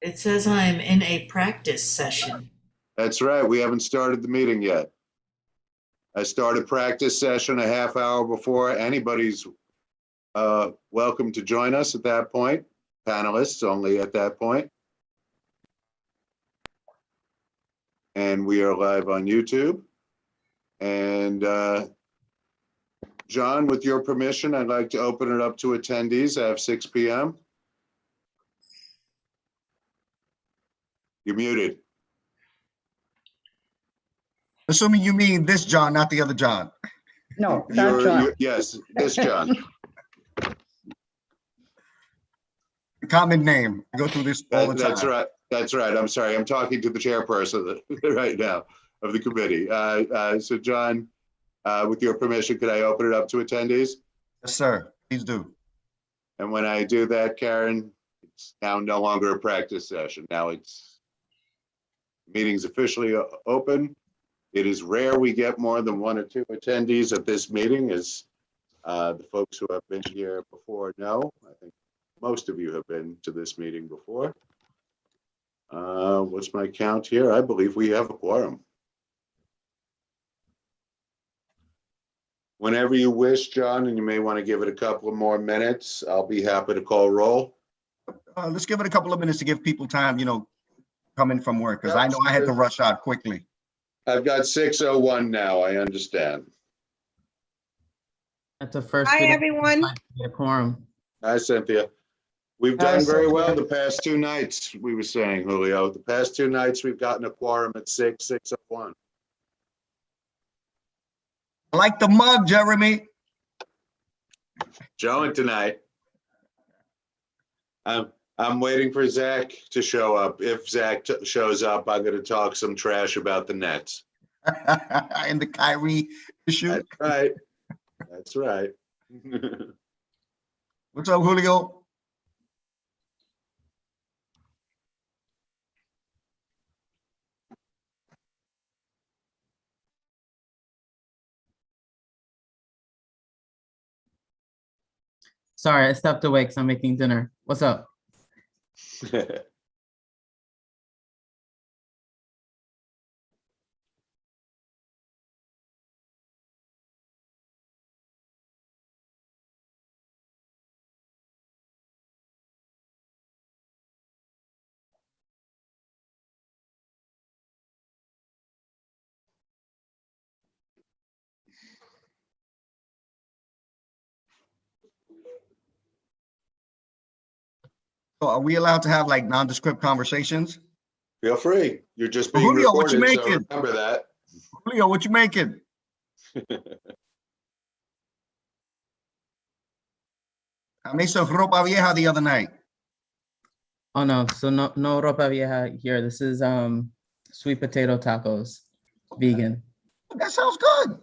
It says I'm in a practice session. That's right. We haven't started the meeting yet. I started practice session a half hour before. Anybody's welcome to join us at that point. Panelists only at that point. And we are live on YouTube. And John, with your permission, I'd like to open it up to attendees. I have 6 p.m. You're muted. Assuming you mean this John, not the other John. No, that John. Yes, this John. Common name. I go through this all the time. That's right. That's right. I'm sorry. I'm talking to the chairperson right now of the committee. So John, with your permission, could I open it up to attendees? Yes, sir. Please do. And when I do that, Karen, it's now no longer a practice session. Now it's meeting's officially open. It is rare we get more than 1 or 2 attendees at this meeting, as the folks who have been here before know. I think most of you have been to this meeting before. What's my count here? I believe we have a quorum. Whenever you wish, John, and you may want to give it a couple of more minutes, I'll be happy to call roll. Let's give it a couple of minutes to give people time, coming from work, because I know I had to rush out quickly. I've got 6:01 now, I understand. That's the first. Hi, everyone. A quorum. Hi, Cynthia. We've done very well the past 2 nights, we were saying, Julio. The past 2 nights, we've gotten a quorum at 6:01. I like the mug, Jeremy. Showing tonight. I'm waiting for Zach to show up. If Zach shows up, I'm going to talk some trash about the Nets. And the Kyrie issue. That's right. That's right. What's up, Julio? Sorry, I stepped away because I'm making dinner. What's up? So are we allowed to have like nondescript conversations? Feel free. You're just being Julio, what you recorded, so making? remember that. Julio, what you making? I made some ropa vieja the other night. Oh no, so no ropa vieja here. This is sweet potato tacos, vegan. That sounds good.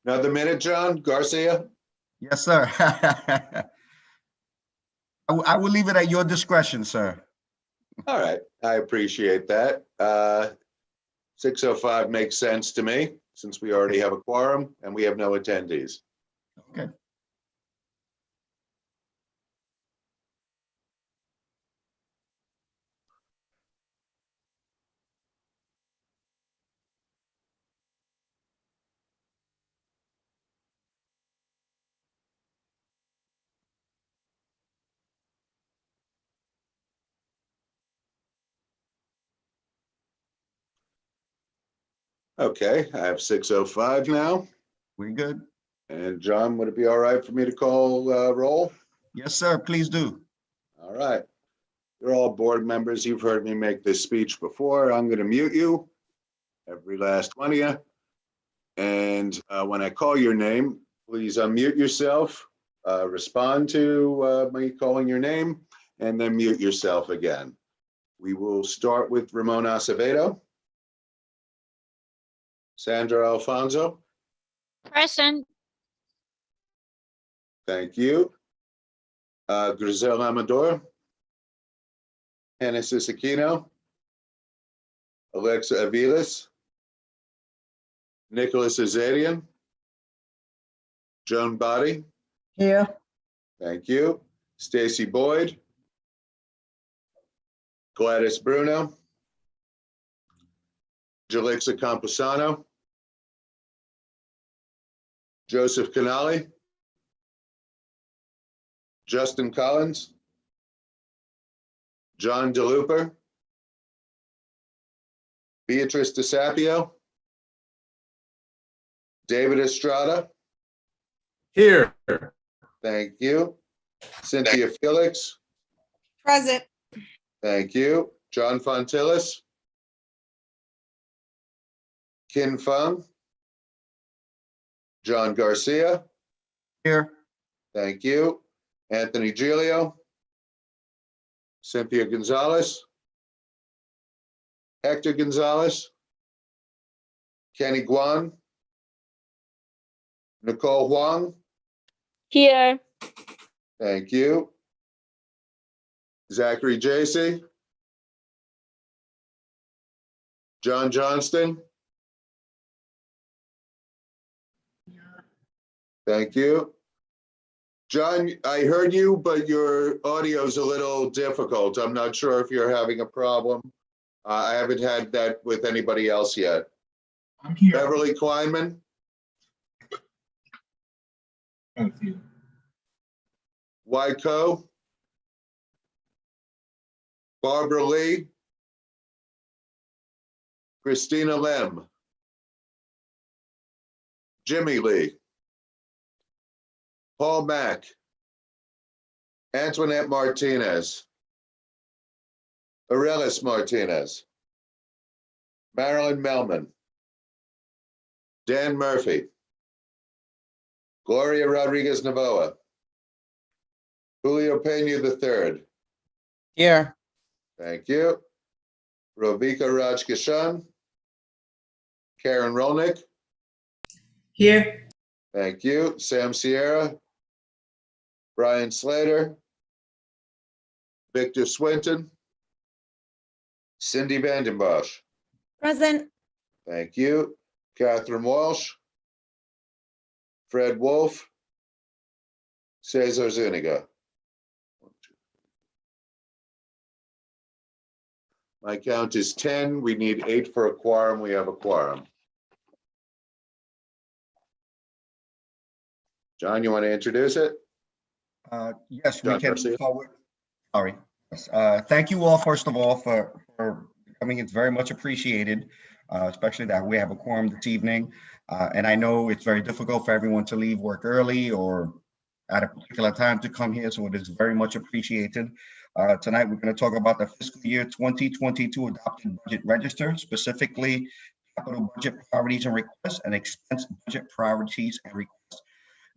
Another minute, John Garcia? Yes, sir. I will leave it at your discretion, sir. All right, I appreciate that. 6:05 makes sense to me, since we already have a quorum and we have no attendees. Okay. Okay, I have 6:05 now. We good? And John, would it be all right for me to call roll? Yes, sir. Please do. All right. You're all board members. You've heard me make this speech before. I'm going to mute you, every last one of you. And when I call your name, please unmute yourself, respond to me calling your name, and then mute yourself again. We will start with Ramon Acevedo. Sandra Alfonso. Present. Thank you. Grisel Amador. Genesis Aquino. Alexa Aviles, Nicholas Azadian, Joan Body, Here. thank you. Stacy Boyd, Gladys Bruno, Jalixa Camposano, Joseph Canali, Justin Collins, John DeLuper, Beatrice DeSapio, David Estrada, Here. thank you. Cynthia Felix, Present. thank you. John Fontillis, Kin Fung, John Garcia, Here. thank you. Anthony Giglio, Cynthia Gonzalez, Hector Gonzalez, Kenny Guan, Nicole Huang, Here. thank you. Zachary Jacy, John Johnston, thank you. John, I heard you, but your audio's a little difficult. I'm not sure if you're having a problem. I haven't had that with anybody else yet. I'm here. Beverly Kleinman, Thank you. Wyco, Barbara Lee, Christina Lem, Jimmy Lee, Paul Mack, Antoinette Martinez, Aurelis Martinez, Marilyn Melman, Dan Murphy, Gloria Rodriguez Navoa, Julio Pena III, Here. thank you. Rovika Rajkishan, Karen Rolnick, Here. thank you. Sam Sierra, Brian Slater, Victor Swinton, Cindy Vandenbosch, Present. thank you. Catherine Walsh, Fred Wolf, Cesar Zuniga. My count is 10. We need 8 for a quorum. We have a quorum. John, you want to introduce it? Yes, we John can Garcia. move forward. Sorry. Yes, thank you all, first of all, for coming. It's very much appreciated, especially that we have a quorum this evening. And I know it's very difficult for everyone to leave work early or at a particular time to come here, so it is very much appreciated. Tonight, we're going to talk about the fiscal year 2022 adopted budget register, specifically capital budget priorities and requests and expense budget priorities and requests.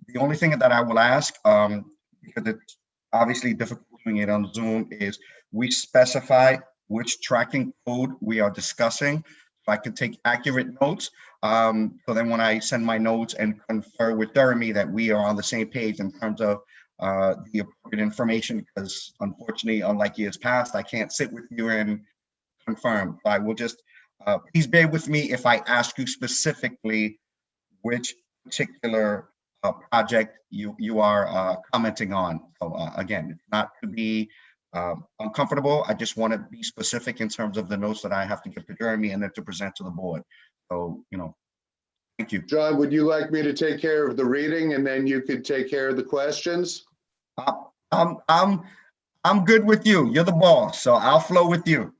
The only thing that I will ask, because it's obviously difficult doing it on Zoom, is we specify which tracking code we are discussing, so I can take accurate notes. So then when I send my notes and confer with Jeremy that we are on the same page in terms of the appropriate information, because unfortunately, unlike years past, I can't sit with you and confirm. I will just, please bear with me if I ask you specifically which particular project you are commenting on. So again, it's not to be uncomfortable. I just want to be specific in terms of the notes that I have to give to Jeremy and then to present to the board. So, thank you. John, would you like me to take care of the reading and then you could take care of the questions? I'm good with you. You're the boss, so I'll flow with you.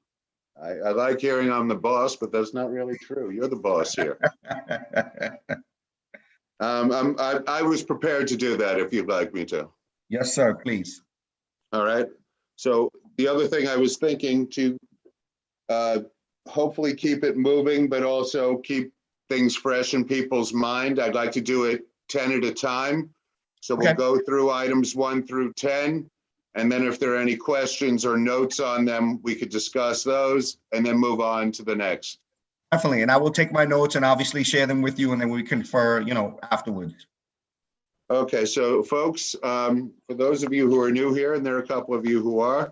I like hearing I'm the boss, but that's not really true. You're the boss here. I was prepared to do that if you'd like me to. Yes, sir, please. All right. So the other thing I was thinking to hopefully keep it moving, but also keep things fresh in people's mind. I'd like to do it 10 at a time. So we'll Okay. go through items 1 through 10. And then if there are any questions or notes on them, we could discuss those and then move on to the next. Definitely, and I will take my notes and obviously share them with you, and then we confer, afterwards. Okay, so folks, for those of you who are new here, and there are a couple of you who are,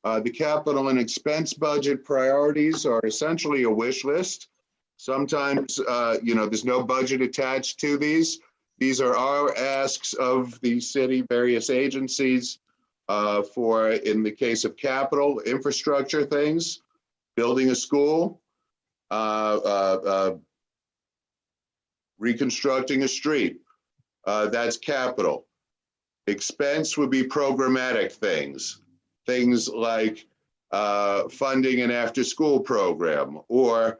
The capital and expense budget priorities are essentially a wish list. Sometimes, there's no budget attached to these. These are our asks of the city, various agencies for, in the case of capital, infrastructure things, building a school, reconstructing a street. That's capital. Expense would be programmatic things. Things like funding an after-school program or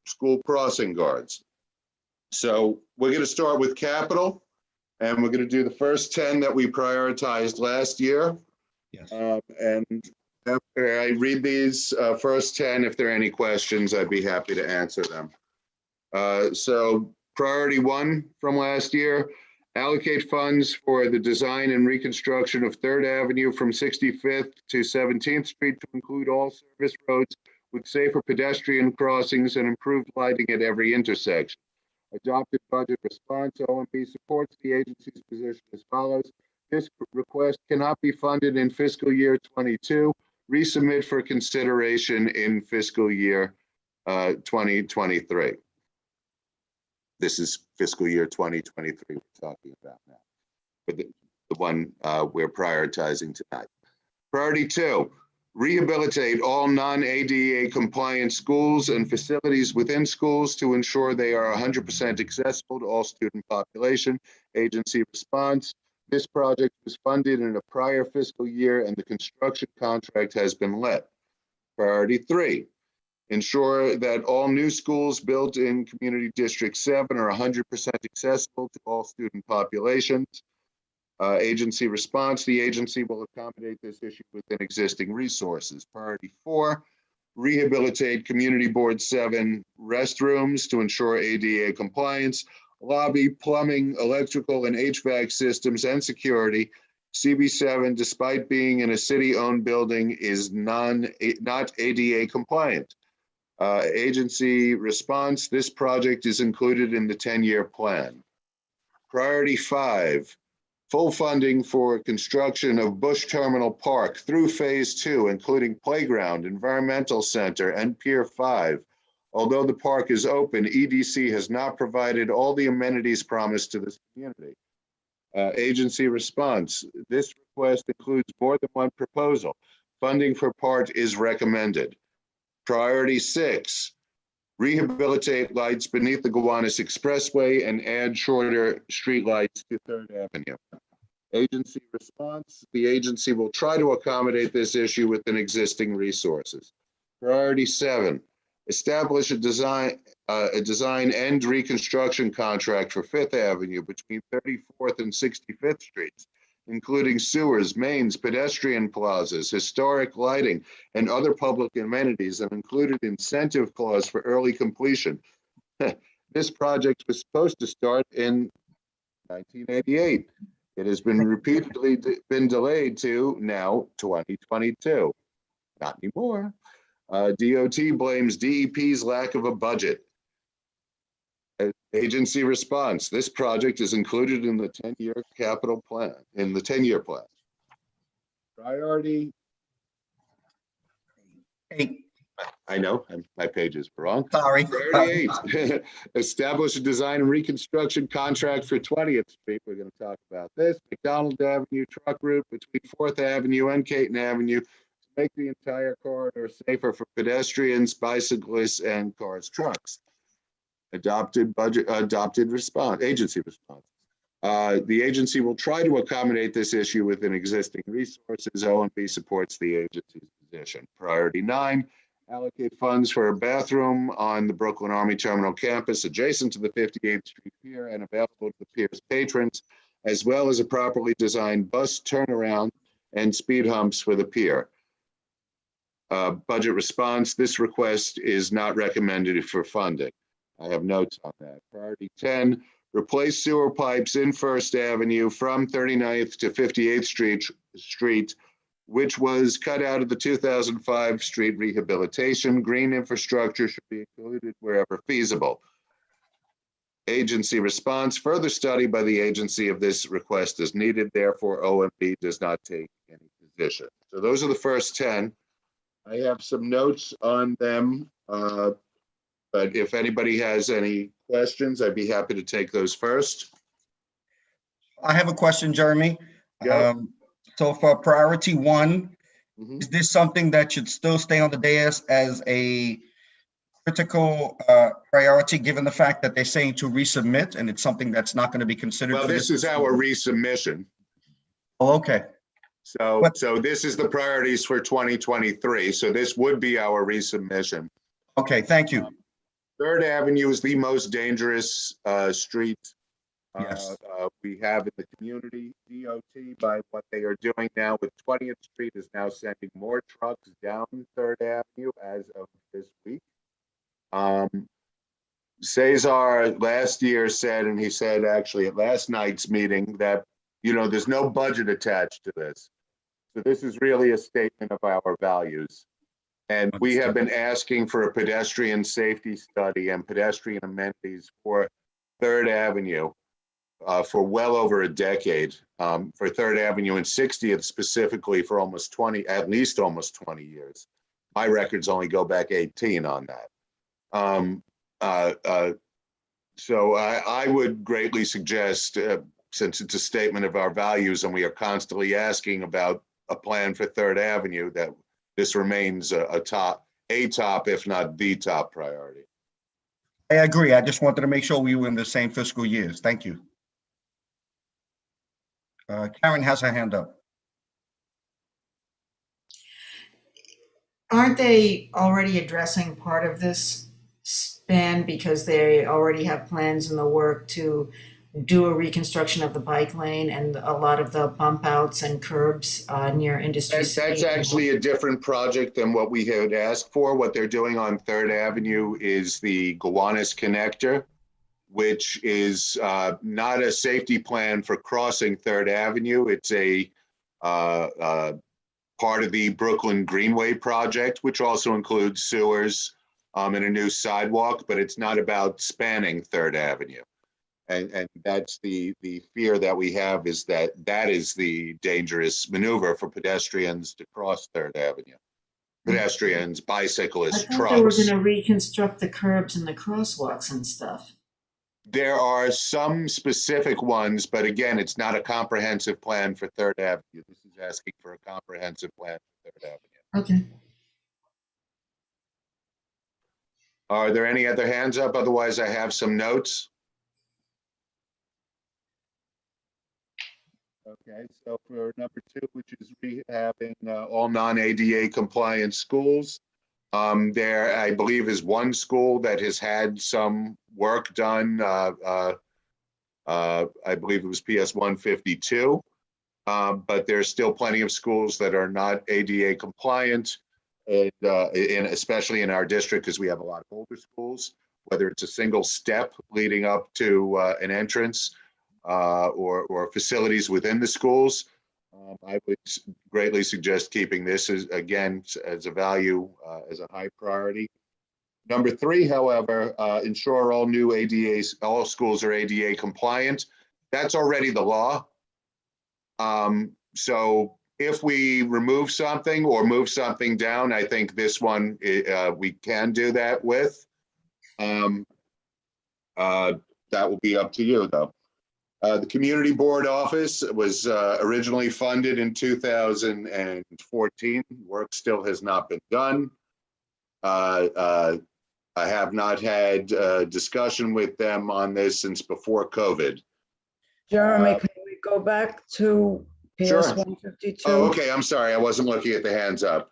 school crossing guards. So we're going to start with capital, and we're going to do the first 10 that we prioritized last year. Yes. And after I read these first 10, if there are any questions, I'd be happy to answer them. So priority 1 from last year, allocate funds for the design and reconstruction of 3rd Avenue from 65th to 17th Street to include all service roads with safer pedestrian crossings and improved lighting at every intersection. Adopted budget response, OMB supports the agency's position as follows. This request cannot be funded in fiscal year 22. Resubmit for consideration in fiscal year 2023. This is fiscal year 2023 we're talking about now, but the one we're prioritizing tonight. Priority 2, rehabilitate all non-ADA compliant schools and facilities within schools to ensure they are 100% accessible to all student population. Agency response. This project was funded in a prior fiscal year and the construction contract has been let. Priority 3, ensure that all new schools built in Community District 7 are 100% accessible to all student populations. Agency response, the agency will accommodate this issue within existing resources. Priority 4, rehabilitate Community Board 7 restrooms to ensure ADA compliance, lobby, plumbing, electrical, and HVAC systems and security. CB7, despite being in a city-owned building, is not ADA compliant. Agency response, this project is included in the 10-year plan. Priority 5, full funding for construction of Bush Terminal Park through phase 2, including playground, environmental center, and Pier 5. Although the park is open, EDC has not provided all the amenities promised to this community. Agency response, this request includes more than one proposal. Funding for part is recommended. Priority 6, rehabilitate lights beneath the Gowanus Expressway and add shorter street lights to 3rd Avenue. Agency response, the agency will try to accommodate this issue within existing resources. Priority 7, establish a design and reconstruction contract for 5th Avenue between 34th and 65th Streets, including sewers, mains, pedestrian plazas, historic lighting, and other public amenities, and included incentive clause for early completion. This project was supposed to start in 1988. It has been repeatedly delayed to now 2022. Not anymore. DOT blames DEP's lack of a budget. Agency response, this project is included in the 10-year capital plan, in the 10-year plan. Priority. 8. I know, my page is wrong. Sorry. Priority 8, establish a design and reconstruction contract for 20th Street. We're going to talk about this. McDonald Avenue truck route between 4th Avenue and Caton Avenue to make the entire corridor safer for pedestrians, bicyclists, and cars, trucks. Adopted response, agency response. The agency will try to accommodate this issue within existing resources. OMB supports the agency's position. Priority 9, allocate funds for a bathroom on the Brooklyn Army Terminal campus adjacent to the 58th Street Pier and available to the Pier's patrons, as well as a properly designed bus turnaround and speed humps for the Pier. Budget response, this request is not recommended for funding. I have notes on that. Priority 10, replace sewer pipes in 1st Avenue from 39th to 58th Street, which was cut out of the 2005 street rehabilitation. Green infrastructure should be included wherever feasible. Agency response, further study by the agency of this request is needed. Therefore, OMB does not take any position. So those are the first 10. I have some notes on them, but if anybody has any questions, I'd be happy to take those first. I have a question, Jeremy. Yeah. So for priority 1, Mhm. is this something that should still stay on the dais as a critical priority, given the fact that they're saying to resubmit and it's something that's not going to be considered? Well, for this is our resubmission. Oh, okay. So, But- so this is the priorities for 2023. So this would be our resubmission. Okay, thank you. Third Avenue is the most dangerous street Yes. we have in the community. DOT, by what they are doing now with 20th Street, is now sending more trucks down Third Avenue as of this week. Cesar last year said, and he said actually at last night's meeting, that, you know, there's no budget attached to this. So this is really a statement of our values. And we have been asking for a pedestrian safety study and pedestrian amenities for Third Avenue for well over a decade, for Third Avenue and 60th specifically for almost 20, at least almost 20 years. My records only go back 18 on that. So I would greatly suggest, since it's a statement of our values and we are constantly asking about a plan for Third Avenue, that this remains a top, if not the top priority. I agree. I just wanted to make sure we were in the same fiscal years. Thank you. Karen has her hand up. Aren't they already addressing part of this span because they already have plans in the work to do a reconstruction of the bike lane and a lot of the bump outs and curbs near Industry That's City? actually a different project than what we had asked for. What they're doing on Third Avenue is the Gowanus connector, which is not a safety plan for crossing Third Avenue. It's a part of the Brooklyn Greenway project, which also includes sewers and a new sidewalk, but it's not about spanning Third Avenue. And that's the fear that we have, is that that is the dangerous maneuver for pedestrians to cross Third Avenue. Pedestrians, I bicyclists, thought they were trucks. gonna reconstruct the curbs and the crosswalks and stuff. There are some specific ones, but again, it's not a comprehensive plan for Third Avenue. This is asking for a comprehensive plan for Third Avenue. Okay. Are there any other hands up? Otherwise, I have some notes. Okay, so for number 2, which is rehabbing all non-ADA compliant schools, there, I believe, is one school that has had some work done. I believe it was PS 152, but there's still plenty of schools that are not ADA compliant, and especially in our district, because we have a lot of older schools, whether it's a single step leading up to an entrance or facilities within the schools. I would greatly suggest keeping this as a value, as a high priority. Number 3, however, ensure all new ADAs, all schools are ADA compliant. That's already the law. So if we remove something or move something down, I think this one we can do that with. That will be up to you, though. The community board office was originally funded in 2014. Work still has not been done. I have not had discussion with them on this since before COVID. Jeremy, can we go back to PS Sure. 152? Oh, okay. I'm sorry. I wasn't looking at the hands up.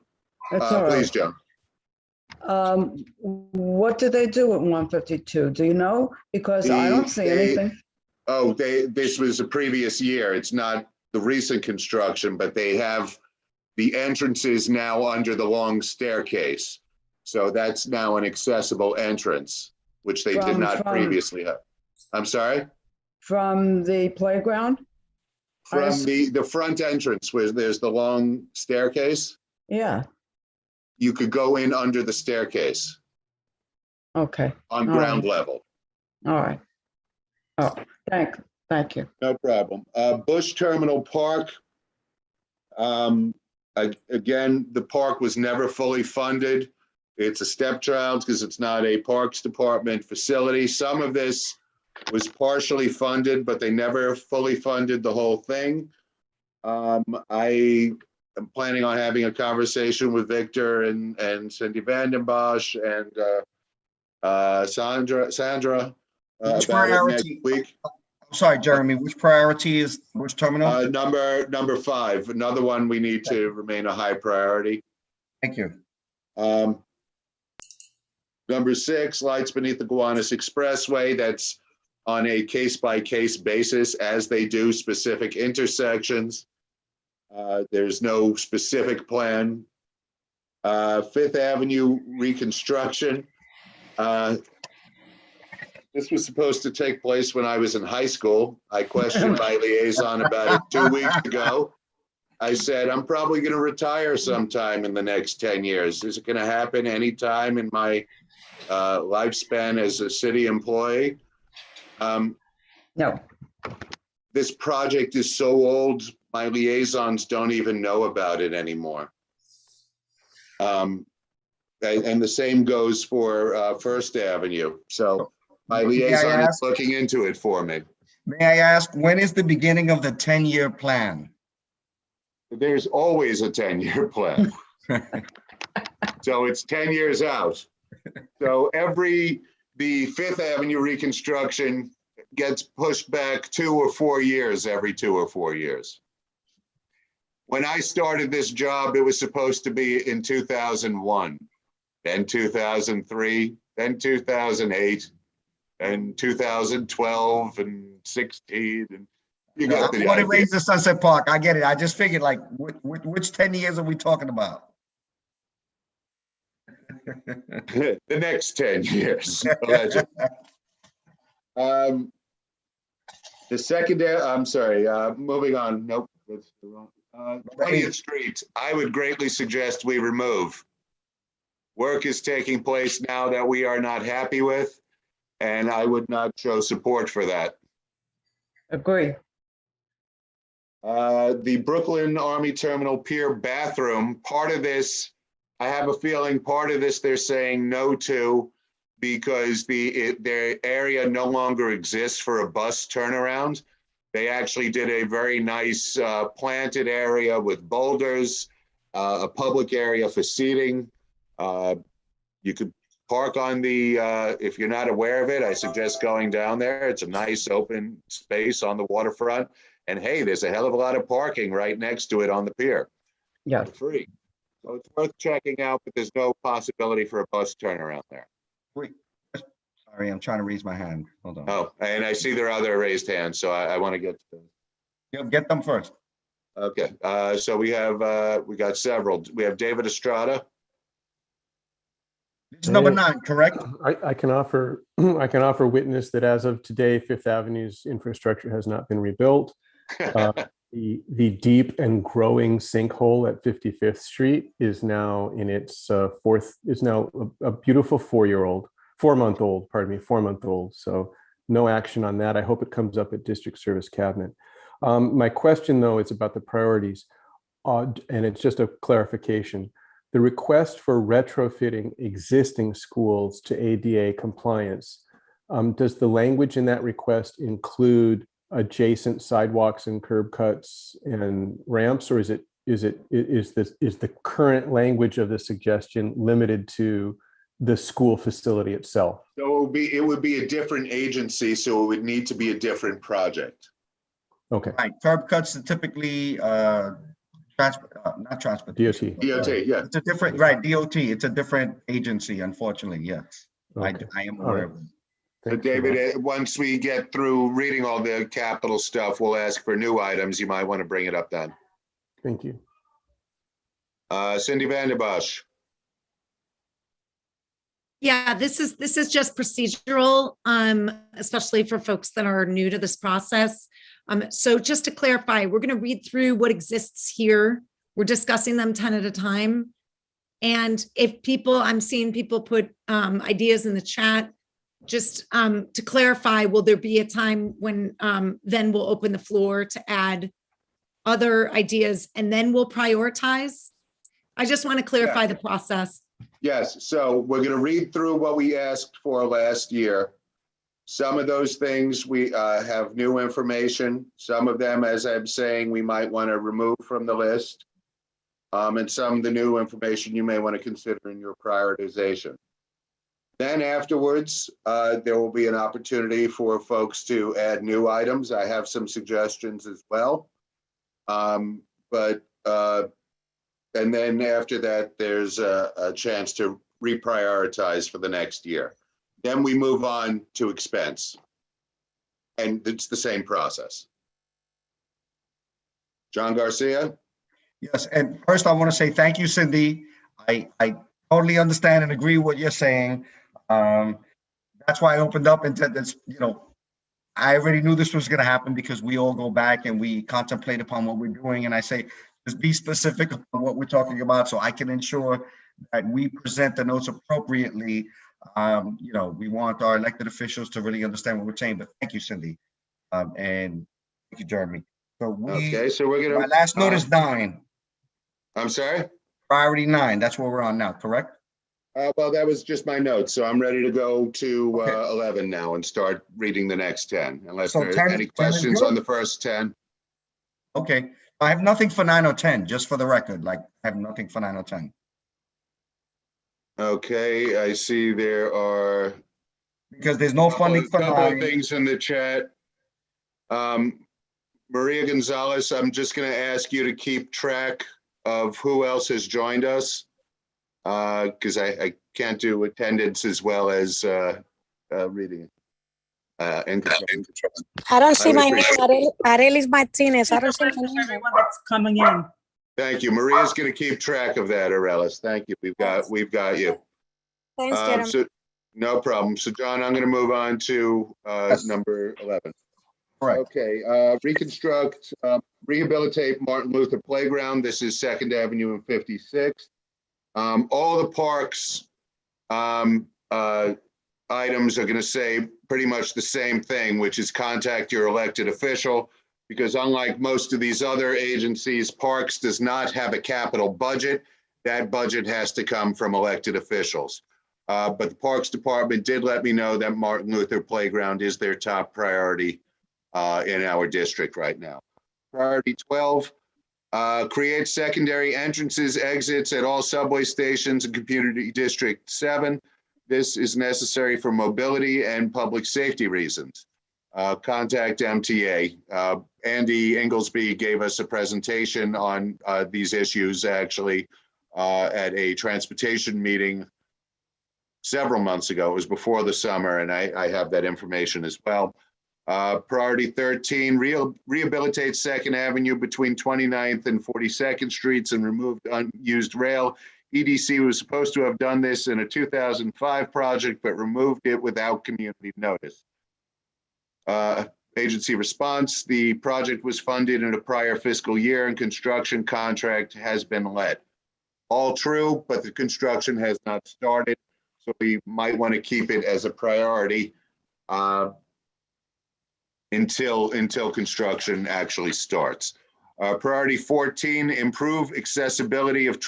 That's all Please, right. Joe. What did they do at 152? Do you know? Because I don't see anything. Oh, this was a previous year. It's not the recent construction, but they have the entrances now under the long staircase. So that's now an accessible entrance, which they did not previously have. I'm sorry? From the playground? From the front entrance where there's the long staircase, Yeah, you could go in under the staircase okay. on All ground right. level. All right. Oh, thank you. No problem. Bush Terminal Park. Again, the park was never fully funded. It's a stepchild because it's not a Parks Department facility. Some of this was partially funded, but they never fully funded the whole thing. I am planning on having a conversation with Victor and Cindy Vandenbosch and Sandra Which about it next priority? week. I'm sorry, Jeremy, which priority is, which terminal? Number 5, another one we need to remain a high priority. Thank you. Number 6, lights beneath the Gowanus Expressway. That's on a case-by-case basis as they do specific intersections. There's no specific plan. 5th Avenue reconstruction. This was supposed to take place when I was in high school. I questioned my liaison about it 2 weeks ago. I said, I'm probably going to retire sometime in the next 10 years. Is it going to happen anytime in my lifespan as a city employee? No. This project is so old, my liaisons don't even know about it anymore. And the same goes for 1st Avenue. So my liaison is looking into it for me. May I ask, when is the beginning of the 10-year plan? There's always a 10-year plan. So it's 10 years out. So the 5th Avenue reconstruction gets pushed back 2 or 4 years every 2 or 4 years. When I started this job, it was supposed to be in 2001, then 2003, then 2008, and 2012 and 16. And you got the I want to idea. raise the Sunset Park. I get it. I just figured, like, which 10 years are we talking about? The next 10 years. The second, I'm sorry, moving on. Nope, that's the wrong. 20th Street, I would greatly suggest we remove. Work is taking place now that we are not happy with, and I would not show support for that. Agree. The Brooklyn Army Terminal Pier bathroom, part of this, I have a feeling part of this they're saying no to because their area no longer exists for a bus turnaround. They actually did a very nice planted area with boulders, a public area for seating. You could park on the, if you're not aware of it, I suggest going down there. It's a nice open space on the waterfront. And hey, there's a hell of a lot of parking right next to it on the pier. Yeah. For free. So it's worth checking out, but there's no possibility for a bus turnaround there. Wait, sorry, I'm trying to raise my hand. Hold on. Oh, and I see there are other raised hands, so I want to get to them. You'll get them first. Okay, so we got several. We have David Estrada. This is number 9, correct? I can offer witness that as of today, 5th Avenue's infrastructure has not been rebuilt. The deep and growing sinkhole at 55th Street is now in its is now a beautiful 4-month-old. So no action on that. I hope it comes up at District Service Cabinet. My question though is about the priorities, and it's just a clarification. The request for retrofitting existing schools to ADA compliance, does the language in that request include adjacent sidewalks and curb cuts and ramps, or is the current language of the suggestion limited to the school facility itself? So it would be a different agency, so it would need to be a different project. Okay. Right, curb cuts are typically not transport. DOT. DOT, yeah. It's a different, right, DOT. It's a different agency, unfortunately, yes. Okay. I am All aware right. of it. So Thanks for that. David, once we get through reading all the capital stuff, we'll ask for new items. You might want to bring it up then. Thank you. Cindy Vandenbosch. Yeah, this is just procedural, especially for folks that are new to this process. So just to clarify, we're going to read through what exists here. We're discussing them 10 at a time. And if people, I'm seeing people put ideas in the chat, just to clarify, will there be a time when then we'll open the floor to add other ideas, and then we'll prioritize? I just want to clarify the process. Yes, so we're going to read through what we asked for last year. Some of those things we have new information. Some of them, as I'm saying, we might want to remove from the list. And some of the new information you may want to consider in your prioritization. Then afterwards, there will be an opportunity for folks to add new items. I have some suggestions as well. And then after that, there's a chance to reprioritize for the next year. Then we move on to expense. And it's the same process. John Garcia? Yes, and first I want to say thank you, Cindy. I totally understand and agree with what you're saying. That's why I opened up into this, I already knew this was going to happen because we all go back and we contemplate upon what we're doing. And I say, just be specific on what we're talking about so I can ensure that we present the notes appropriately. We want our elected officials to really understand what we're saying, but thank you, Cindy. And thank you, Jeremy. So Okay, so we're gonna. my last note is 9. I'm sorry? Priority 9, that's where we're on now, correct? Well, that was just my notes, so I'm ready to go to Okay. 11 now and start reading the next 10, unless So there are 10 any 10 is questions good? on the first 10. Okay, I have nothing for 9 or 10, just for the record, I have nothing for 9 or 10. Okay, I see there are Because there's no funding a for couple of 9. things in the chat. Maria Gonzalez, I'm just going to ask you to keep track of who else has joined us, because I can't do attendance as well as reading. And I don't see would my name. appreciate Arelis Martinez. I don't see my name. Everyone that's coming in. Thank you. Maria's going to keep track of that, Arelis. Thank you. We've got you. Thanks, Jeremy. So no problem. So John, I'm going to move on to Yes. number 11. Correct. Okay, Reconstruct, Rehabilitate Martin Luther Playground. This is 2nd Avenue and 56th. All the parks items are going to say pretty much the same thing, which is contact your elected official, because unlike most of these other agencies, Parks does not have a capital budget. That budget has to come from elected officials. But the Parks Department did let me know that Martin Luther Playground is their top priority in our district right now. Priority 12, create secondary entrances, exits at all subway stations in Community District 7. This is necessary for mobility and public safety reasons. Contact MTA. Andy Inglesby gave us a presentation on these issues actually at a transportation meeting several months ago. It was before the summer, and I have that information as well. Priority 13, rehabilitate 2nd Avenue between 29th and 42nd Streets and remove unused rail. EDC was supposed to have done this in a 2005 project, but removed it without community notice. Agency response, the project was funded in a prior fiscal year and construction contract has been let. All true, but the construction has not started, so we might want to keep it as a priority until construction actually starts. Priority 14, improve accessibility of,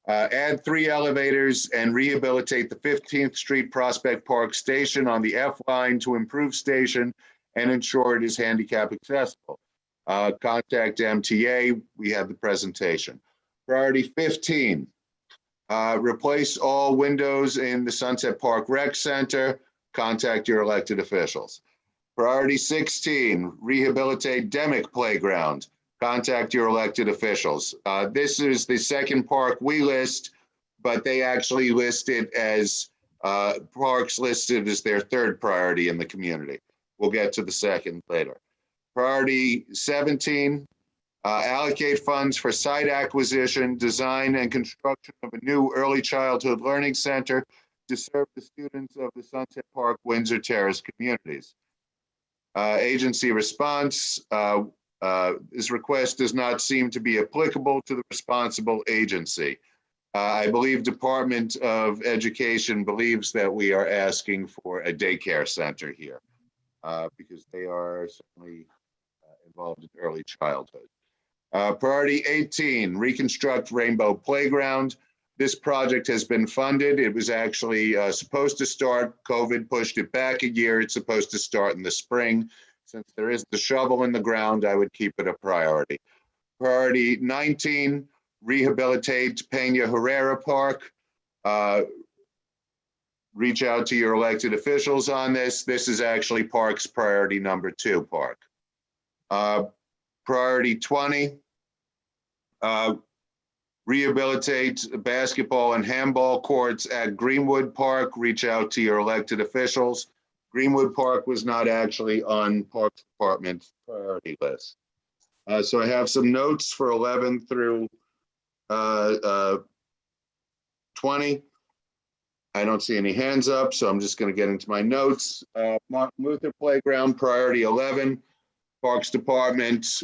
add 3 elevators and rehabilitate the 15th Street Prospect Park Station on the F line to improve station and ensure it is handicap accessible. Contact MTA, we have the presentation. Priority 15, replace all windows in the Sunset Park Rec Center, contact your elected officials. Priority 16, rehabilitate Demick Playground. Contact your elected officials. This is the second park we list, but they actually list it as parks listed as their 3rd priority in the community. We'll get to the 2nd later. Priority 17, allocate funds for site acquisition, design, and construction of a new early childhood learning center to serve the students of the Sunset Park Windsor Terrace communities. Agency response, this request does not seem to be applicable to the responsible agency. I believe Department of Education believes that we are asking for a daycare center here because they are certainly involved in early childhood. Priority 18, Reconstruct Rainbow Playground. This project has been funded. It was actually supposed to start. COVID pushed it back a year. It's supposed to start in the spring. Since there is the shovel in the ground, I would keep it a priority. Priority 19, Rehabilitate Pena Herrera Park. Reach out to your elected officials on this. This is actually Park's priority number 2 park. Priority 20, rehabilitate basketball and handball courts at Greenwood Park. Reach out to your elected officials. Greenwood Park was not actually on Parks Department's priority list. So I have some notes for 11 through 20. I don't see any hands up, so I'm just going to get into my notes. Martin Luther Playground, priority 11. Parks Department,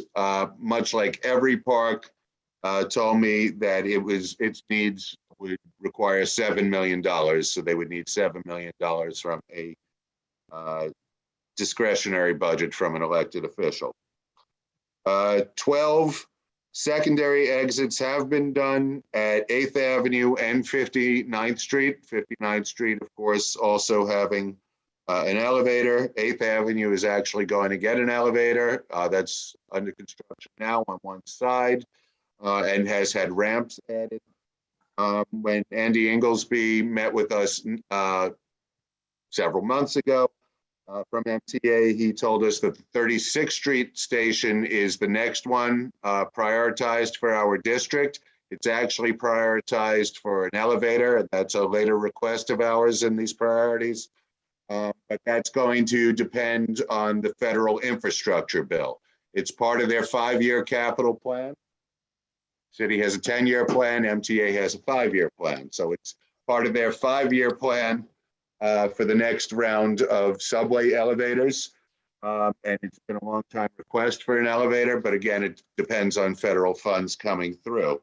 much like every park, told me that its needs would require $7 million. So they would need $7 million from a discretionary budget from an elected official. 12 secondary exits have been done at 8th Avenue and 59th Street. 59th Street, of course, also having an elevator. 8th Avenue is actually going to get an elevator. That's under construction now on one side and has had ramps added. When Andy Inglesby met with us several months ago from MTA, he told us that the 36th Street station is the next one prioritized for our district. It's actually prioritized for an elevator, and that's a later request of ours in these priorities. But that's going to depend on the federal infrastructure bill. It's part of their 5-year capital plan. City has a 10-year plan, MTA has a 5-year plan. So it's part of their 5-year plan for the next round of subway elevators. And it's been a long time request for an elevator, but again, it depends on federal funds coming through.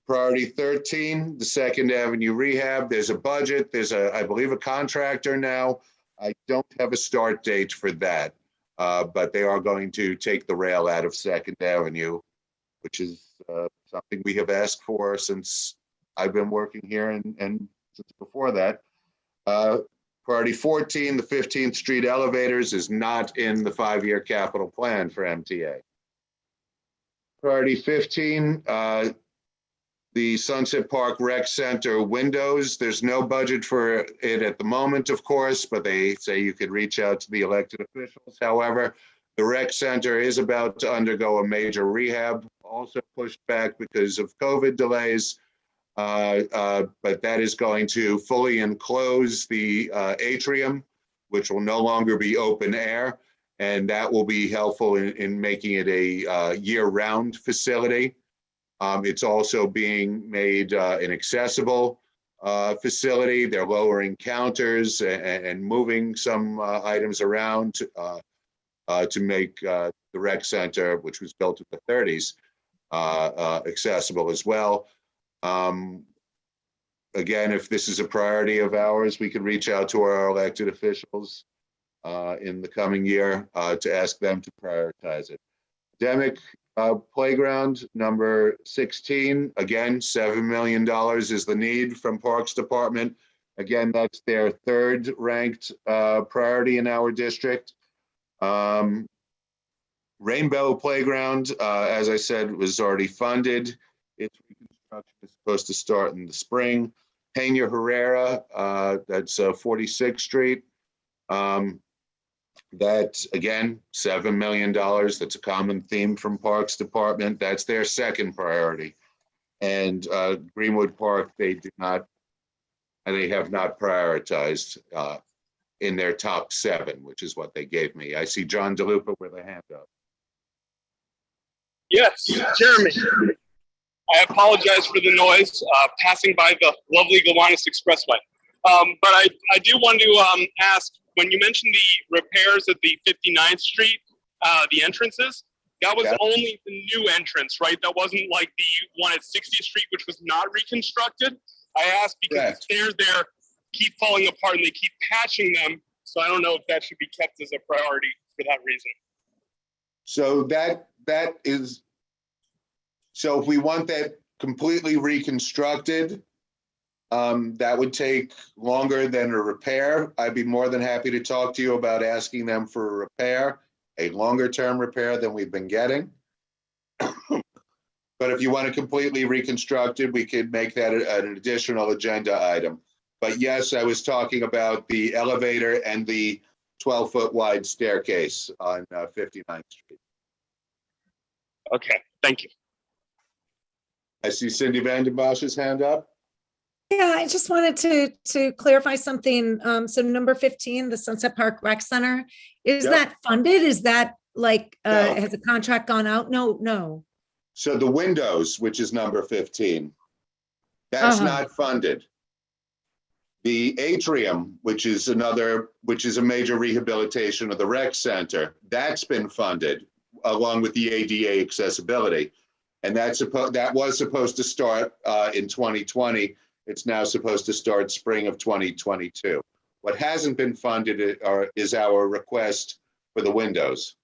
Priority 13, the 2nd Avenue rehab. There's a budget. There's I believe, a contractor now. I don't have a start date for that, but they are going to take the rail out of 2nd Avenue, which is something we have asked for since I've been working here and since before that. Priority 14, the 15th Street elevators is not in the 5-year capital plan for MTA. Priority 15, the Sunset Park Rec Center windows. There's no budget for it at the moment, of course, but they say you could reach out to the elected officials. However, the rec center is about to undergo a major rehab, also pushed back because of COVID delays. But that is going to fully enclose the atrium, which will no longer be open air. And that will be helpful in making it a year-round facility. It's also being made an accessible facility. They're lowering counters and moving some items around to make the rec center, which was built in the 30s, accessible as well. Again, if this is a priority of ours, we could reach out to our elected officials in the coming year to ask them to prioritize it. Academic playground number 16, again, $7 million is the need from Parks Department. Again, that's their 3rd ranked priority in our district. Rainbow Playground, as I said, was already funded. Its reconstruction is supposed to start in the spring. Pena Herrera, that's 46th Street. That, again, $7 million. That's a common theme from Parks Department. That's their 2nd priority. And Greenwood Park, they have not prioritized in their top 7, which is what they gave me. I see John DeLuca with a hand up. Yes, Jeremy. I apologize for the noise passing by the lovely Gowanus Expressway. But I do want to ask, when you mentioned the repairs at the 59th Street, the entrances, that was only the new entrance, right? That wasn't like the one at 60th Street, which was not reconstructed. I asked because the stairs there keep falling apart and they keep patching them. So I don't know if that should be kept as a priority for that reason. So that is So if we want that completely reconstructed, that would take longer than a repair. I'd be more than happy to talk to you about asking them for a repair, a longer term repair than we've been getting. But if you want to completely reconstruct it, we could make that an additional agenda item. But yes, I was talking about the elevator and the 12-foot wide staircase on 59th Street. Okay, thank you. I see Cindy Vandenbosch's hand up. Yeah, I just wanted to clarify something. So number 15, the Sunset Park Rec Center, is Yep. that funded? Is that like, No. has the contract gone out? No. So the windows, which is number 15, that's Uh-huh. not funded. The atrium, which is a major rehabilitation of the rec center, that's been funded along with the ADA accessibility. And that was supposed to start in 2020. It's now supposed to start spring of 2022. What hasn't been funded is our request for the windows.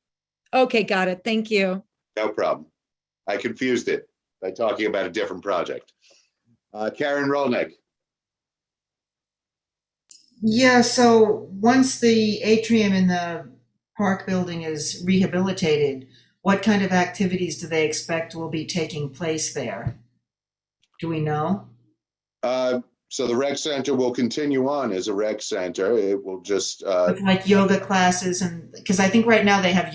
Okay, got it. Thank you. No problem. I confused it by talking about a different project. Karen Rolnick. Yeah, so once the atrium in the park building is rehabilitated, what kind of activities do they expect will be taking place there? Do we know? So the rec center will continue on as a rec center. It will just With like yoga classes and, because I think right now they have had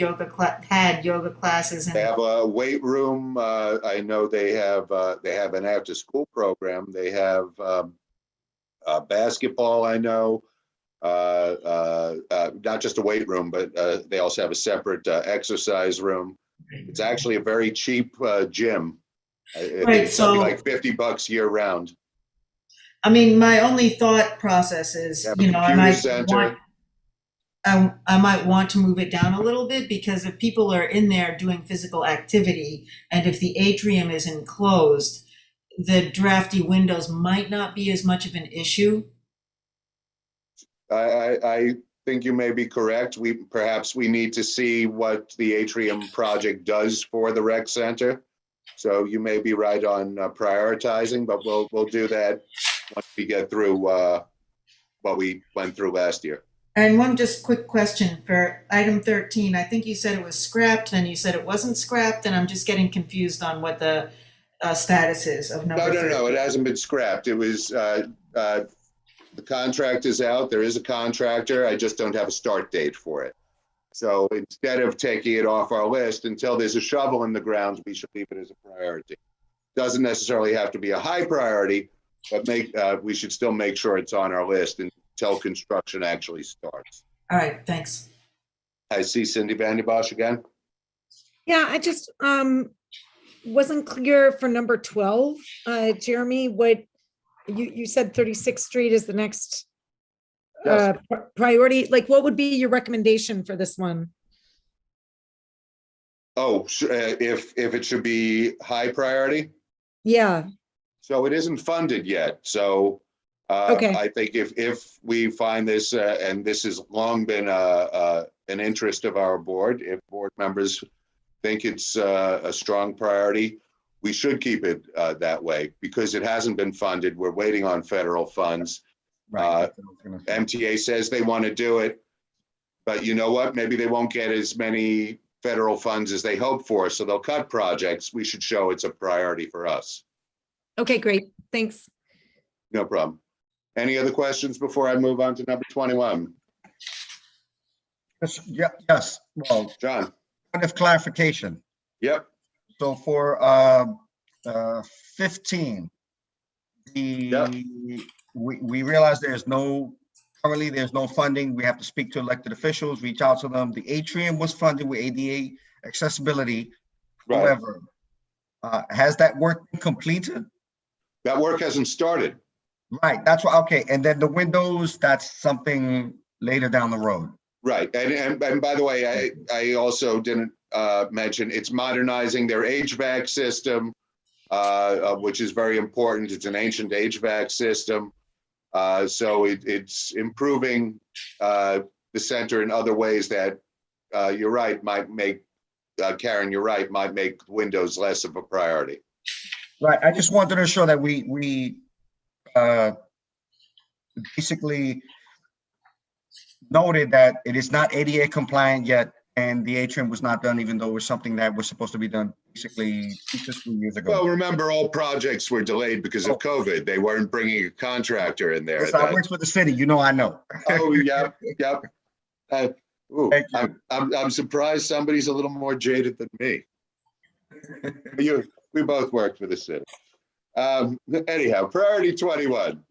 yoga classes they and, have a weight room. I know they have an after school program. They have basketball. I know not just a weight room, but they also have a separate exercise room. It's actually a very cheap gym. It's something like $50 year round. I mean, my only thought process is, They have a you know, computer center. I might want to move it down a little bit because if people are in there doing physical activity and if the atrium is enclosed, the drafty windows might not be as much of an issue. I think you may be correct. Perhaps we need to see what the atrium project does for the rec center. So you may be right on prioritizing, but we'll do that once we get through what we went through last year. And one just quick question for item 13. I think you said it was scrapped, then you said it wasn't scrapped, and I'm just getting confused on what the status is of number 13. No, it hasn't been scrapped. It was, the contract is out. There is a contractor. I just don't have a start date for it. So instead of taking it off our list, until there's a shovel in the ground, we should leave it as a priority. Doesn't necessarily have to be a high priority, but we should still make sure it's on our list until construction actually starts. All right, thanks. I see Cindy Vandenbosch again. Yeah, I just wasn't clear for number 12. Jeremy, what you said 36th Street is the next Yes. priority. Like, what would be your recommendation for this one? Oh, if it should be high priority? Yeah, So it isn't funded yet. So Okay. I think if we find this, and this has long been an interest of our board, if board members think it's a strong priority, we should keep it that way because it hasn't been funded. We're waiting on federal funds. Right. MTA says they want to do it, but you know what? Maybe they won't get as many federal funds as they hope for, so they'll cut projects. We should show it's a priority for us. Okay, great. Thanks. No problem. Any other questions before I move on to number 21? Yes. Well, John? point of clarification. Yep. So for 15, we realize currently there's no funding. We have to speak to elected officials, reach out to them. The atrium was funded with ADA accessibility. Right. However, has that work been completed? That work hasn't started. Right, that's what, okay. And then the windows, that's something later down the road. Right. And by the way, I also didn't mention it's modernizing their HVAC system, which is very important. It's an ancient HVAC system. So it's improving the center in other ways that you're right, might make Karen, you're right, might make windows less of a priority. Right, I just wanted to show that we basically noted that it is not ADA compliant yet, and the atrium was not done, even though it was something that was supposed to be done basically 2 fiscal years ago. Well, remember, all projects were delayed because of COVID. They weren't bringing a contractor in there. Yes, I work for the city, you know I know. Oh, yep. Ooh, Thank you. I'm surprised somebody's a little more jaded than me. We both work for the city. Anyhow, priority 21.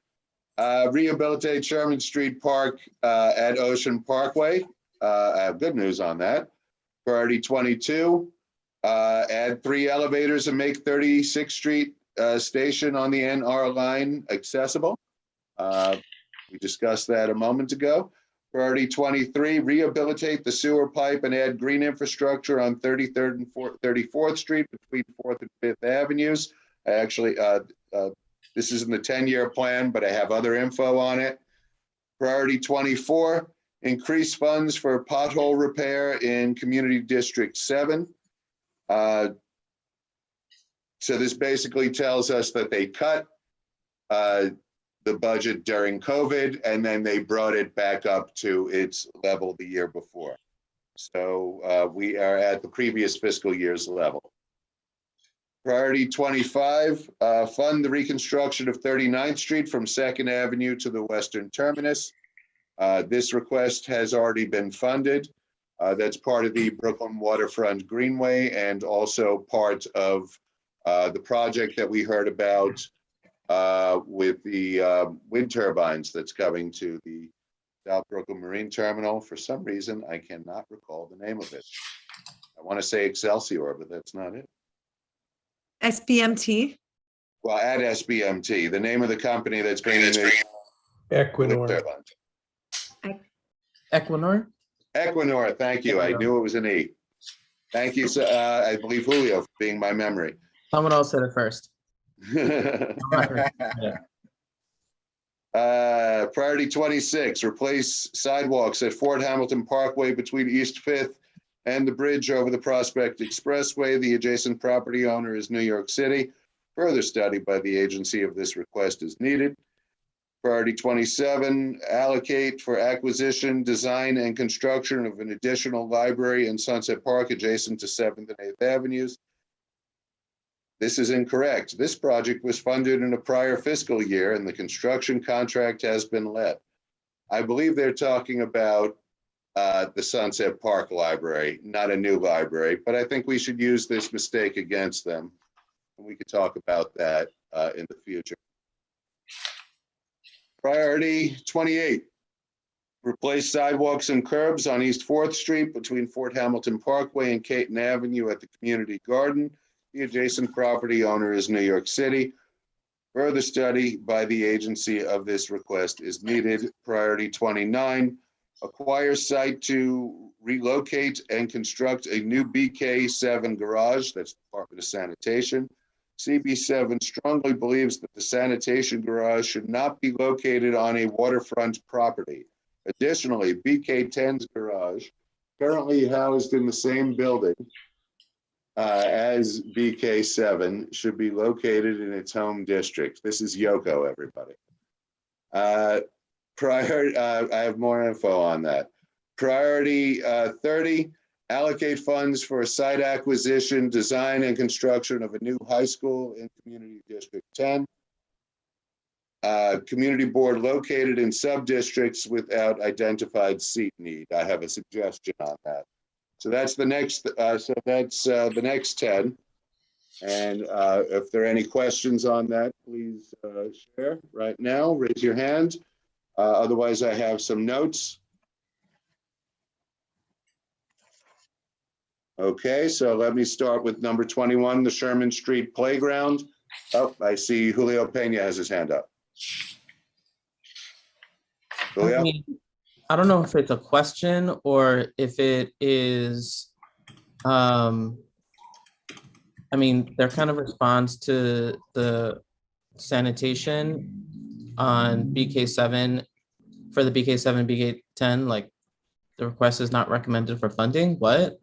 Rehabilitate Sherman Street Park at Ocean Parkway. I have good news on that. Priority 22. Add 3 elevators and make 36th Street station on the NR line accessible. We discussed that a moment ago. Priority 23, rehabilitate the sewer pipe and add green infrastructure on 33rd and 34th Street between 4th and 5th Avenues. I actually, this isn't the 10-year plan, but I have other info on it. Priority 24, increase funds for pothole repair in Community District 7. So this basically tells us that they cut the budget during COVID, and then they brought it back up to its level the year before. So we are at the previous fiscal year's level. Priority 25, fund the reconstruction of 39th Street from 2nd Avenue to the western terminus. This request has already been funded. That's part of the Brooklyn Waterfront Greenway and also part of the project that we heard about with the wind turbines that's coming to the South Brooklyn Marine Terminal. For some reason, I cannot recall the name of it. I want to say Excelsior, but that's not it. SBMT. Well, at SBMT, the name of the company that's bringing the wind Equinor. turbines. Equinor? Equinor, thank you. I knew it was an E. Thank you, I believe Julio, for being my memory. Someone else said it first. Priority 26, replace sidewalks at Fort Hamilton Parkway between East 5th and the bridge over the Prospect Expressway. The adjacent property owner is New York City. Further study by the agency of this request is needed. Priority 27, allocate for acquisition, design, and construction of an additional library in Sunset Park adjacent to 7th and 8th Avenues. This is incorrect. This project was funded in a prior fiscal year and the construction contract has been let. I believe they're talking about the Sunset Park Library, not a new library, but I think we should use this mistake against them. And we could talk about that in the future. Priority 28, replace sidewalks and curbs on East 4th Street between Fort Hamilton Parkway and Caton Avenue at the community garden. The adjacent property owner is New York City. Further study by the agency of this request is needed. Priority 29, acquire site to relocate and construct a new BK7 garage. That's Department of Sanitation. CB7 strongly believes that the sanitation garage should not be located on a waterfront property. Additionally, BK10's garage, currently housed in the same building as BK7, should be located in its home district. This is Yoko, everybody. I have more info on that. Priority 30, allocate funds for site acquisition, design, and construction of a new high school in Community District 10. Community board located in sub-districts without identified seat need. I have a suggestion on that. So that's the next. The next 10. And if there are any questions on that, please share right now. Raise your hand. Otherwise, I have some notes. Okay, so let me start with number 21, the Sherman Street Playground. Oh, I see Julio Pena has his hand up. Julio? I don't know if it's a question or if it is, I mean, their kind of response to the sanitation on BK7 for the BK7, BK10, like the request is not recommended for funding. What?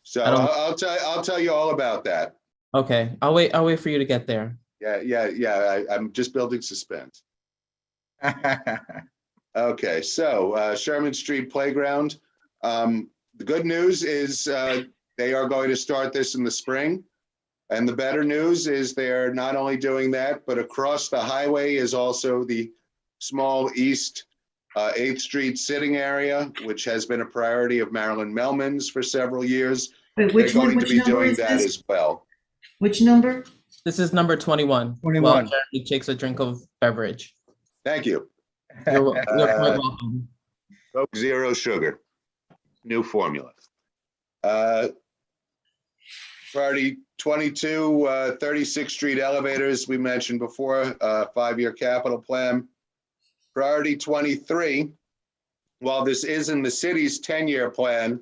So I don't- I'll tell you all about that. Okay, I'll wait for you to get there. Yeah. I'm just building suspense. Okay, so Sherman Street Playground. The good news is they are going to start this in the spring. And the better news is they're not only doing that, but across the highway is also the small East 8th Street sitting area, which has been a priority of Marilyn Melman's for several years. Wait, They're which one, going to which be number doing is that this? as well. Which number? This is number 21. 21. While Jeremy takes a drink of beverage. Thank you. You're quite welcome. Coke Zero Sugar, new formula. Priority 22, 36th Street elevators, we mentioned before, 5-year capital plan. Priority 23, while this is in the city's 10-year plan,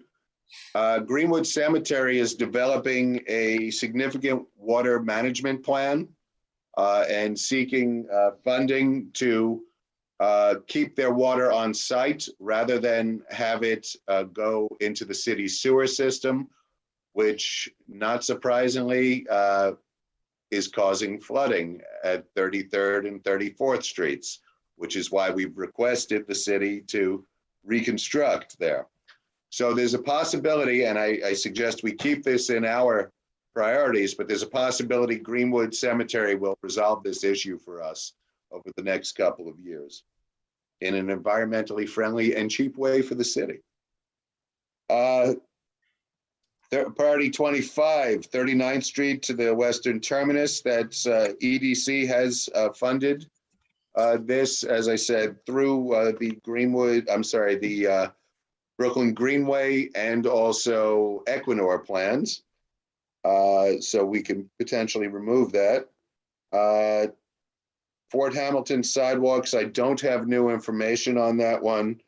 Greenwood Cemetery is developing a significant water management plan and seeking funding to keep their water on site rather than have it go into the city's sewer system, which not surprisingly is causing flooding at 33rd and 34th Streets, which is why we've requested the city to reconstruct there. So there's a possibility, and I suggest we keep this in our priorities, but there's a possibility Greenwood Cemetery will resolve this issue for us over the next couple of years in an environmentally friendly and cheap way for the city. Priority 25, 39th Street to the Western Terminus, that's EDC has funded this, as I said, through the Brooklyn Greenway and also Equinor plans. So we can potentially remove that. Fort Hamilton sidewalks, I don't have new information on that one.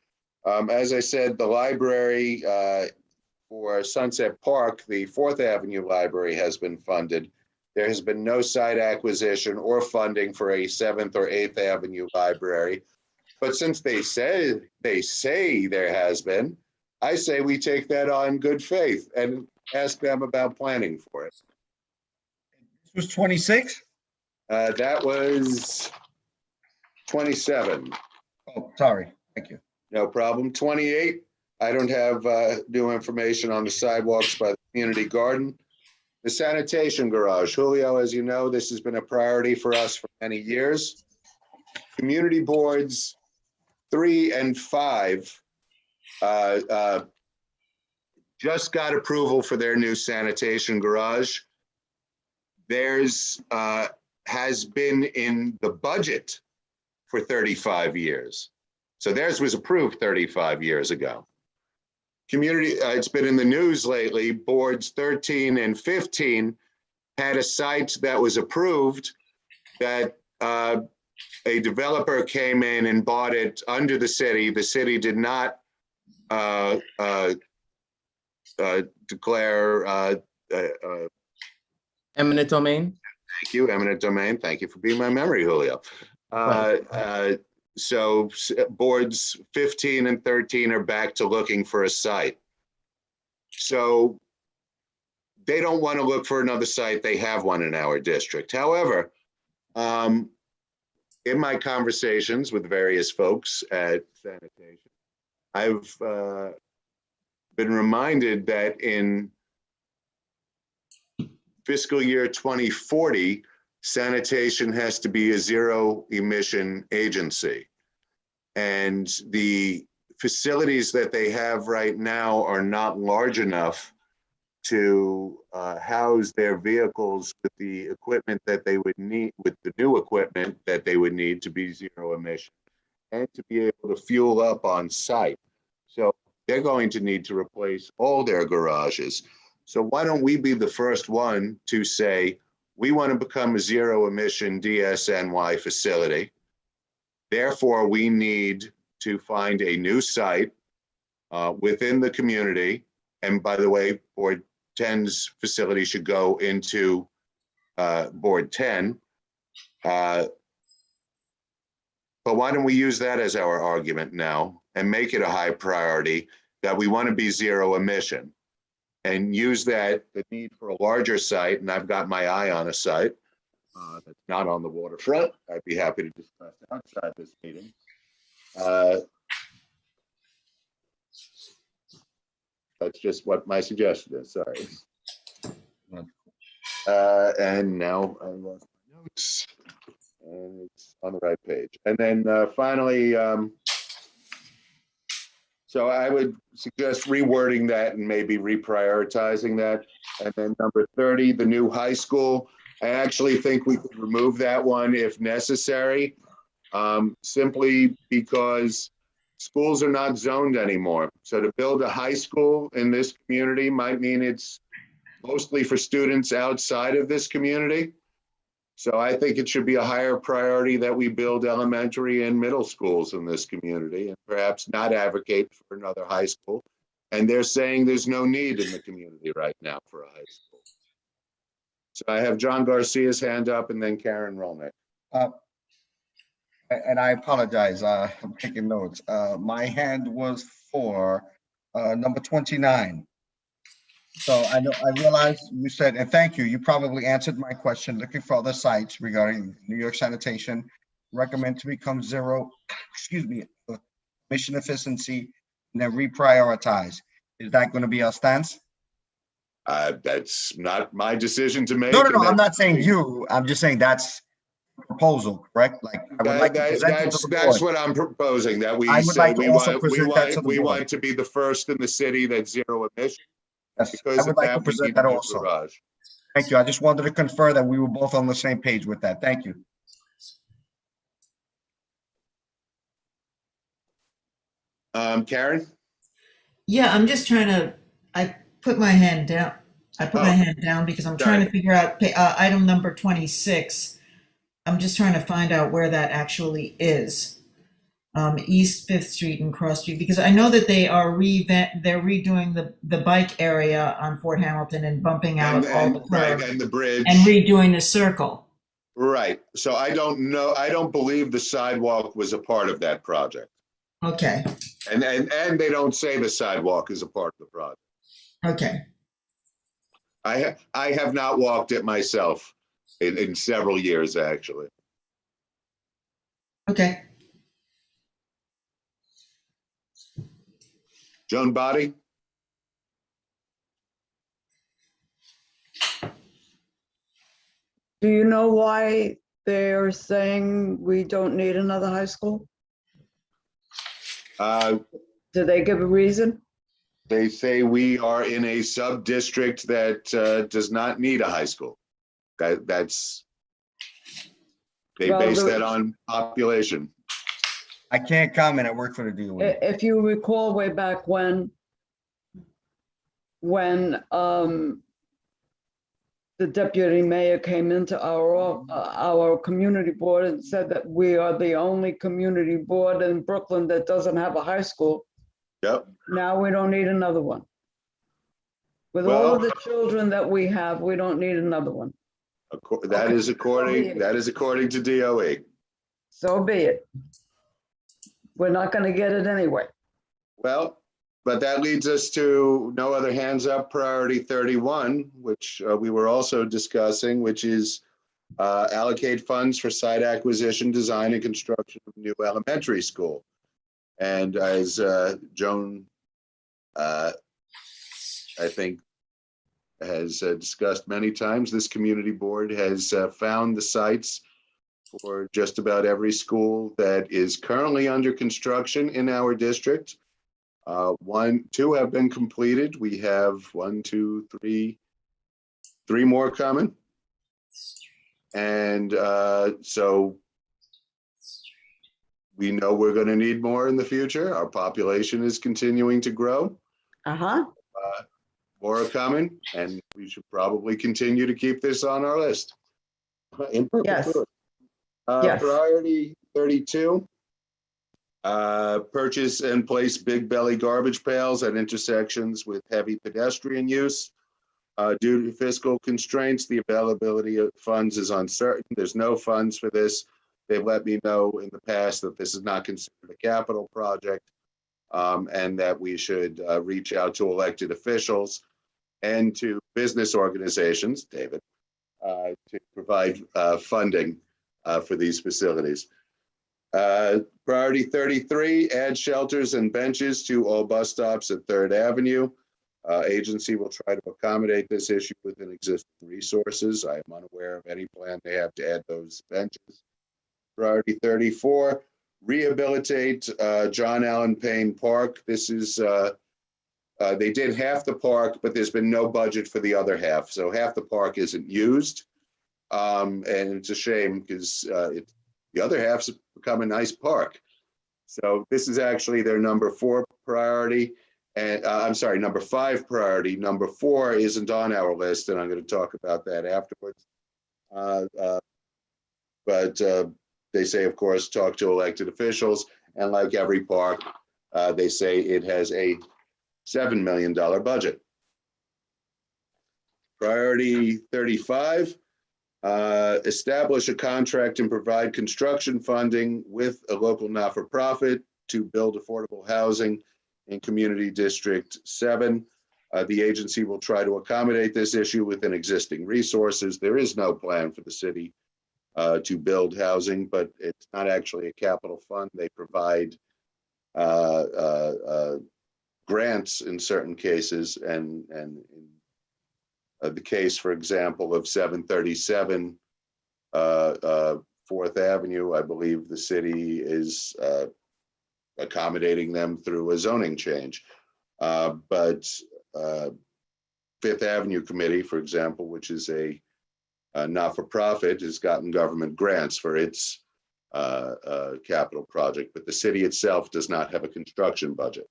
As I said, the library for Sunset Park, the 4th Avenue Library has been funded. There has been no site acquisition or funding for a 7th or 8th Avenue library. But since they say there has been, I say we take that on good faith and ask them about planning for it. This was 26? That was 27. Oh, sorry. Thank you. No problem. 28. I don't have new information on the sidewalks by the community garden. The sanitation garage. Julio, as you know, this has been a priority for us for many years. Community boards 3 and 5 just got approval for their new sanitation garage. Theirs has been in the budget for 35 years. So theirs was approved 35 years ago. Community, it's been in the news lately, boards 13 and 15 had a site that was approved that a developer came in and bought it under the city. The city did not declare Eminent domain? Thank you, eminent domain. Thank you for being my memory, Julio. So boards 15 and 13 are back to looking for a site. So they don't want to look for another site. They have one in our district. However, in my conversations with various folks at Sanitation, I've been reminded that in fiscal year 2040, sanitation has to be a zero emission agency. And the facilities that they have right now are not large enough to house their vehicles with the equipment that they would need, with the new equipment that they would need to be zero emission and to be able to fuel up on site. So they're going to need to replace all their garages. So why don't we be the first one to say, we want to become a zero emission DSNY facility. Therefore, we need to find a new site within the community. And by the way, Board 10's facility should go into Board 10. But why don't we use that as our argument now and make it a high priority that we want to be zero emission? and use that, the need for a larger site, and I've got my eye on a site that's not on the waterfront. I'd be happy to discuss outside this meeting. That's just what my suggestion is, sorry. And now I lost my notes, and it's on the right page. And then finally, so I would suggest rewording that and maybe reprioritizing that. And then number 30, the new high school. I actually think we could remove that one if necessary, simply because schools are not zoned anymore. So to build a high school in this community might mean it's mostly for students outside of this community. So I think it should be a higher priority that we build elementary and middle schools in this community, and perhaps not advocate for another high school. And they're saying there's no need in the community right now for a high school. So I have John Garcia's hand up and then Karen Rolnick. And I apologize, I'm taking notes. My hand was for number 29. So I realized you said, and thank you, you probably answered my question, looking for other sites regarding New York Sanitation, recommend to become zero, mission efficiency, and then reprioritize. Is that going to be our stance? That's not my decision to make. No, I'm not saying you, I'm just saying that's proposal, correct? Like I would like to present it to the board. That's what I'm proposing, that we I would say like to we also want, present that to the board. want to be the first in the city that's zero emission. Yes, Because I would like to present that also. Garage. Thank you. I just wanted to confer that we were both on the same page with that. Thank you. Karen? Yeah, I'm just trying to, I put my hand down. I put my hand down because I'm trying to figure out item number 26. I'm just trying to find out where that actually is. East 5th Street and Cross Street, because I know that they are they're redoing the bike area on Fort Hamilton and bumping out all the curb and the bridge and redoing the circle. Right. So I don't know. I don't believe the sidewalk was a part of that project. Okay. And they don't say the sidewalk is a part of the project. Okay. I have not walked it myself in several years, actually. Okay. Joan Body? Do you know why they're saying we don't need another high school? Do they give a reason? They say we are in a sub-district that does not need a high school. That's they base that on population. I can't comment. I work for the DOE. If you recall way back when the deputy mayor came into our community board and said that we are the only community board in Brooklyn that doesn't have a high school. Yep. Now we don't need another one. With all of the children that we have, we don't need another one. That is according to DOE. So be it. We're not going to get it anyway. Well, but that leads us to no other hands up, priority 31, which we were also discussing, which is allocate funds for site acquisition, design, and construction of a new elementary school. And as Joan, I think, has discussed many times, this community board has found the sites for just about every school that is currently under construction in our district. Two have been completed. We have 3 more coming. And so we know we're going to need more in the future. Our population is continuing to grow. More are coming, and we should probably continue to keep this on our list. Yes. Priority 32, purchase and place big belly garbage pails at intersections with heavy pedestrian use. Due to fiscal constraints, the availability of funds is uncertain. There's no funds for this. They've let me know in the past that this is not considered a capital project, and that we should reach out to elected officials and to business organizations, David, to provide funding for these facilities. Priority 33, add shelters and benches to all bus stops at 3rd Avenue. Agency will try to accommodate this issue within existing resources. I am unaware of any plan they have to add those benches. Priority 34, rehabilitate John Allen Payne Park. This is, they did half the park, but there's been no budget for the other half. So half the park isn't used. And it's a shame because the other half's become a nice park. So this is actually their number 4 priority. And I'm sorry, number 5 priority. Number 4 isn't on our list, and I'm going to talk about that afterwards. But they say, of course, talk to elected officials. And like every park, they say it has a $7 million budget. Priority 35, establish a contract and provide construction funding with a local not-for-profit to build affordable housing in Community District 7. The agency will try to accommodate this issue within existing resources. There is no plan for the city to build housing, but it's not actually a capital fund. They provide grants in certain cases, and in the case, for example, of 737 4th Avenue, I believe the city is accommodating them through a zoning change. But 5th Avenue Committee, for example, which is a not-for-profit, has gotten government grants for its capital project, but the city itself does not have a construction budget.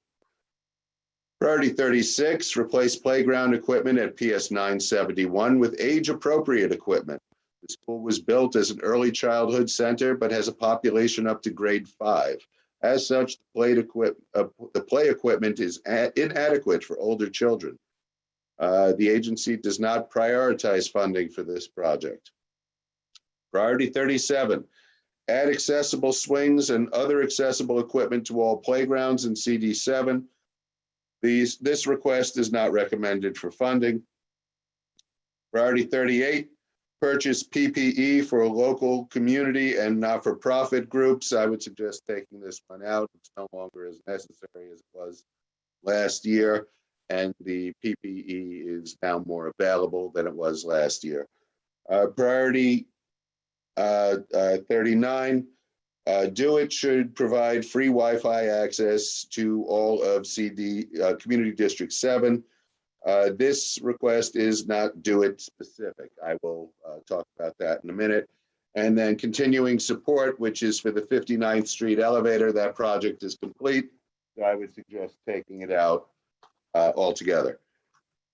Priority 36, replace playground equipment at PS 971 with age-appropriate equipment. The school was built as an early childhood center, but has a population up to grade 5. As such, the play equipment is inadequate for older children. The agency does not prioritize funding for this project. Priority 37, add accessible swings and other accessible equipment to all playgrounds in CD7. This request is not recommended for funding. Priority 38, purchase PPE for local community and not-for-profit groups. I would suggest taking this one out. It's no longer as necessary as it was last year, and the PPE is now more available than it was last year. Priority 39, Do-It should provide free Wi-Fi access to all of Community District 7. This request is not Do-It specific. I will talk about that in a minute. And then continuing support, which is for the 59th Street elevator. That project is complete. So I would suggest taking it out altogether.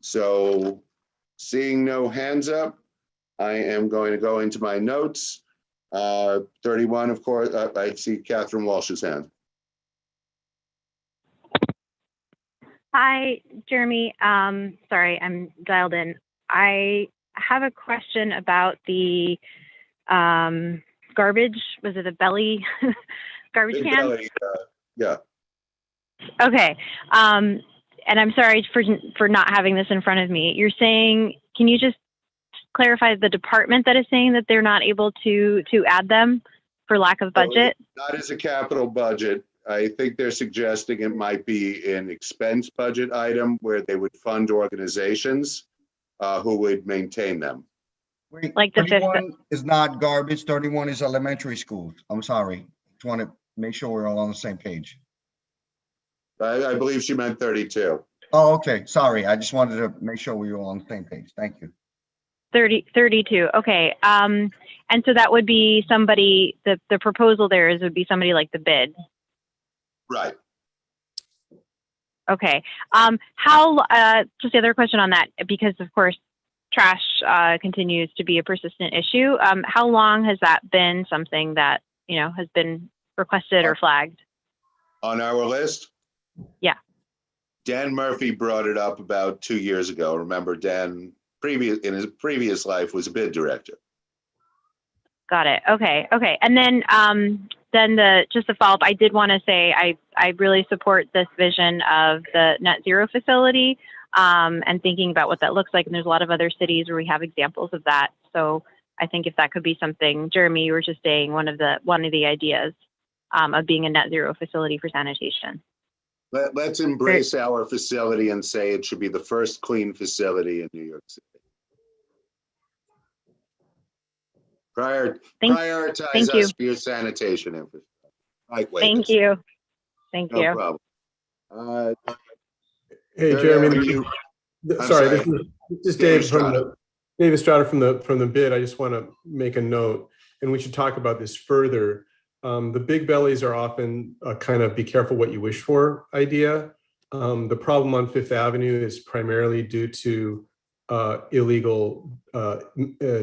So seeing no hands up, I am going to go into my notes. 31, of course, I see Catherine Walsh's hand. Hi, Jeremy. Sorry, I'm dialed in. I have a question about the garbage. Was it a belly garbage Big can? belly, yeah. Okay. And I'm sorry for not having this in front of me. You're saying, can you just clarify the department that is saying that they're not able to add them for lack of budget? Not as a capital budget. I think they're suggesting it might be an expense budget item where they would fund organizations who would maintain them. Wait, Like the 31 is not garbage, 31 is elementary schools. I'm sorry. Just want to make sure we're all on the same page. I believe she meant 32. Oh, okay, sorry. I just wanted to make sure we were all on the same page. Thank you. 32. Okay. And so that would be somebody, the proposal there is would be somebody like the bid. Right. Okay. Just the other question on that, because of course, trash continues to be a persistent issue. How long has that been something that, has been requested or flagged? On our list? Yeah. Dan Murphy brought it up about 2 years ago. Remember, Dan in his previous life was a bid director. Got it. Okay. And then just to follow up, I did want to say I really support this vision of the net zero facility. and thinking about what that looks like. And there's a lot of other cities where we have examples of that. So I think if that could be something, Jeremy, you were just saying one of the ideas of being a net zero facility for sanitation. Let's embrace our facility and say it should be the first clean facility in New York City. Prioritize us for your sanitation infrastructure. Thank you. Thank you. No problem. Hey, Jeremy. Sorry, this is Dave Dave Estrada from the bid. I just want to make a note, and we should talk about this further. The big bellies are often a kind of be careful what you wish for idea. The problem on Fifth Avenue is primarily due to illegal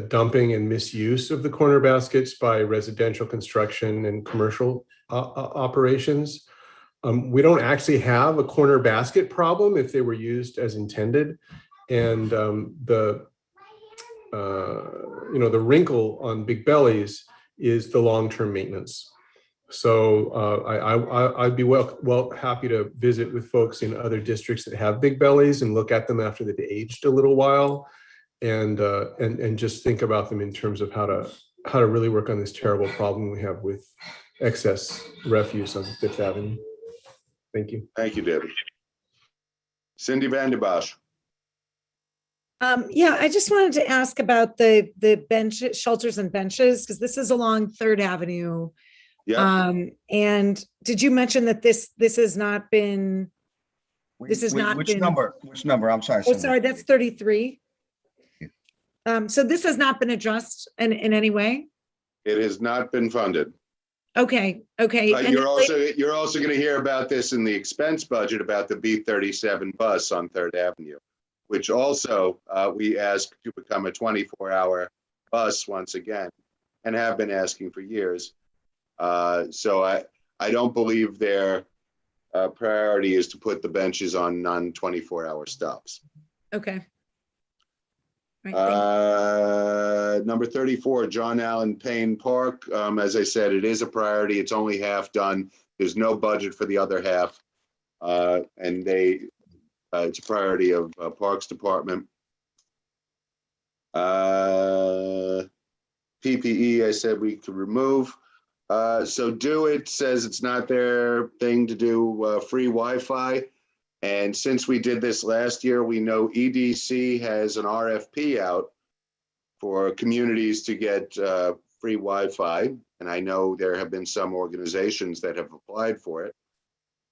dumping and misuse of the corner baskets by residential construction and commercial operations. We don't actually have a corner basket problem if they were used as intended, and the wrinkle on big bellies is the long-term maintenance. So I'd be happy to visit with folks in other districts that have big bellies and look at them after they've aged a little while, and just think about them in terms of how to really work on this terrible problem we have with excess refuse on Fifth Avenue. Thank you. Thank you, David. Cindy Van der Bosch. Yeah, I just wanted to ask about the bench shelters and benches, because this is along Third Avenue. Yeah. And did you mention that this has not been? This has not which been. Which number? I'm sorry. Oh, sorry, that's 33. So this has not been addressed in any way? It has not been funded. Okay. But you're also going to hear about this in the expense budget about the B37 bus on Third Avenue, which also we asked to become a 24-hour bus once again, and have been asking for years. So I don't believe their priority is to put the benches on non-24-hour stops. Okay. Right, number 34, John Allen Payne Park. As I said, it is a priority. It's only half done. There's no budget for the other half. And it's a priority of Parks Department. PPE, I said we could remove. So Do It says it's not their thing to do free Wi-Fi. And since we did this last year, we know EDC has an RFP out for communities to get free Wi-Fi. And I know there have been some organizations that have applied for it.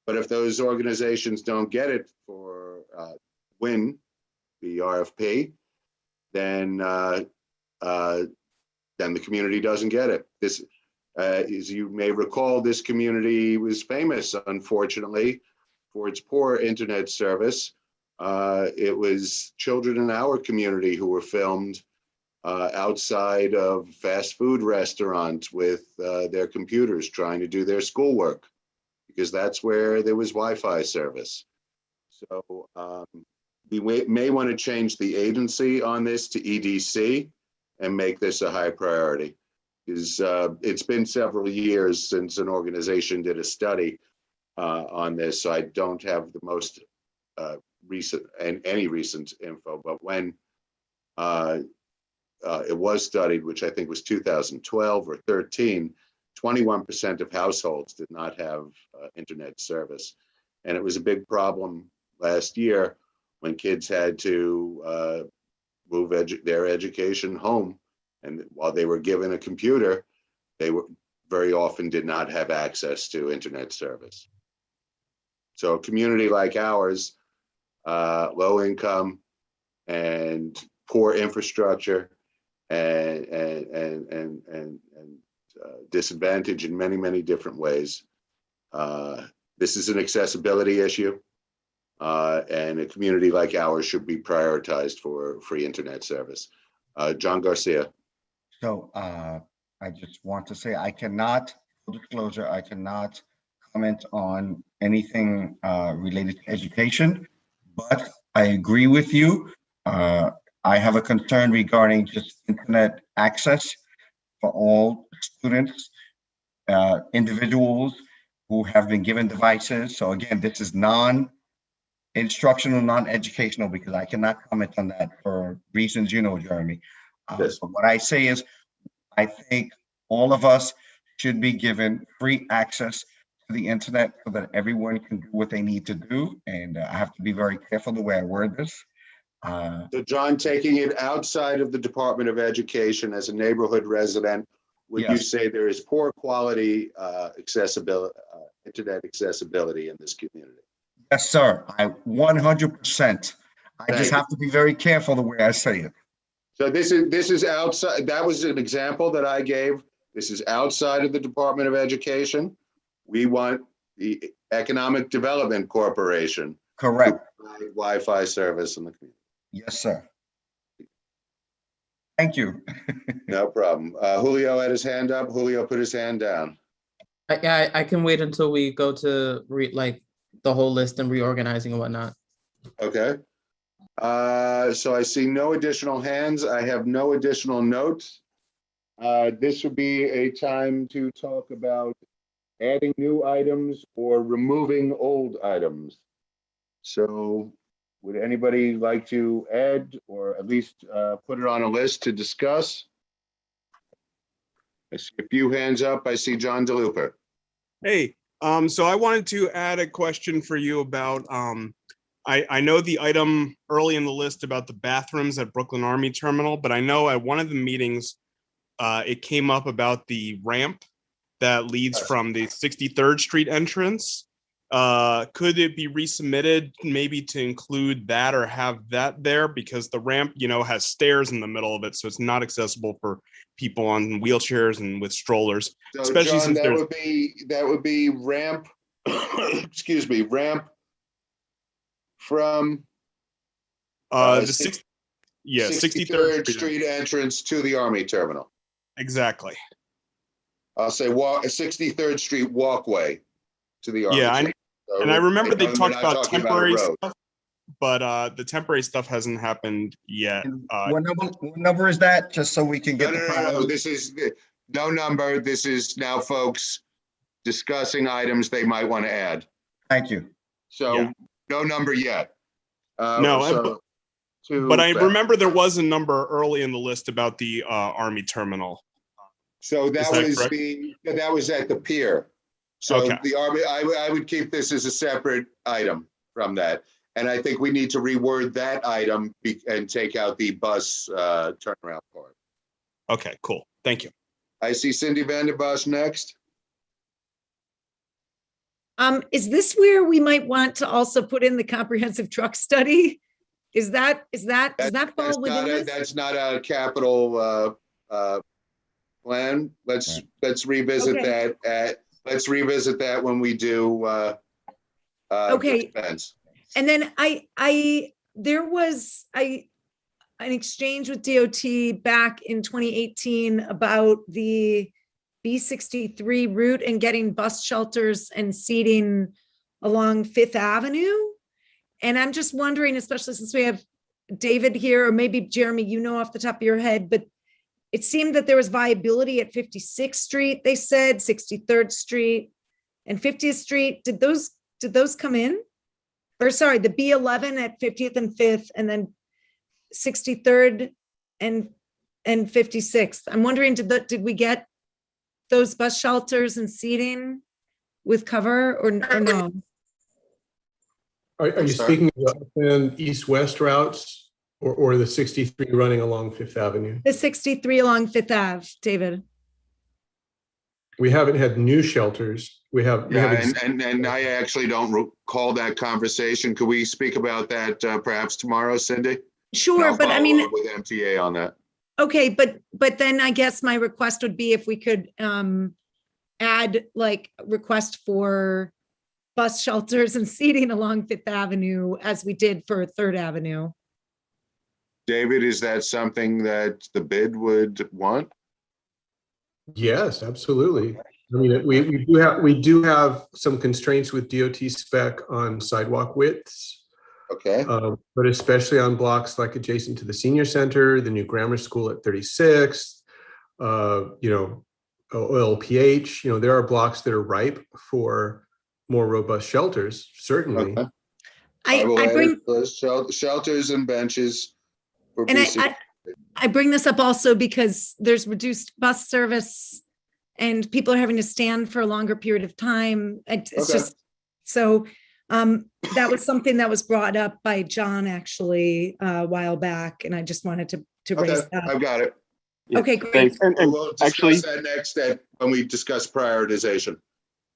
But if those organizations don't get it for win the RFP, then the community doesn't get it. This, as you may recall, this community was famous, unfortunately, for its poor internet service. It was children in our community who were filmed outside of fast food restaurants with their computers trying to do their schoolwork, because that's where there was Wi-Fi service. So we may want to change the agency on this to EDC and make this a high priority, because it's been several years since an organization did a study on this, so I don't have the most recent and any recent info, but when it was studied, which I think was 2012 or 13, 21% of households did not have internet service. And it was a big problem last year when kids had to move their education home. And while they were given a computer, they very often did not have access to internet service. So a community like ours, low income and poor infrastructure and disadvantage in many, many different ways. This is an accessibility issue, and a community like ours should be prioritized for free internet service. John Garcia. So I just want to say I cannot, full disclosure, I cannot comment on anything related to education, but I agree with you. I have a concern regarding just internet access for all students, individuals who have been given devices. So again, this is instructional, non-educational, because I cannot comment on that for reasons you know, Jeremy. Yes. But what I say is, I think all of us should be given free access to the internet so that everyone can do what they need to do. And I have to be very careful the way I word this. So John, taking it outside of the Department of Education as a neighborhood resident, would you Yes. say there is poor quality accessibility, internet accessibility in this community? Yes, sir. I 100%. I Thank just you. have to be very careful the way I say it. So this is outside, that was an example that I gave. This is outside of the Department of Education. We want the Economic Development Corporation to Correct. provide Wi-Fi service in the community. Yes, sir. Thank you. No problem. Julio had his hand up. Julio put his hand down. I can wait until we go to like the whole list and reorganizing and whatnot. Okay. So I see no additional hands. I have no additional notes. This would be a time to talk about adding new items or removing old items. So would anybody like to add or at least put it on a list to discuss? I see a few hands up. I see John DeLuper. Hey, so I wanted to add a question for you about, I know the item early in the list about the bathrooms at Brooklyn Army Terminal, but I know at one of the meetings, it came up about the ramp that leads from the 63rd Street entrance. Could it be resubmitted maybe to include that or have that there? Because the ramp, has stairs in the middle of it, so it's not accessible for people on wheelchairs and with strollers. So Especially John, since that would be ramp, excuse me, ramp from the 63rd Street entrance to the Army Terminal. Exactly. I'll say 63rd Street walkway to the Army. Yeah, Terminal. So and I remember they we're talked not about talking a temporary road. stuff, but the temporary stuff hasn't happened yet. What number is that? Just so we can get No. This is no number. This is now folks discussing items they might want to add. Thank you. So Yeah. no number yet. No, but I remember there was a number early in the list about the Army Terminal. So that was at the pier. So Okay. the Army, I would keep this as a separate item from that. And I think we need to reword that item and take out the bus turnaround part. Okay, cool. Thank you. I see Cindy Vanderbosch next. Is this where we might want to also put in the comprehensive truck study? Does that fall within this? That's not a capital plan. Let's revisit Okay. let's revisit that when we do Okay. expense. And then there was an exchange with DOT back in 2018 about the B63 route and getting bus shelters and seating along Fifth Avenue. And I'm just wondering, especially since we have David here, or maybe Jeremy, off the top of your head, but it seemed that there was viability at 56th Street, they said, 63rd Street and 50th Street. Did those come in? Or sorry, the B11 at 50th and 5th, and then 63rd and 56th. I'm wondering, did we get those bus shelters and seating with cover or no? Are you speaking of east-west routes or the 63 running along Fifth Avenue? The 63 along Fifth Ave, David. We haven't had new shelters. We have And I actually don't recall that conversation. Could we speak about that perhaps tomorrow, Cindy? Sure, but I mean, with MTA on that. okay, but then I guess my request would be if we could add like request for bus shelters and seating along Fifth Avenue as we did for Third Avenue. David, is that something that the bid would want? Yes, absolutely. I mean, we do have some constraints with DOT spec on sidewalk widths. Okay. But especially on blocks like adjacent to the senior center, the new grammar school at 36th, OLPH, there are blocks that are ripe for more robust shelters, certainly. Okay. I will add bring, it to the list. Shelters and benches for and BC. I bring this up also because there's reduced bus service and people are having to stand for a longer period of time. It's Okay. just, so that was something that was brought up by John actually a while back, and I just wanted to raise Okay, that. I've got it. Okay, great. Thanks. And We'll actually, discuss that next when we discuss prioritization.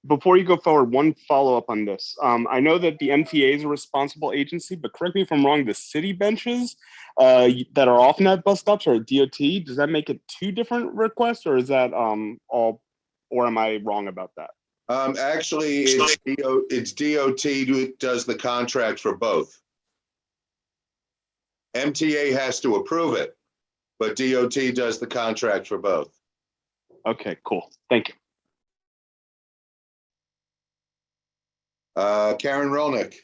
before you go forward, one follow-up on this. I know that the MTA is a responsible agency, but correct me if I'm wrong, the city benches that are often at bus stops are DOT. Does that make it two different requests, or is that all, or am I wrong about that? Actually, it's DOT who does the contract for both. MTA has to approve it, but DOT does the contract for both. Okay, cool. Thank you. Karen Rolnick.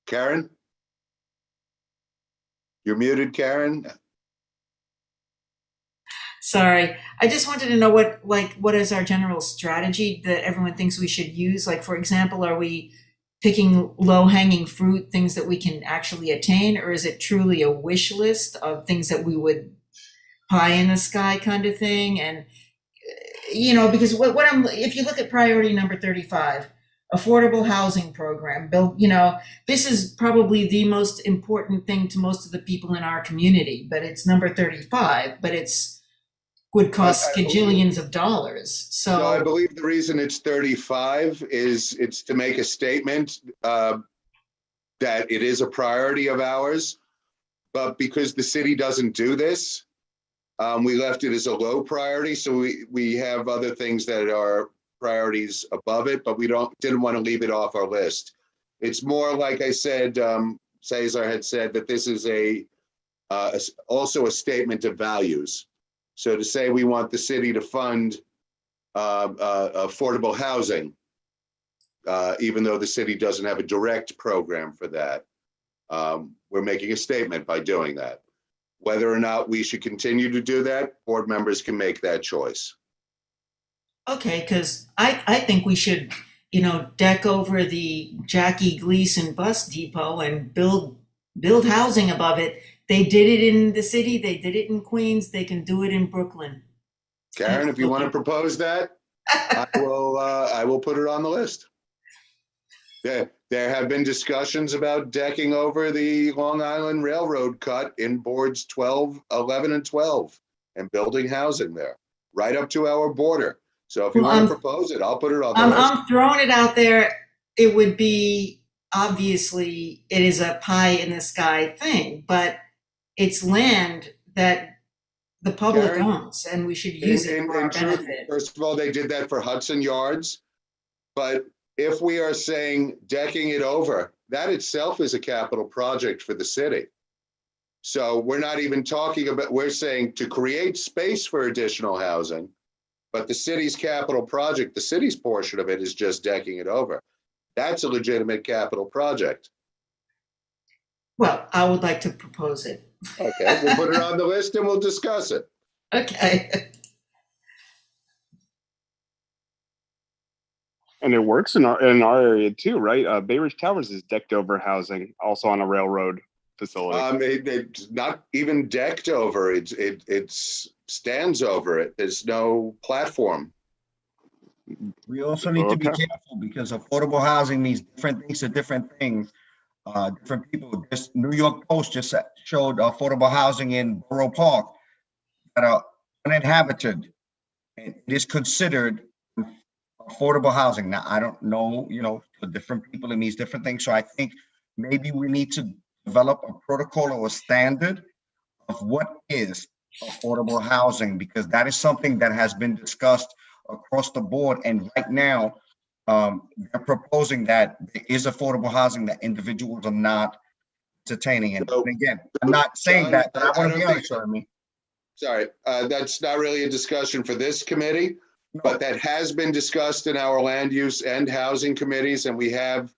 Karen? You're muted, Karen. Sorry, I just wanted to know what is our general strategy that everyone thinks we should use? Like, for example, are we picking low-hanging fruit, things that we can actually attain, or is it truly a wish list of things that we would pie in the sky kind of thing? And because if you look at priority number 35, affordable housing program, build, this is probably the most important thing to most of the people in our community, but it's number 35, but would cost gajillions of dollars. So No, I believe the reason it's 35 is it's to make a statement that it is a priority of ours, but because the city doesn't do this, we left it as a low priority. So we have other things that are priorities above it, but we didn't want to leave it off our list. It's more like I said, Cesar had said that this is also a statement of values. So to say we want the city to fund affordable housing, even though the city doesn't have a direct program for that, we're making a statement by doing that. Whether or not we should continue to do that, board members can make that choice. okay, because I think we should, deck over the Jackie Gleason bus depot and build housing above it. They did it in the city, they did it in Queens, they can do it in Brooklyn. Karen, if you want to propose that, I will put it on the list. There have been discussions about decking over the Long Island Railroad cut in boards 12, 11, and 12 and building housing there, right up to our border. So if you want to propose it, I'll put it on the list. I'm throwing it out there. It would be, obviously, it is a pie in the sky thing, but it's land that the public Karen, owns, and we should use it for our truth, benefit. first of all, they did that for Hudson Yards, but if we are saying decking it over, that itself is a capital project for the city. So we're not even talking about, we're saying to create space for additional housing, but the city's capital project, the city's portion of it is just decking it over. That's a legitimate capital project. Well, I would like to propose it. Okay, we'll put it on the list and we'll discuss it. Okay. And it works in our area too, right? Bay Ridge Towers is decked over housing, also on a railroad facility. It's not even decked over. It stands over it. There's no platform. We also need to be careful because affordable housing means different things to different things. Different people. This New York Post just showed affordable housing in Borough Park that are uninhabited. It is considered affordable housing. Now, I don't know, for different people, it means different things. So I think maybe we need to develop a protocol or a standard of what is affordable housing, because that is something that has been discussed across the board. And right now, they're proposing that there is affordable housing that individuals are not entertaining. And again, I'm not saying that, but I want to be honest with me. Sorry, that's not really a discussion for this committee, but that has been discussed in our land use and housing committees, and we have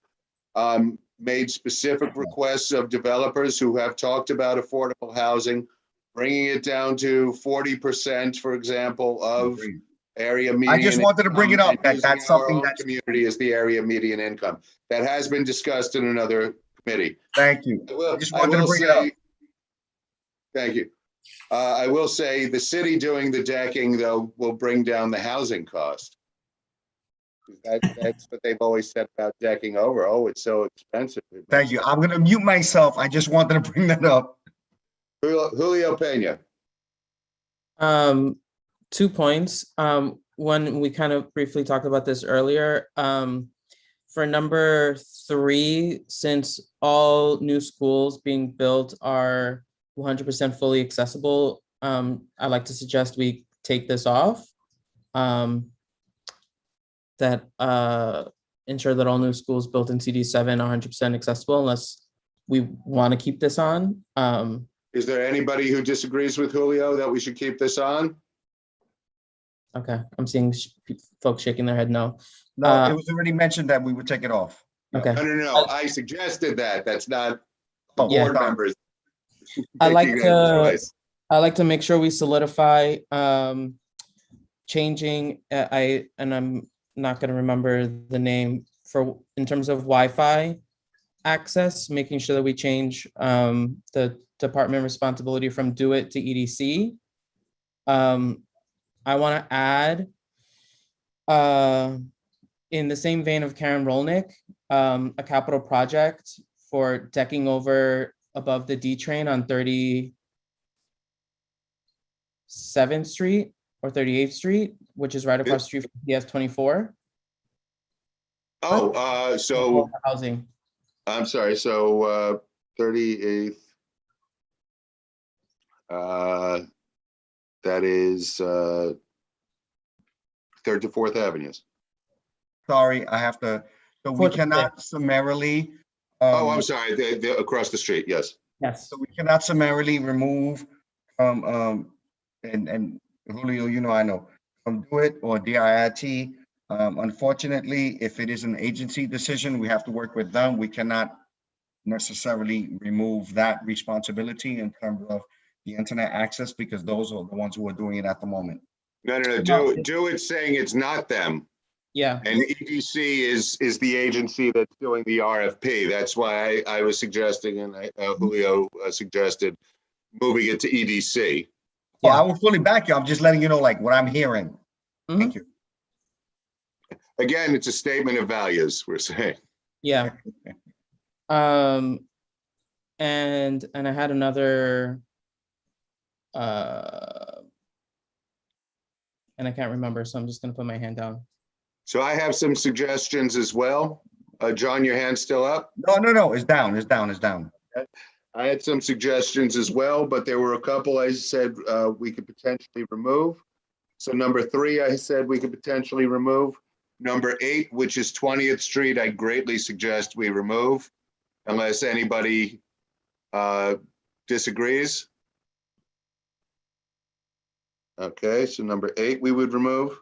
made specific requests of developers who have talked about affordable housing, bringing it down to 40%, for example, of area median. I just wanted to bring it income up, that and that's using our something own that's, community is the area median income. That has been discussed in another committee. thank you. I just wanted to bring it up. Thank you. I will say the city doing the decking, though, will bring down the housing cost. That's what they've always said about decking over. Oh, it's so expensive. Thank you. I'm going to mute myself. I just wanted to bring that up. Julio Pena. 2 points. One, we kind of briefly talked about this earlier. For number 3, since all new schools being built are 100% fully accessible, I'd like to suggest we take this off. That ensure that all new schools built in CD7 are 100% accessible, unless we want to keep this on. Is there anybody who disagrees with Julio that we should keep this on? Okay, I'm seeing folks shaking their head no. No, it was already mentioned that we would take it off. Okay. No. I suggested that. That's not Oh, board yeah. members. I like making that choice. to make sure we solidify changing. I'm not going to remember the name in terms of Wi-Fi access, making sure that we change the department responsibility from do it to EDC. I want to add, in the same vein of Karen Rolnick, a capital project for decking over above the D train on 37th Street or 38th Street, which is right across the street from PS 24. Oh, so housing. I'm sorry. So 38th. That is 3rd to 4th Avenues. Sorry, I have to. So we cannot summarily. Oh, I'm sorry. They're across the street. Yes. Yes. So we cannot summarily remove and Julio, you know, I know, from Do It or DIIT. Unfortunately, if it is an agency decision, we have to work with them. We cannot necessarily remove that responsibility in terms of the internet access, because those are the ones who are doing it at the moment. No. Do it saying it's not them. Yeah. And EDC is the agency that's doing the RFP. That's why I was suggesting, and Julio suggested moving it to EDC. Well, I will fully back you. I'm just letting you know, like, what I'm hearing. Thank you. Again, it's a statement of values, we're saying. Yeah. And I had another, and I can't remember, so I'm just gonna put my hand down. So I have some suggestions as well. John, your hand's still up? No, it's down, it's down. I had some suggestions as well, but there were a couple I said we could potentially remove. So number 3, I said we could potentially remove. Number 8, which is 20th Street, I greatly suggest we remove, unless anybody disagrees. Okay, so number 8 we would remove.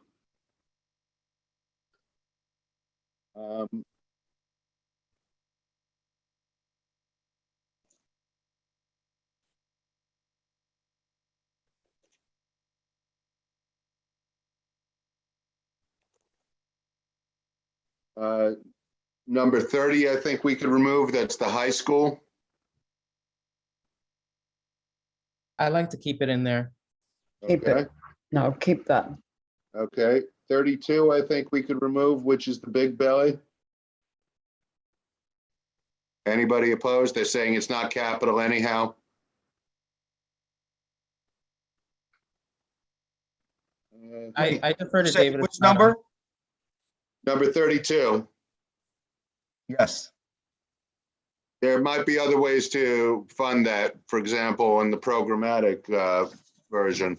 Number 30, I think we could remove. That's the high school. I like to keep it in there. Keep Okay. it. No, keep that. Okay. 32, I think we could remove, which is the big belly. Anybody opposed? They're saying it's not capital anyhow. I defer to Say David. which number? Number 32. Yes. There might be other ways to fund that. For example, in the programmatic version,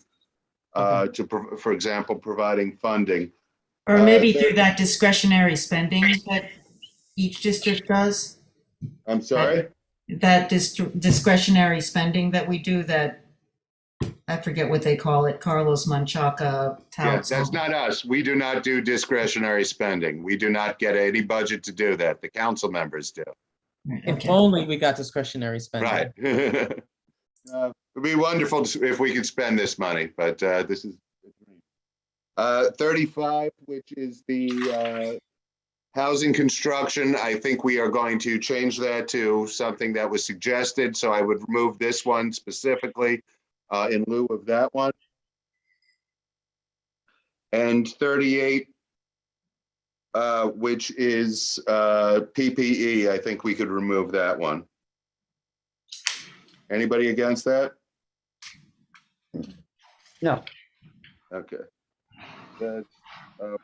for example, providing funding. Or maybe through that discretionary spending that each district does. I'm sorry? That discretionary spending that we do, that, I forget what they call it, Carlos Manchaca touts. Yeah, that's not us. We do not do discretionary spending. We do not get any budget to do that. The council members do. If only we got discretionary spending. Right. It'd be wonderful if we could spend this money, but this is. 35, which is the housing construction, I think we are going to change that to something that was suggested, so I would remove this one specifically in lieu of that one. And 38, which is PPE, I think we could remove that one. Anybody against that? No. Okay. That's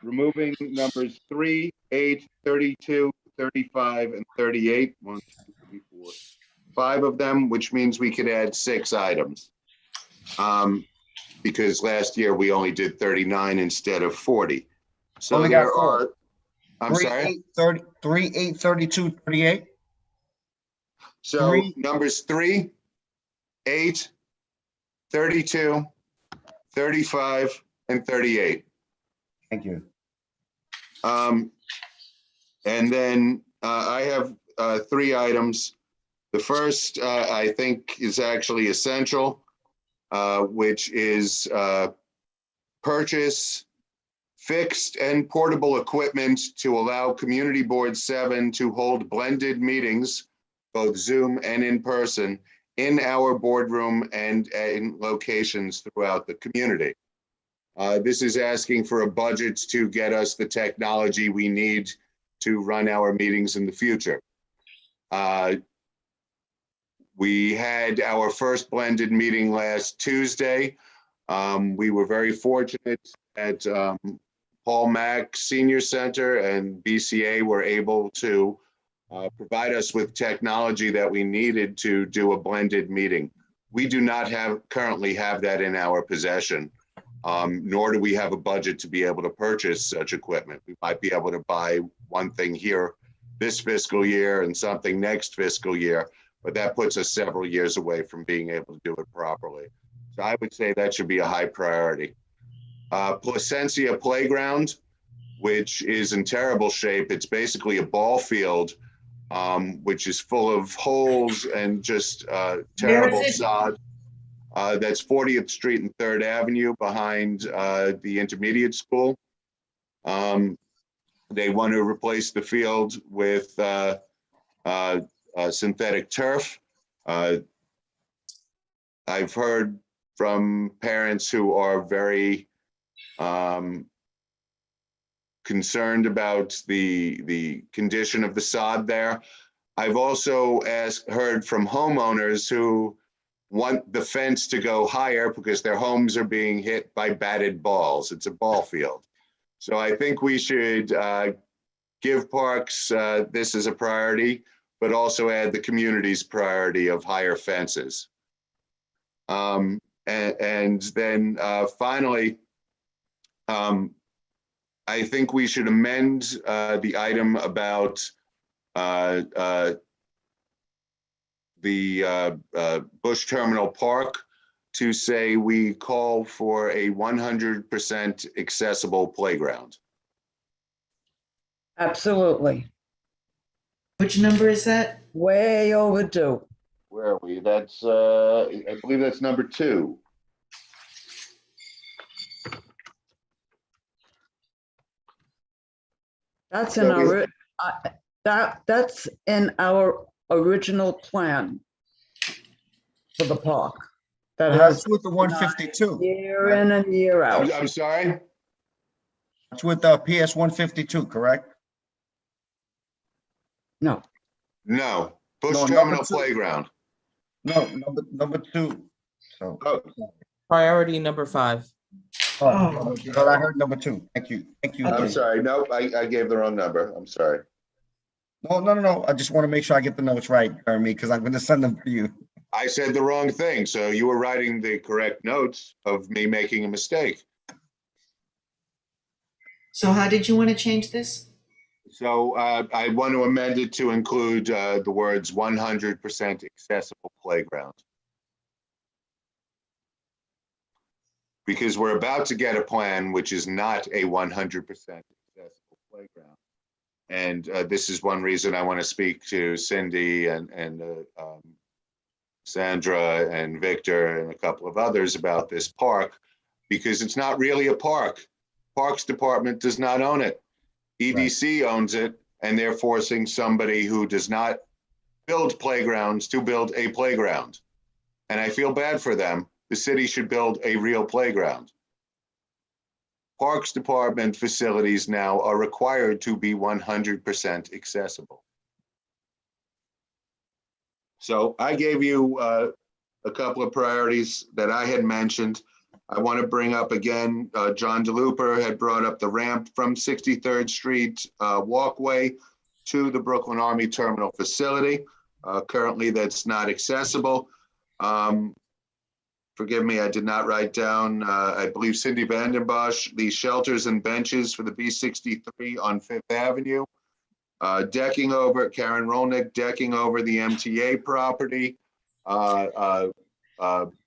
removing numbers 3, 8, 32, 35, and 38. 1, 2, 3, 4, 5 of them, which means we could add 6 items. Because last year we only did 39 instead of 40. So Only there got 4. are, I'm 3, sorry? 8, 30, 3, 8, 32, 38. So 3. numbers 3, 8, 32, 35, and 38. Thank you. And then I have 3 items. The first, I think, is actually essential, which is purchase fixed and portable equipment to allow Community Board 7 to hold blended meetings, both Zoom and in person, in our boardroom and in locations throughout the community. This is asking for a budget to get us the technology we need to run our meetings in the future. We had our first blended meeting last Tuesday. We were very fortunate at Paul Mack Senior Center and BCA were able to provide us with technology that we needed to do a blended meeting. We do not currently have that in our possession, nor do we have a budget to be able to purchase such equipment. We might be able to buy one thing here this fiscal year and something next fiscal year, but that puts us several years away from being able to do it properly. So I would say that should be a high priority. Placencia Playground, which is in terrible shape. It's basically a ball field, which is full of holes and just terrible sod. That's 40th Street and 3rd Avenue behind the intermediate school. They want to replace the field with synthetic turf. I've heard from parents who are very concerned about the condition of the sod there. I've also heard from homeowners who want the fence to go higher because their homes are being hit by batted balls. It's a ball field. So I think we should give parks this as a priority, but also add the community's priority of higher fences. And then finally, I think we should amend the item about the Bush Terminal Park to say we call for a 100% accessible playground. Absolutely. Which number is that? Way overdue. Where are we? That's, I believe that's number 2. That's in our, that's in our original plan for the park. That Well, has that's with the 152. year in and year out. I'm sorry? That's with PS 152, correct? No. No, Bush No, Terminal number 2. Playground. No, number 2. So, Oh, Priority number 5. but I heard number 2. Thank you. Thank you. I'm sorry. Nope, I gave the wrong number. I'm sorry. No. I just want to make sure I get the notes right, Jeremy, because I'm going to send them to you. I said the wrong thing, so you were writing the correct notes of me making a mistake. So how did you want to change this? So I want to amend it to include the words 100% accessible playground. Because we're about to get a plan which is not a 100% accessible playground. And this is one reason I want to speak to Cindy and Sandra and Victor and a couple of others about this park, because it's not really a park. Parks Department does not own it. EDC owns it, and they're forcing somebody who does not build playgrounds to build a playground. And I feel bad for them. The city should build a real playground. Parks Department facilities now are required to be 100% accessible. So I gave you a couple of priorities that I had mentioned. I want to bring up again, John DeLuper had brought up the ramp from 63rd Street walkway to the Brooklyn Army Terminal facility. Currently, that's not accessible. Forgive me, I did not write down, I believe Cindy Vandenbosch, the shelters and benches for the B63 on Fifth Avenue. Decking over, Karen Rolnick, decking over the MTA property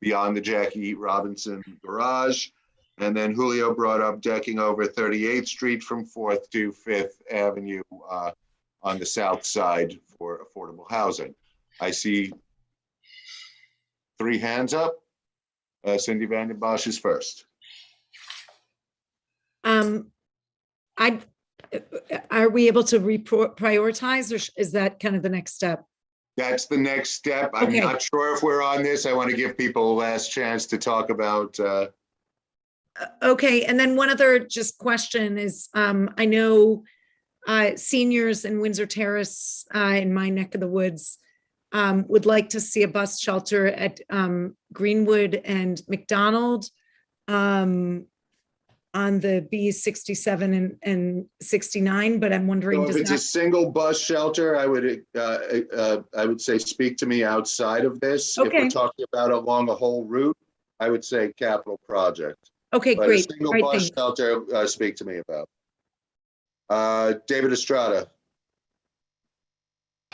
beyond the Jackie Robinson garage. And then Julio brought up decking over 38th Street from 4th to 5th Avenue on the south side for affordable housing. I see 3 hands up. Cindy Vandenbosch is first. Are we able to prioritize, or is that kind of the next step? That's the next step. I'm Okay. not sure if we're on this. I want to give people a last chance to talk about. Okay, and then one other just question is, I know seniors in Windsor Terrace in my neck of the woods would like to see a bus shelter at Greenwood and McDonald on the B67 and 69, but I'm wondering, So if it's a single bus shelter, I would say speak to me outside of this. If Okay. we're talking about along a whole route, I would say capital project. Okay, But great. a single Right, bus thanks. shelter, speak to me about. David Estrada.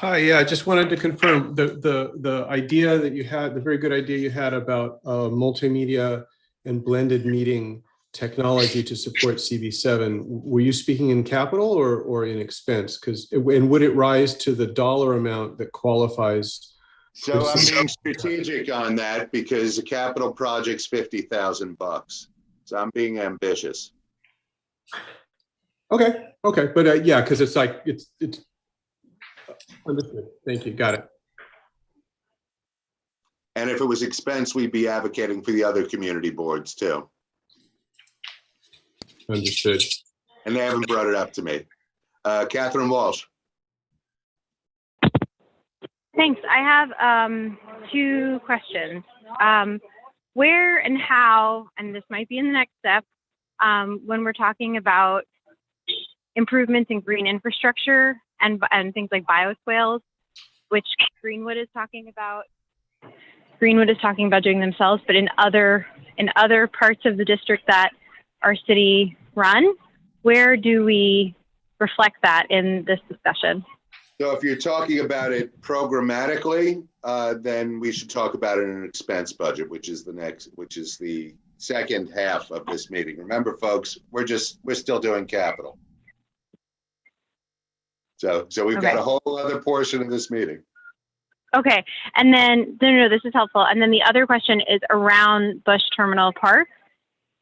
Hi, yeah, I just wanted to confirm the idea that you had, the very good idea you had about multimedia and blended meeting technology to support CB7. Were you speaking in capital or in expense? And would it rise to the dollar amount that qualifies? So I'm being strategic on that because the capital project's $50,000. So I'm being ambitious. Okay, but yeah, because it's like, it's understood. Thank you, got it. And if it was expense, we'd be advocating for the other community boards too. Understood. And they haven't brought it up to me. Catherine Walsh. Thanks. I have 2 questions. Where and how, and this might be in the next step, when we're talking about improvements in green infrastructure and things like bioswales, which Greenwood is talking about doing themselves, but in other parts of the district that our city run, where do we reflect that in this discussion? So if you're talking about it programmatically, then we should talk about it in an expense budget, which is the second half of this meeting. Remember, folks, we're still doing capital. So we've got a whole other portion of this meeting. Okay, and then, no, this is helpful. And then the other question is around Bush Terminal Park.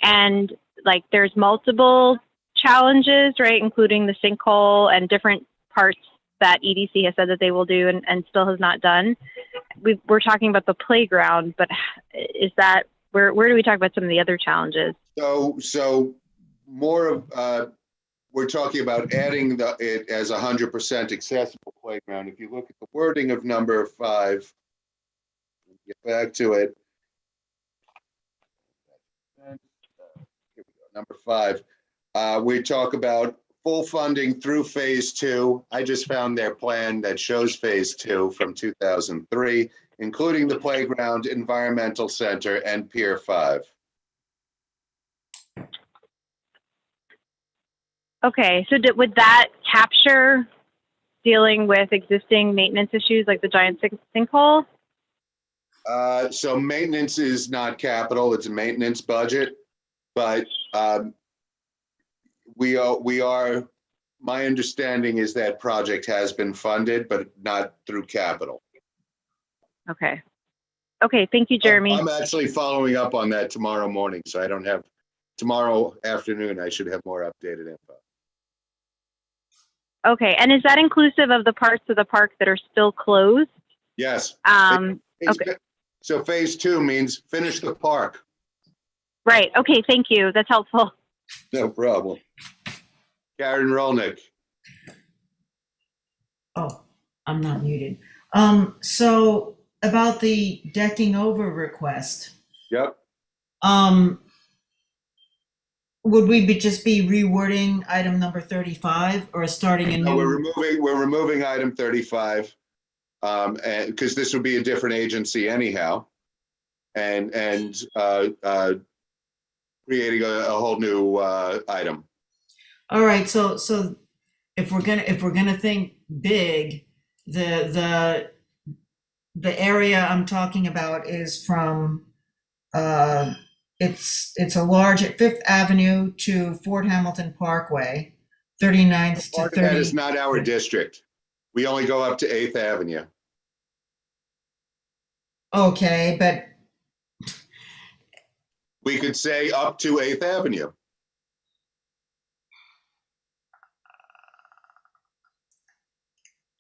And like, there's multiple challenges, right? Including the sinkhole and different parts that EDC has said that they will do and still has not done. We're talking about the playground, but is that, where do we talk about some of the other challenges? So more of, we're talking about adding it as 100% accessible playground. If you look at the wording of number 5, get back to it. Here we go. Number 5, we talk about full funding through phase 2. I just found their plan that shows phase 2 from 2003, including the playground, environmental center, and Pier 5. Okay, so would that capture dealing with existing maintenance issues like the giant sinkhole? So maintenance is not capital, it's a maintenance budget, but we are, my understanding is that project has been funded, but not through capital. Okay, thank you, Jeremy. I'm actually following up on that tomorrow morning, so I don't have tomorrow afternoon, I should have more updated info. Okay, and is that inclusive of the parts of the park that are still closed? Yes. Okay, So phase 2 means finish the park. right, okay, thank you, that's helpful. No problem. Karen Rolnick. Oh, I'm not muted. So about the decking over request, Yep. would we just be rewording item number 35 or starting a No, new? we're removing item 35, and because this would be a different agency anyhow, and creating a whole new item. All right, so if we're gonna think big, the area I'm talking about is from it's a large at Fifth Avenue to Fort Hamilton Parkway, 39th to Part of that is 30. not our district. We only go up to 8th Avenue. Okay, but We could say up to 8th Avenue.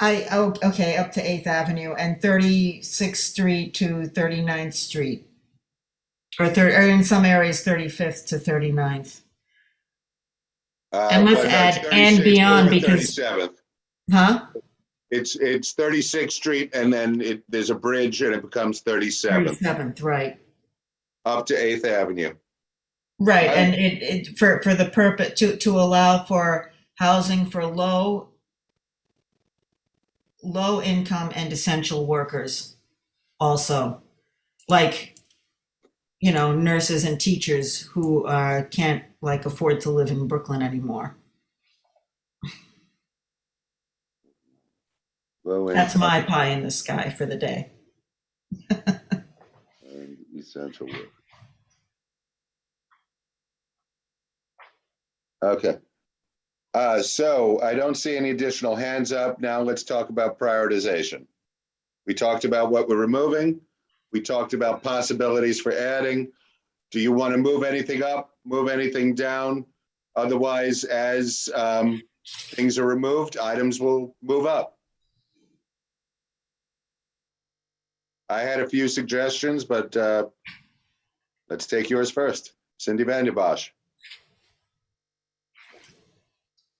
okay, up to 8th Avenue and 36th Street to 39th Street. Or in some areas 35th to 39th. And let's But add that's and 36th beyond over because, 37th. huh? It's 36th Street and then there's a bridge and it becomes 37th, 37th, right. up to 8th Avenue. Right, I- and it for the purpose to allow for housing for low income and essential workers also, like, you know, nurses and teachers who can't like afford to live in Brooklyn anymore. Low That's income my pie in the sky for the day. and essential work. Okay. So I don't see any additional hands up. Now let's talk about prioritization. We talked about what we're removing. We talked about possibilities for adding. Do you want to move anything up, move anything down? Otherwise, as things are removed, items will move up. I had a few suggestions, but let's take yours first. Cindy Vanderbosch.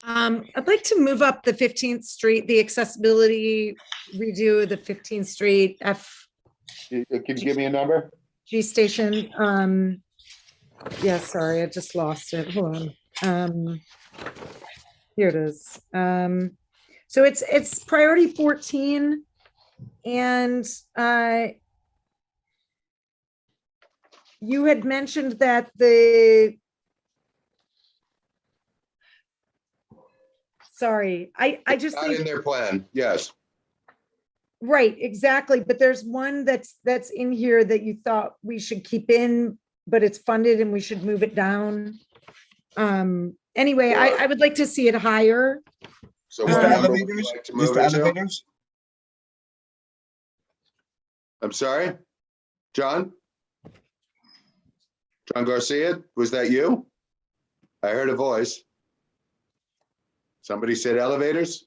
I'd like to move up the 15th Street, the accessibility redo, the 15th Street Can you give me a number? FG station. Yeah, sorry, I just lost it. Hold on. Here it is. So it's priority 14, and you had mentioned that sorry, I just Not think, in their plan, yes. right, exactly. But there's one that's in here that you thought we should keep in, but it's funded and we should move it down. Anyway, I would like to see it higher. So Is what the number would you elevators? like to Is move the it to? elevators? I'm sorry? John? John Garcia, was that you? I heard a voice. Somebody said elevators?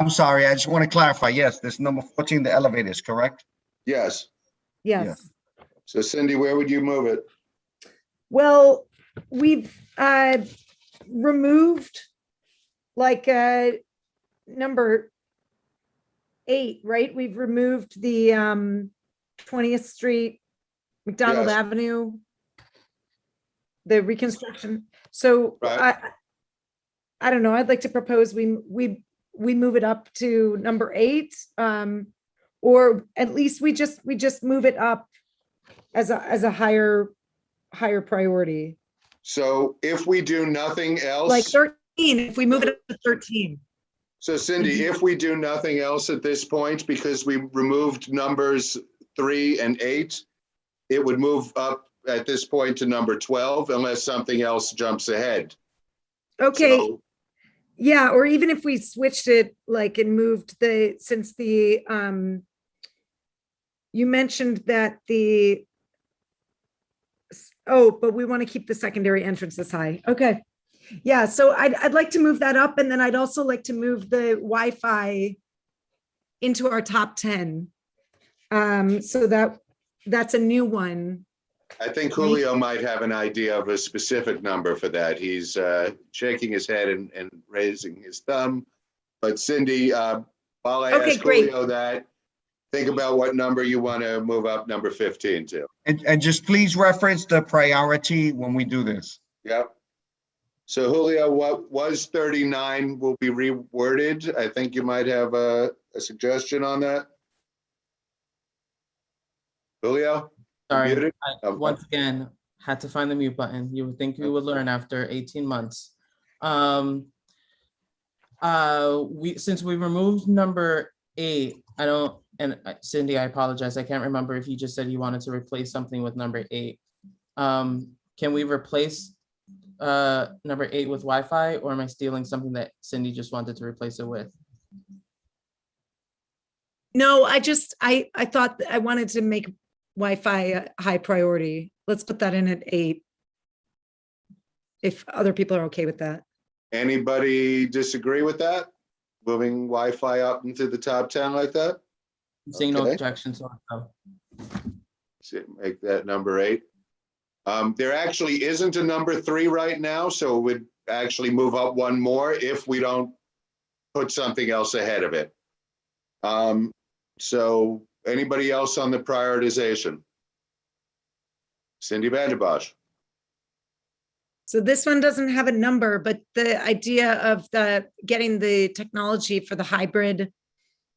I'm sorry, I just want to clarify. Yes, this number 14, the elevators, correct? Yes. Yes. So Cindy, where would you move it? Well, we've removed like number 8, right? We've removed the 20th Street, McDonald Yes. Avenue, the reconstruction. So Right. I don't know. I'd like to propose we move it up to number 8, or at least we just move it up as a higher priority. So if we do nothing else. Like 13, if we move it up to 13. So Cindy, if we do nothing else at this point, because we removed numbers 3 and 8, it would move up at this point to number 12 unless something else jumps ahead. Okay. So, Yeah, or even if we switched it like and moved since the you mentioned that the Oh, but we want to keep the secondary entrances high. Okay. Yeah, so I'd like to move that up, and then I'd also like to move the Wi-Fi into our top 10. So that's a new one. I think Julio might have an idea of a specific number for that. He's shaking his head and raising his thumb. But Cindy, while I Okay, ask great. Julio that, think about what number you want to move up number 15 to. And just please reference the priority when we do this. Yep. So Julio, what was 39 will be reworded. I think you might have a suggestion on that. Julio? Sorry, Muted? I once again had to find the mute button. You would think we would learn after 18 months. Since we removed number 8, Cindy, I apologize. I can't remember if you just said you wanted to replace something with number 8. Can we replace number 8 with Wi-Fi, or am I stealing something that Cindy just wanted to replace it with? No, I thought I wanted to make Wi-Fi a high priority. Let's put that in at 8. If other people are okay with that. Anybody disagree with that? Moving Wi-Fi up into the top 10 like that? Seeing no Okay. objections. So Make that number 8. There actually isn't a number 3 right now, so it would actually move up one more if we don't put something else ahead of it. So anybody else on the prioritization? Cindy Vanderbosch. So this one doesn't have a number, but the idea of getting the technology for the hybrid.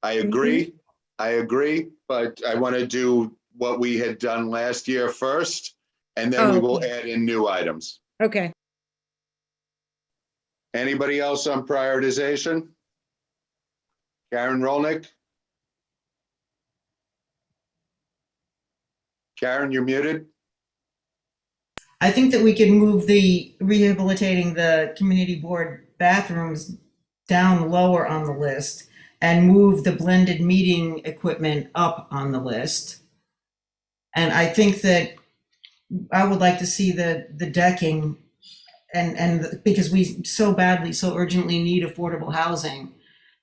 I agree. But I want to do what we had done last year first, and then we will Okay. add in new items. Okay. Anybody else on prioritization? Karen Rolnick? Karen, you're muted. I think that we could move the rehabilitating the community board bathrooms down lower on the list and move the blended meeting equipment up on the list. And I think that I would like to see the decking and because we so urgently need affordable housing,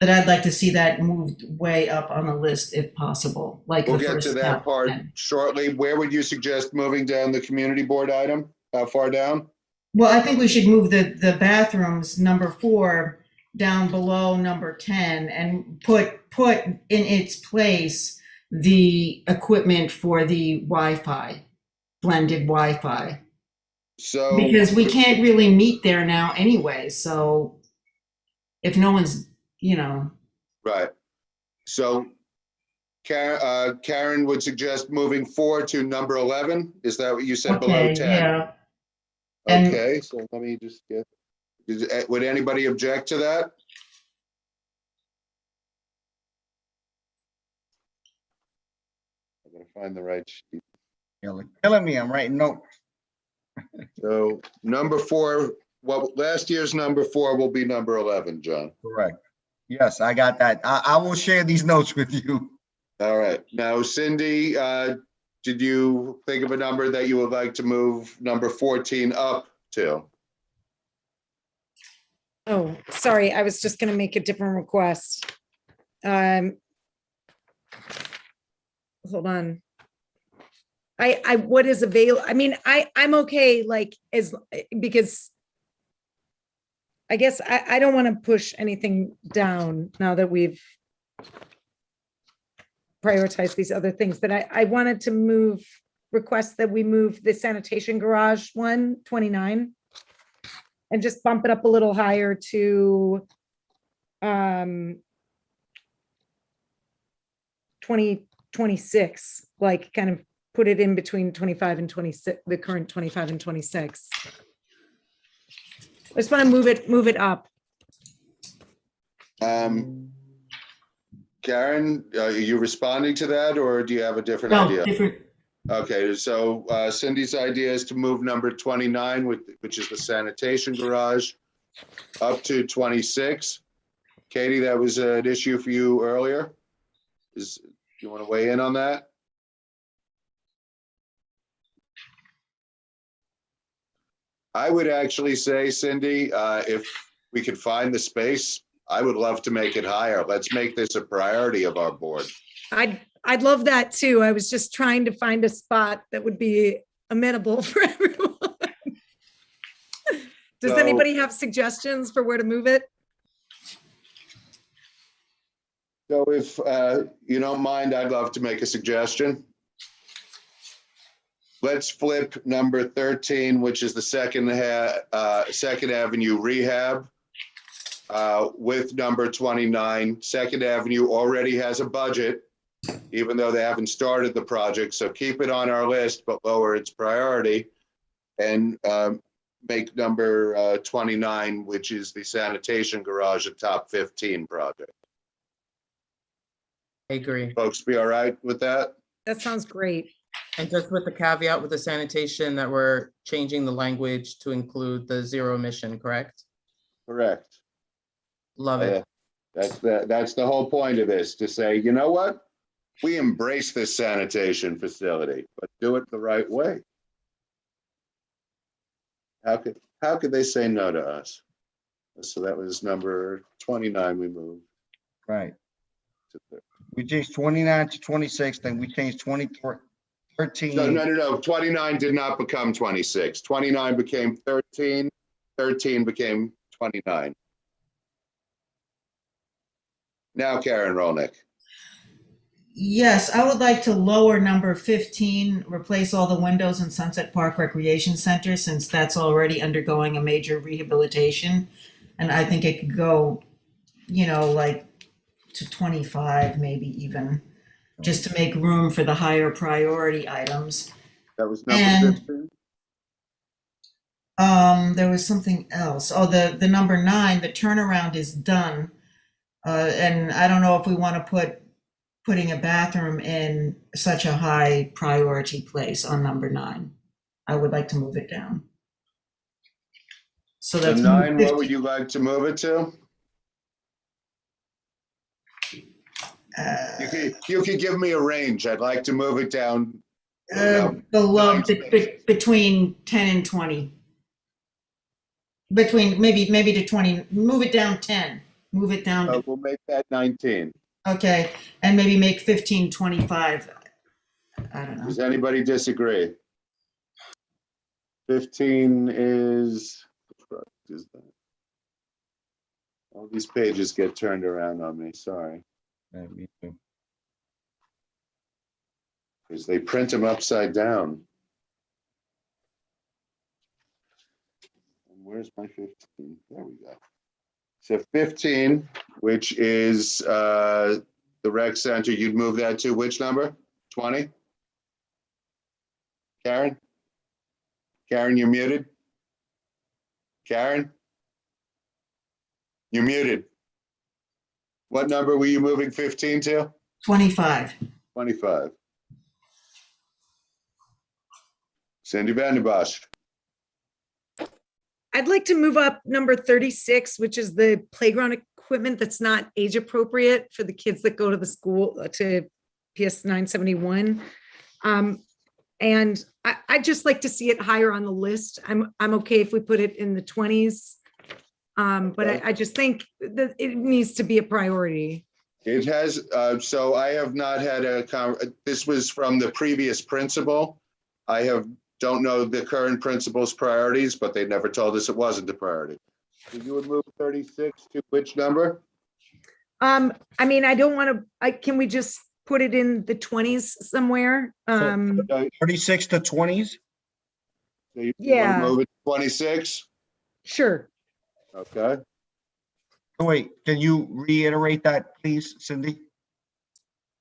that I'd like to see that moved way up on the list if possible, like We'll the get first to that step. part shortly. Where would you suggest moving down the community board item? How far down? Well, I think we should move the bathrooms, number 4, down below number 10 and put in its place the equipment for the Wi-Fi, blended Wi-Fi. So Because we can't really meet there now anyway, so if no one's, right. So Karen would suggest moving 4 to number 11. Is that what you said? Below okay, 10? yeah. And- Okay, so let me just would anybody object to that? I'm gonna find the right sheet. You're killing me. I'm writing notes. So number 4, last year's number 4 will be number 11, John. Correct. Yes, I got that. I will share these notes with you. All right. Now, Cindy, did you think of a number that you would like to move number 14 up to? Oh, sorry, I was just gonna make a different request. Hold on. What is available? I mean, I'm okay, because I guess I don't want to push anything down now that we've prioritized these other things, but I wanted to request that we move the sanitation garage 29 and just bump it up a little higher to 2026, like kind of put it in between 25 and 26, the current 25 and 26. I just want to move it up. Karen, are you responding to that, or do you have a different No, idea? different. Okay, so Cindy's idea is to move number 29, which is the sanitation garage, up to 26. Katie, that was an issue for you earlier. Do you want to weigh in on that? I would actually say, Cindy, if we could find the space, I would love to make it higher. Let's make this a priority of our board. I'd love that too. I was just trying to find a spot that would be amenable for everyone. Does So- anybody have suggestions for where to move it? So if you don't mind, I'd love to make a suggestion. Let's flip number 13, which is the Second Avenue rehab, with number 29. Second Avenue already has a budget, even though they haven't started the project. So keep it on our list, but lower its priority. And make number 29, which is the sanitation garage, a top 15 project. I agree. Folks be all right with that? That sounds great. And just with the caveat with the sanitation that we're changing the language to include the zero emission, correct? Correct. Love it. That's the whole point of this, to say, you know what? We embrace this sanitation facility, but do it the right way. How could they say no to us? So that was number 29 we moved. Right. We changed 29 to 26, then we changed 13. No. 29 did not become 26. 29 became 13. 13 became 29. Now, Karen Rolnick. Yes, I would like to lower number 15, replace all the windows in Sunset Park Recreation Center, since that's already undergoing a major rehabilitation. And I think it could go, like to 25, maybe even, just to make room for the higher priority items. That was number And 15? there was something else. Oh, the number 9, the turnaround is done. And I don't know if we want to putting a bathroom in such a high priority place on number 9. I would like to move it down. So The that's 9, what would you like to move it to? You could give me a range. I'd like to move it down. Below, between 10 and 20. Between maybe to 20, move it down 10, move it down. To, We'll make that 19. okay, and maybe make 15, 25. I don't know. Does anybody disagree? 15 is that? All these pages get turned around on me, sorry. Yeah, me too. Because they print them upside down. And where's my 15? There we go. So 15, which is the rec center, you'd move that to which number? 20? Karen? Karen, you're muted? Karen? You're muted. What number were you moving 15 to? 25. 25. Cindy Vandenbosch. I'd like to move up number 36, which is the playground equipment that's not age appropriate for the kids that go to the school, to PS 971. And I'd just like to see it higher on the list. I'm okay if we put it in the 20s. But I just think that it needs to be a priority. It has, so I have not had this was from the previous principal. Don't know the current principal's priorities, but they never told us it wasn't a priority. So you would move 36 to which number? I mean, I don't want to, can we just put it in the 20s somewhere? 36 to 20s? So you Yeah. want to move it to 26? Sure. Okay. Oh, wait, can you reiterate that, please, Cindy?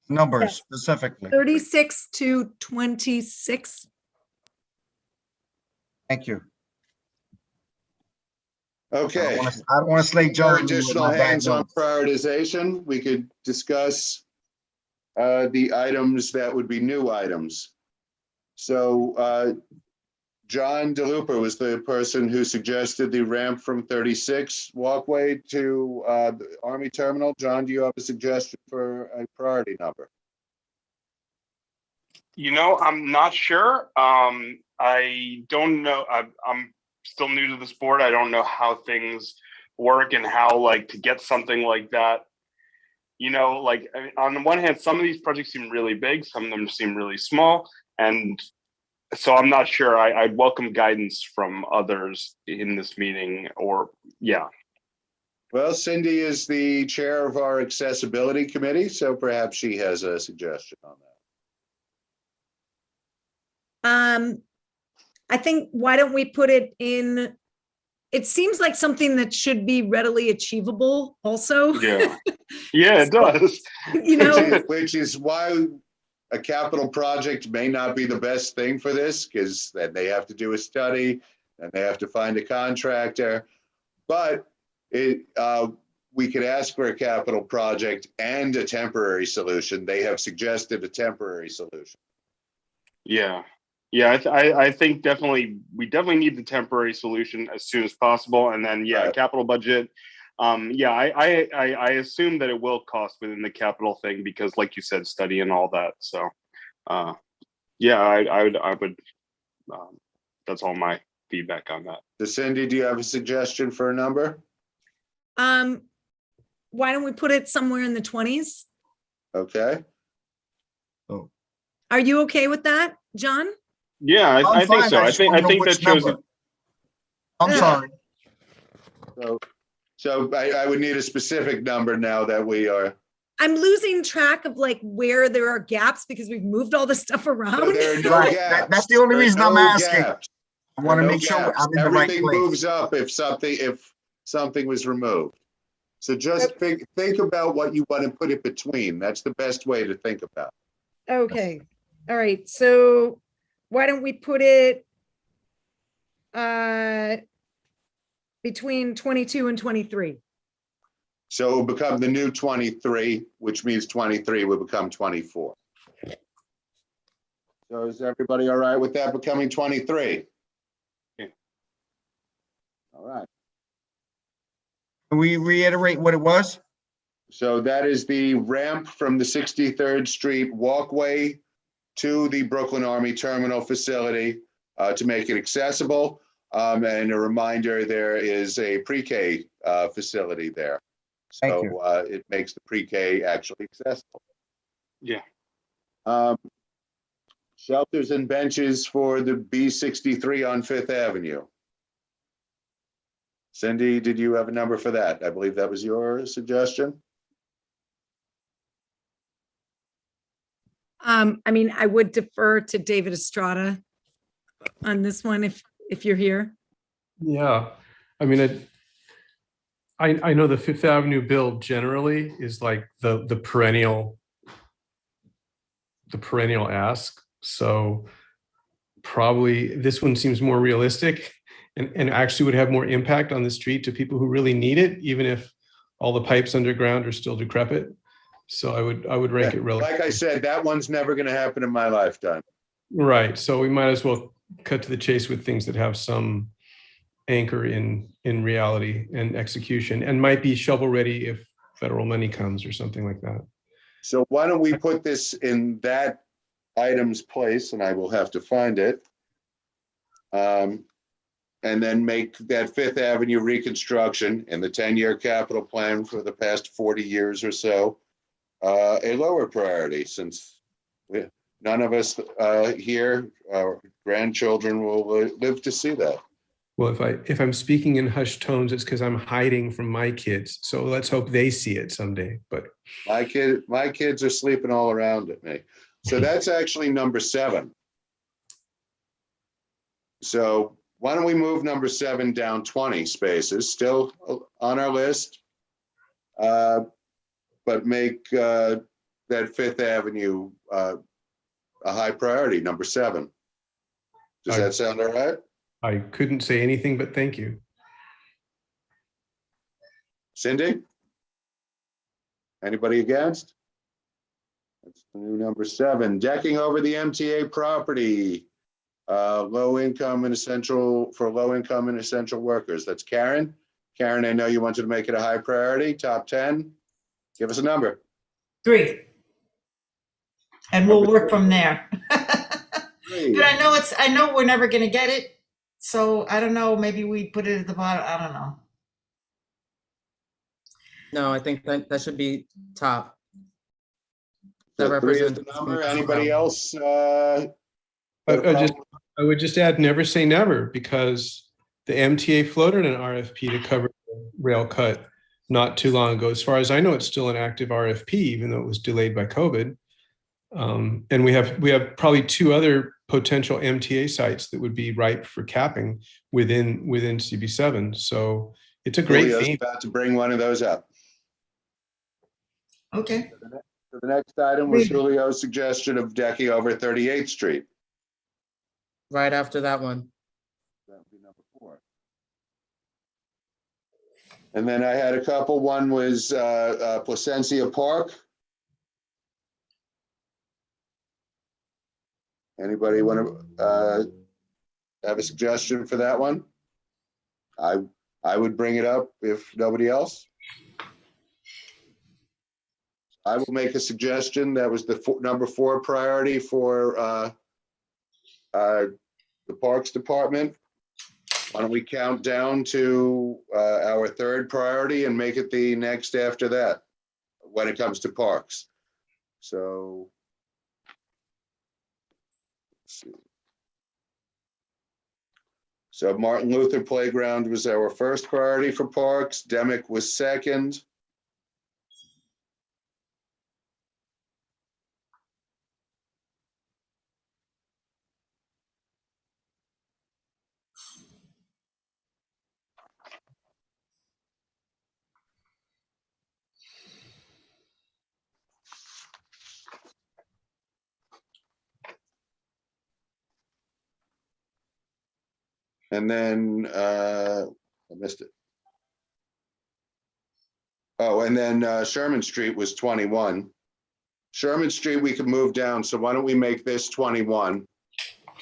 Numbers Yes. specifically. 36 to 26. Thank you. Okay. I don't want to slay Joe. For additional hands on prioritization, we could discuss the items that would be new items. So John DeLupa was the person who suggested the ramp from 36 walkway to the Army Terminal. John, do you have a suggestion for a priority number? I'm not sure. I don't know. I'm still new to this board. I don't know how things work and how like to get something like that. You know, like I mean, on the one hand, some of these projects seem really big, some of them seem really small, and so I'm not sure. I'd welcome guidance from others in this meeting, or yeah. Well, Cindy is the chair of our accessibility committee, so perhaps she has a suggestion on that. I think, why don't we put it in, it seems like something that should be readily achievable also. Yeah, yeah, it does. You know, Which is why a capital project may not be the best thing for this, because then they have to do a study and they have to find a contractor. But we could ask for a capital project and a temporary solution. They have suggested a temporary solution. Yeah. Yeah, I think we definitely need the temporary solution as soon as possible, and then Right. capital budget. Yeah, I assume that it will cost within the capital thing because, like you said, study and all that. So, yeah, I would. That's all my feedback on that. So Cindy, do you have a suggestion for a number? why don't we put it somewhere in the 20s? Okay. Are you okay with that, John? Yeah, I think so. I think that shows it. I'm sorry. So I would need a specific number now that we are. I'm losing track of like where there are gaps because we've moved all this stuff around. No, there are no Right. gaps. That's the only There are reason I'm no asking. gaps. I want to There are make no sure gaps. I'm in the right Everything place. moves up if something was removed. So just think about what you want to put it between. That's the best way to think about it. Okay, all right, so why don't we put it between 22 and 23? So it will become the new 23, which means 23 will become 24. So is everybody all right with that becoming 23? Yeah. All right. Can we reiterate what it was? So that is the ramp from the 63rd Street walkway to the Brooklyn Army Terminal facility to make it accessible. And a reminder, there is a pre-K facility there. Thank you. So it makes the pre-K actually accessible. Yeah. Shelters and benches for the B63 on Fifth Avenue. Cindy, did you have a number for that? I believe that was your suggestion. I mean, I would defer to David Estrada on this one if you're here. Yeah, I mean, I know the Fifth Avenue build generally is like the perennial ask. So probably this one seems more realistic and actually would have more impact on the street to people who really need it, even if all the pipes underground are still decrepit. So I would rank it relative. Like I said, that one's never going to happen in my lifetime. Right. So we might as well cut to the chase with things that have some anchor in reality and execution, and might be shovel ready if federal money comes or something like that. So why don't we put this in that item's place, and I will have to find it. And then make that Fifth Avenue reconstruction in the 10-year capital plan for the past 40 years or so a lower priority, since none of us here, our grandchildren will live to see that. Well, if I'm speaking in hushed tones, it's because I'm hiding from my kids. So let's hope they see it someday. But My kids are sleeping all around at me. So that's actually number 7. So why don't we move number 7 down 20 spaces, still on our list, but make that Fifth Avenue a high priority, number 7. Does that sound all right? I couldn't say anything but thank you. Cindy? Anybody against? That's the new number 7. Decking over the MTA property, low income and essential workers. That's Karen. Karen, I know you wanted to make it a high priority, top 10. Give us a number. 3. And we'll work from there. 3. But I know we're never gonna get it, So I don't know, maybe we put it at the bottom, I don't know. No, I think that should be top. That So 3 is represents. the number. Anybody else? got a I would just add, never say never, because the MTA floated an RFP to cover the rail cut not too long ago. As far as I know, it's still an active RFP, even though it was delayed by COVID. And we have probably 2 other potential MTA sites that would be ripe for capping within CB7. So it's a great Julio's theme. about to bring one of those up. Okay, So the next item was Julio's suggestion of decking over 38th Street. Right after that one. That would be number 4. And then I had a couple. One was Placencia Park. Anybody want to have a suggestion for that one? I would bring it up if nobody else. I will make a suggestion. That was the number 4 priority for the Parks Department. Why don't we count down to our 3rd priority and make it the next after that when it comes to parks? So let's see. So Martin Luther Playground was our 1st priority for parks. Demick was 2nd. And then I missed it. Oh, and then Sherman Street was 21. Sherman Street we could move down. So why don't we make this 21?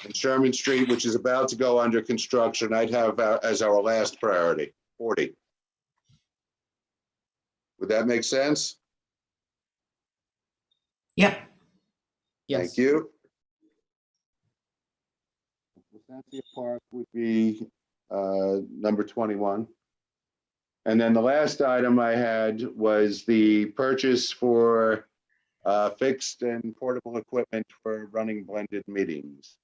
And Sherman Street, which is about to go under construction, I'd have as our last priority, 40. Would that make sense? yep, Yes. Thank you. Placencia Park would be number 21. And then the last item I had was the purchase for fixed and portable equipment for running blended meetings.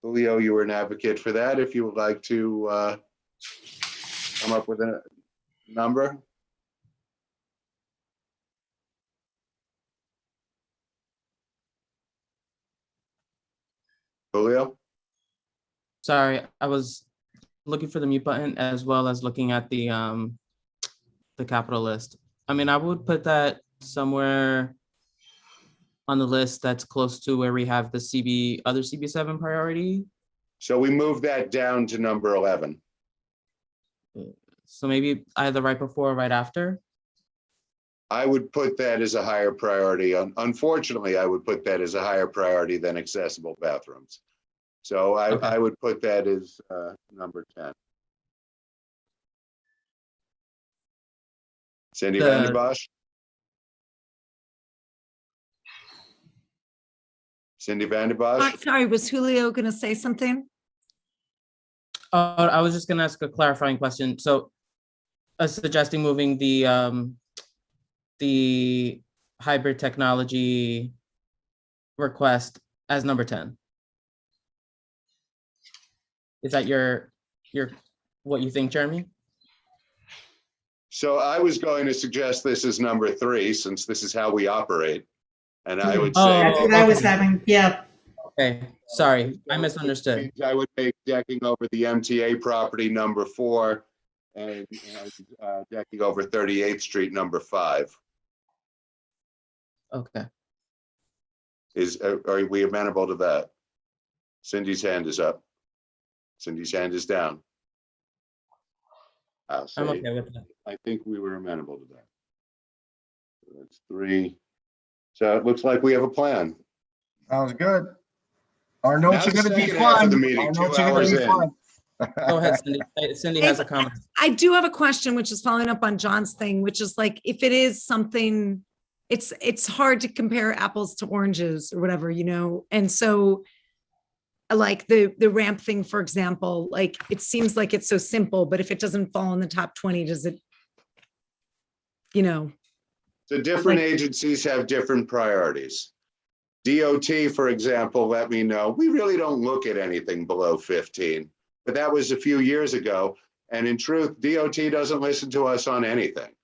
Julio, you were an advocate for that. If you would like to come up with a number. Julio? Sorry, I was looking for the mute button as well as looking at the capital list. I mean, I would put that somewhere on the list that's close to where we have the other CB7 priority. So we move that down to number 11. So maybe either right before or right after. I would put that as a higher priority. Unfortunately, I would put that as a higher priority than accessible bathrooms. So I would put that as number 10. Cindy Van de Bosch? Cindy Van de Bosch? Sorry, was Julio going to say something? I was just going to ask a clarifying question. So suggesting moving the hybrid technology request as number 10. Is that your what you think, Jeremy? So I was going to suggest this as number 3, since this is how we operate. And I would say. That's what I was having, yeah. Okay, sorry, I misunderstood. I would make decking over the MTA property number 4 and decking over 38th Street number 5. Okay. Are we amenable to that? Cindy's hand is up. Cindy's hand is down. I'll say, I'm okay with that. I think we were amenable to that. So that's 3. So it looks like we have a plan. Sounds good. Our notes Now are going to the be second half of fun. the meeting, Our 2 notes are going hours to be in. fun. Go ahead, Cindy. Cindy has a comment. I do have a question, which is following up on John's thing, which is like, if it is something, it's hard to compare apples to oranges or whatever, you know? And so like the ramp thing, for example, like it seems like it's so simple, but if it doesn't fall in the top 20, does it, you know? So different Like- agencies have different priorities. DOT, for example, let me know, we really don't look at anything below 15, but that was a few years ago. And in truth, DOT doesn't listen to us on anything.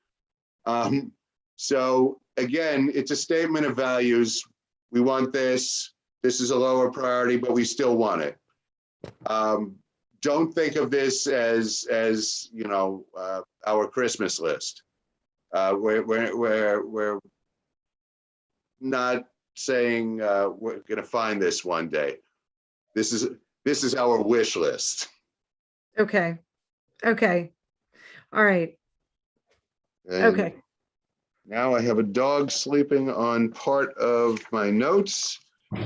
So again, it's a statement of values. We want this. This is a lower priority, but we still want it. Don't think of this as you know, our Christmas list. We're not saying we're going to find this one day. This is our wish list. Okay. Okay. All right. And Okay. now I have a dog sleeping on part of my notes.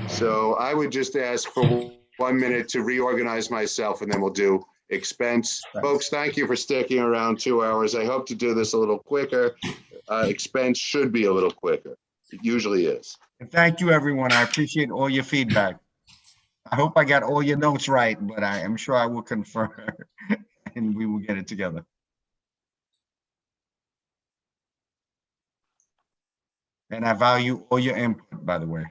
So I would just ask for 1 minute to reorganize myself and then we'll do expense. Folks, thank you for sticking around 2 hours. I hope to do this a little quicker. Expense should be a little quicker. It usually is. And thank you, everyone. I appreciate all your feedback. I hope I got all your notes right, but I am sure I will confirm and we will get it together. And I value all your input, by the way.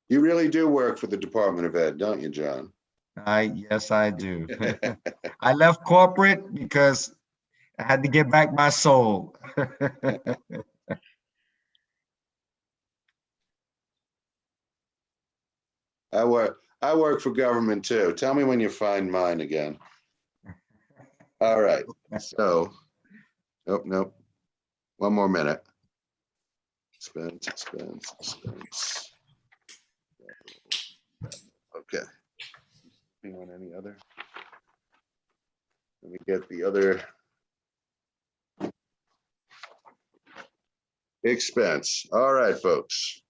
You really do work for the Department of Ed, don't you, John? Yes, I do. I left corporate because I had to get back my soul. I work for government too. Tell me when you find mine again. All right, so, nope. 1 more minute. Expense. Okay. Anyone, any other? Let me get the other. Expense. All right, folks.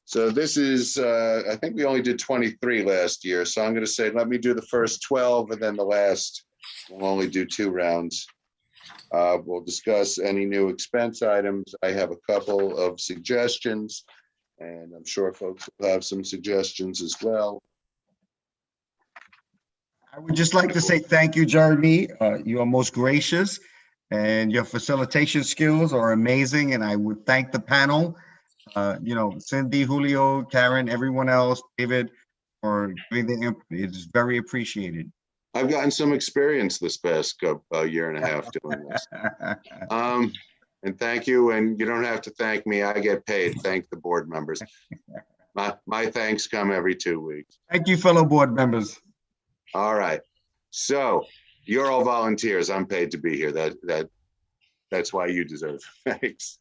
So this is, I think we only did 23 last year. So I'm going to say, let me do the first 12 and then the last, we'll only do 2 rounds. We'll discuss any new expense items. I have a couple of suggestions and I'm sure folks will have some suggestions as well. I would just like to say thank you, Jeremy. You are most gracious and your facilitation skills are amazing. And I would thank the panel, you know, Cindy, Julio, Karen, everyone else, David, for giving the input. It's very appreciated. I've gotten some experience this past year and a half doing this. And thank you. And you don't have to thank me. I get paid. Thank the board members. My thanks come every 2 weeks. Thank you, fellow board members. All right. So you're all volunteers. I'm paid to be here. That's why you deserve thanks.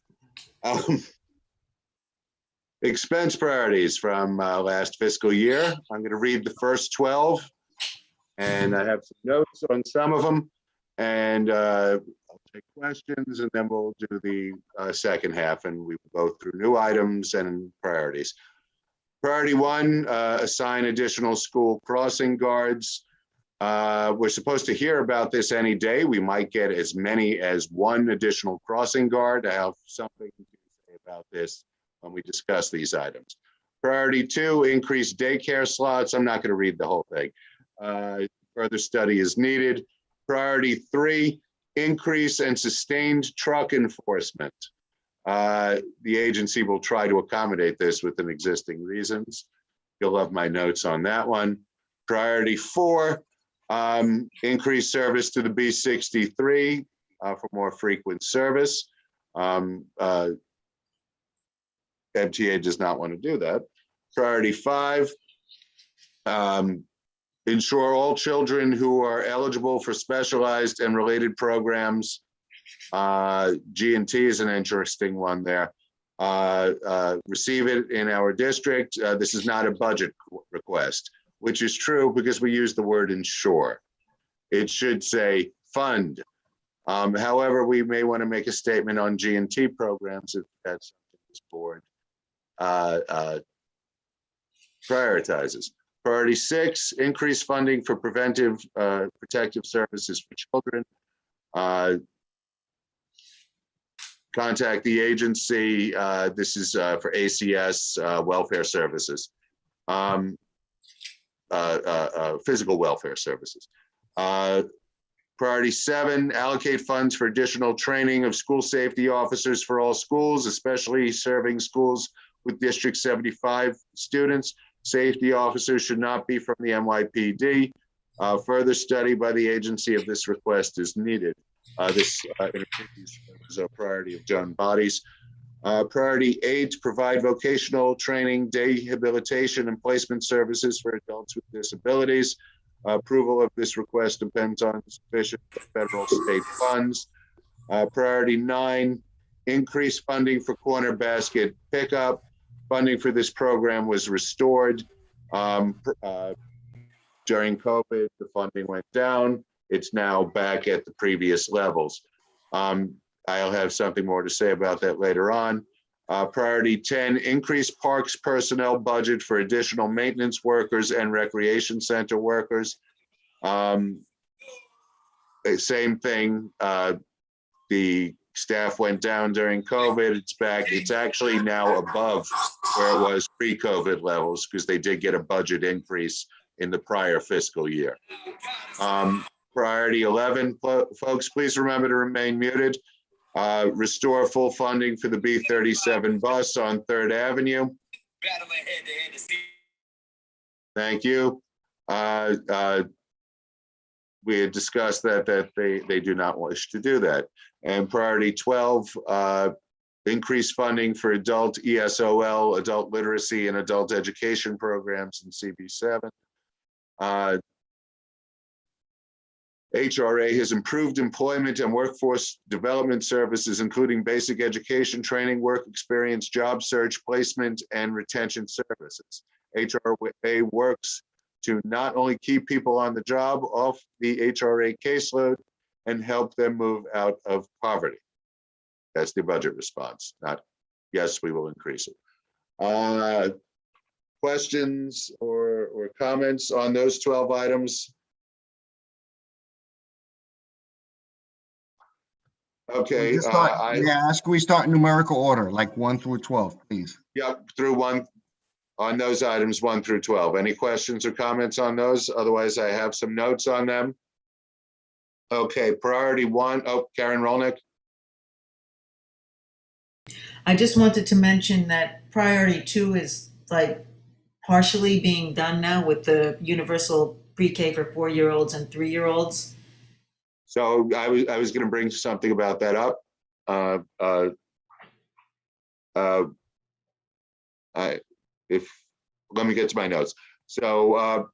Expense priorities from last fiscal year. I'm going to read the first 12 and I have some notes on some of them and I'll take questions and then we'll do the second half and we will go through new items and priorities. Priority 1, assign additional school crossing guards. We're supposed to hear about this any day. We might get as many as 1 additional crossing guard. I have something to say about this when we discuss these items. Priority 2, increase daycare slots. I'm not going to read the whole thing. Further study is needed. Priority 3, increase and sustained truck enforcement. The agency will try to accommodate this within existing reasons. You'll love my notes on that one. Priority 4, increase service to the B63 for more frequent service. MTA does not want to do that. Priority 5, ensure all children who are eligible for specialized and related programs. G&T is an interesting one there. Receive it in our district. This is not a budget request, which is true because we use the word ensure. It should say fund. However, we may want to make a statement on G&T programs if that's something this board prioritizes. Priority 6, increase funding for preventive protective services for children. contact the agency. This is for ACS welfare services, physical welfare services. Priority 7, allocate funds for additional training of school safety officers for all schools, especially serving schools with District 75 students. Safety officers should not be from the NYPD. Further study by the agency of this request is needed. This is a priority of Joan Bodies. Priority 8, provide vocational training, rehabilitation, and placement services for adults with disabilities. Approval of this request depends on sufficient federal state funds. Priority 9, increase funding for corner basket pickup. Funding for this program was restored. During COVID, the funding went down. It's now back at the previous levels. I'll have something more to say about that later on. Priority 10, increase parks personnel budget for additional maintenance workers and recreation center workers. Same thing, the staff went down during COVID, it's back, it's actually now above where it was pre-COVID levels because they did get a budget increase in the prior fiscal year. Priority 11, folks, please remember to remain muted. Restore full funding for the B37 bus on 3rd Avenue. Thank you. We had discussed that they do not wish to do that. And priority 12, increase funding for adult ESOL, adult literacy, and adult education programs in CB7. HRA has improved employment and workforce development services, including basic education, training, work experience, job search, placement, and retention services. HRA works to not only keep people on the job off the HRA caseload and help them move out of poverty. That's the budget response, not yes, we will increase it. Questions or comments on those 12 items? Okay. We start in numerical order, like 1 through 12, please. Yep, through 1 on those items, 1 through 12. Any questions or comments on those? Otherwise, I have some notes on them. Okay, priority 1. Oh, Karen Rolnick. I just wanted to mention that priority 2 is like partially being done now with the universal pre-K for 4-year-olds and 3-year-olds. So I was going to bring something about that up. Let me get to my notes. So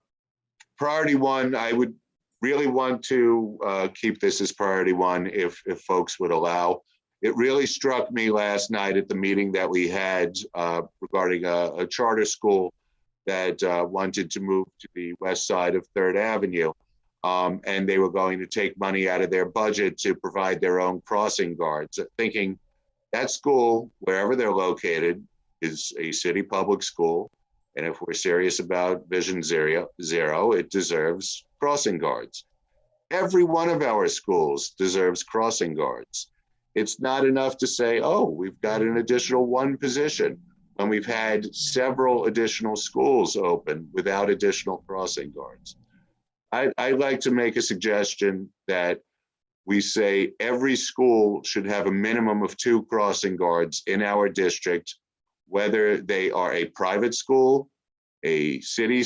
priority 1, I would really want to keep this as priority 1 if folks would allow. It really struck me last night at the meeting that we had regarding a charter school that wanted to move to the west side of 3rd Avenue. And they were going to take money out of their budget to provide their own crossing guards, thinking that school, wherever they're located, is a city public school. And if we're serious about Vision Zero, it deserves crossing guards. Every one of our schools deserves crossing guards. It's not enough to say, oh, we've got an additional 1 position when we've had several additional schools open without additional crossing guards. I'd like to make a suggestion that we say every school should have a minimum of 2 crossing guards in our district, whether they are a private school, a city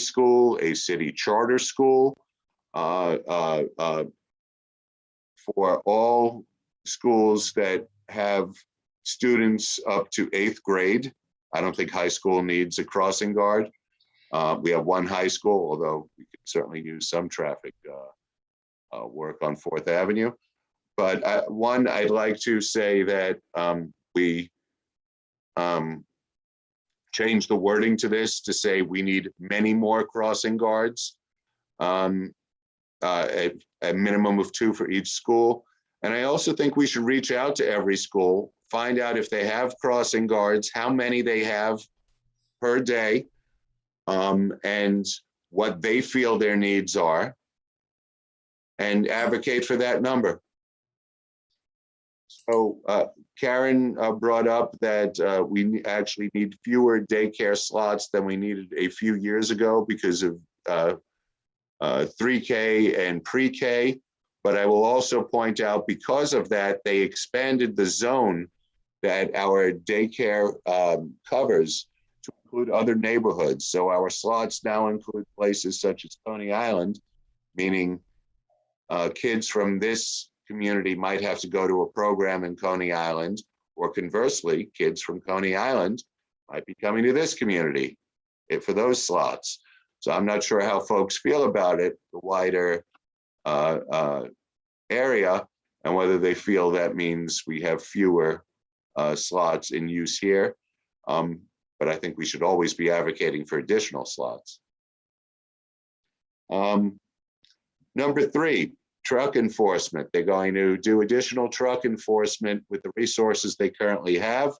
charter school, for all schools that have students up to 8th grade. I don't think high school needs a crossing guard. We have 1 high school, although we could certainly use some traffic work on 4th Avenue. But I'd like to say that we change the wording to this to say we need many more crossing guards, a minimum of 2 for each school. And I also think we should reach out to every school, find out if they have crossing guards, how many they have per day, and what they feel their needs are, and advocate for that number. So Karen brought up that we actually need fewer daycare slots than we needed a few years ago because of 3K and pre-K. But I will also point out, because of that, they expanded the zone that our daycare covers to include other neighborhoods. So our slots now include places such as Coney Island, meaning kids from this community might have to go to a program in Coney Island, or conversely, kids from Coney Island might be coming to this community for those slots. So I'm not sure how folks feel about it, the wider area, and whether they feel that means we have fewer slots in use here. But I think we should always be advocating for additional slots. Number 3, truck enforcement. They're going to do additional truck enforcement with the resources they currently have.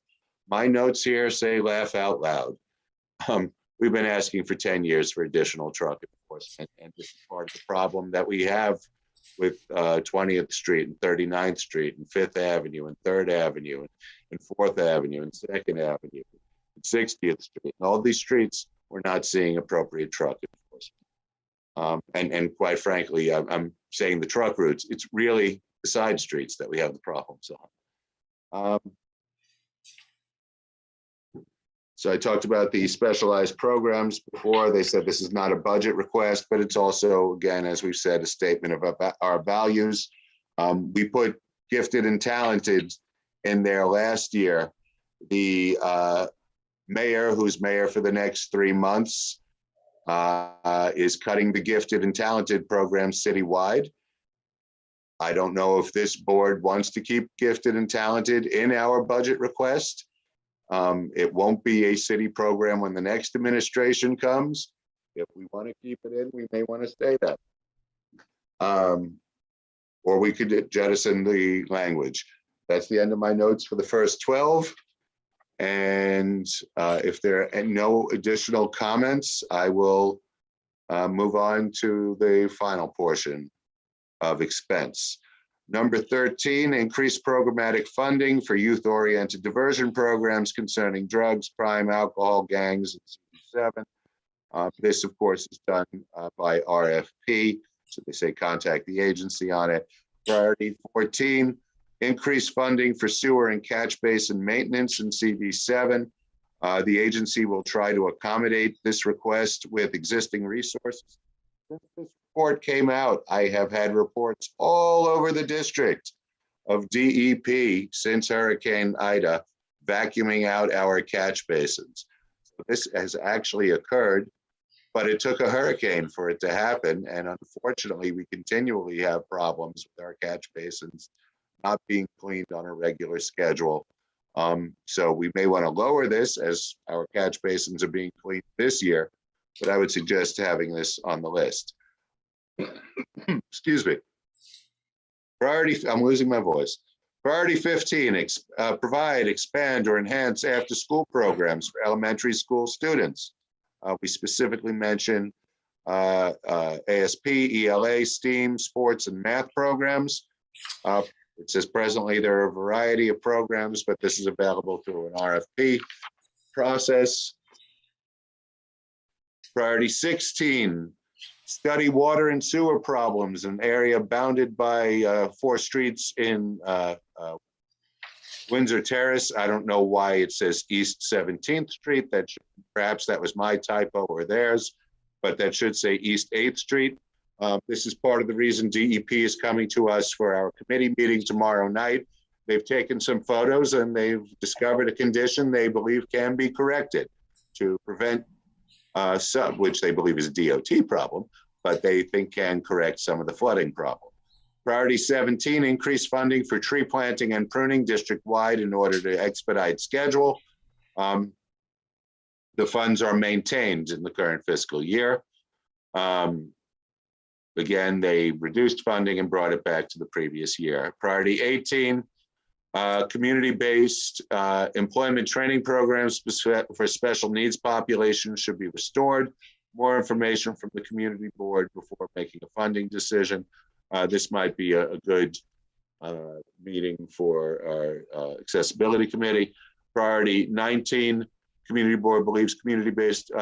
My notes here say laugh out loud. We've been asking for 10 years for additional truck enforcement, and this is part of the problem that we have with 20th Street and 39th Street and 5th Avenue and 3rd Avenue and 4th Avenue and 2nd Avenue and 60th Street. And all these streets, we're not seeing appropriate truck enforcement. And quite frankly, I'm saying the truck routes, it's really the side streets that we have the problems on. So I talked about the specialized programs before. They said this is not a budget request, but it's also, again, as we've said, a statement of our values. We put gifted and talented in there last year. The mayor, who's mayor for the next 3 months, is cutting the gifted and talented program citywide. I don't know if this board wants to keep gifted and talented in our budget request. It won't be a city program when the next administration comes. If we want to keep it in, we may want to stay that. Or we could jettison the language. That's the end of my notes for the first 12. And if there are no additional comments, I will move on to the final portion of expense. Number 13, increase programmatic funding for youth-oriented diversion programs concerning drugs, crime, alcohol, gangs, and C7. This, of course, is done by RFP, so they say contact the agency on it. Priority 14, increase funding for sewer and catch basin maintenance in CD7. The agency will try to accommodate this request with existing resources. Since this report came out, I have had reports all over the district of DEP since Hurricane Ida vacuuming out our catch basins. So this has actually occurred, but it took a hurricane for it to happen. And unfortunately, we continually have problems with our catch basins not being cleaned on a regular schedule. So we may want to lower this as our catch basins are being cleaned this year, but I would suggest having this on the list. Excuse me. Priority, I'm losing my voice. Priority 15, provide, expand, or enhance after-school programs for elementary school students. We specifically mention ASP, ELA, STEAM, sports, and math programs. It says presently there are a variety of programs, but this is available through an RFP process. Priority 16, study water and sewer problems in an area bounded by 4 streets in Windsor Terrace. I don't know why it says East 17th Street. That should, perhaps that was my typo or theirs, but that should say East 8th Street. This is part of the reason DEP is coming to us for our committee meeting tomorrow night. They've taken some photos and they've discovered a condition they believe can be corrected to prevent which they believe is a DOT problem, but they think can correct some of the flooding problem. Priority 17, increase funding for tree planting and pruning district-wide in order to expedite schedule. The funds are maintained in the current fiscal year. Again, they reduced funding and brought it back to the previous year. Priority 18, community-based employment training programs for special needs populations should be restored. More information from the community board before making a funding decision. This might be a good meeting for our accessibility committee. Priority 19, community board believes community-based,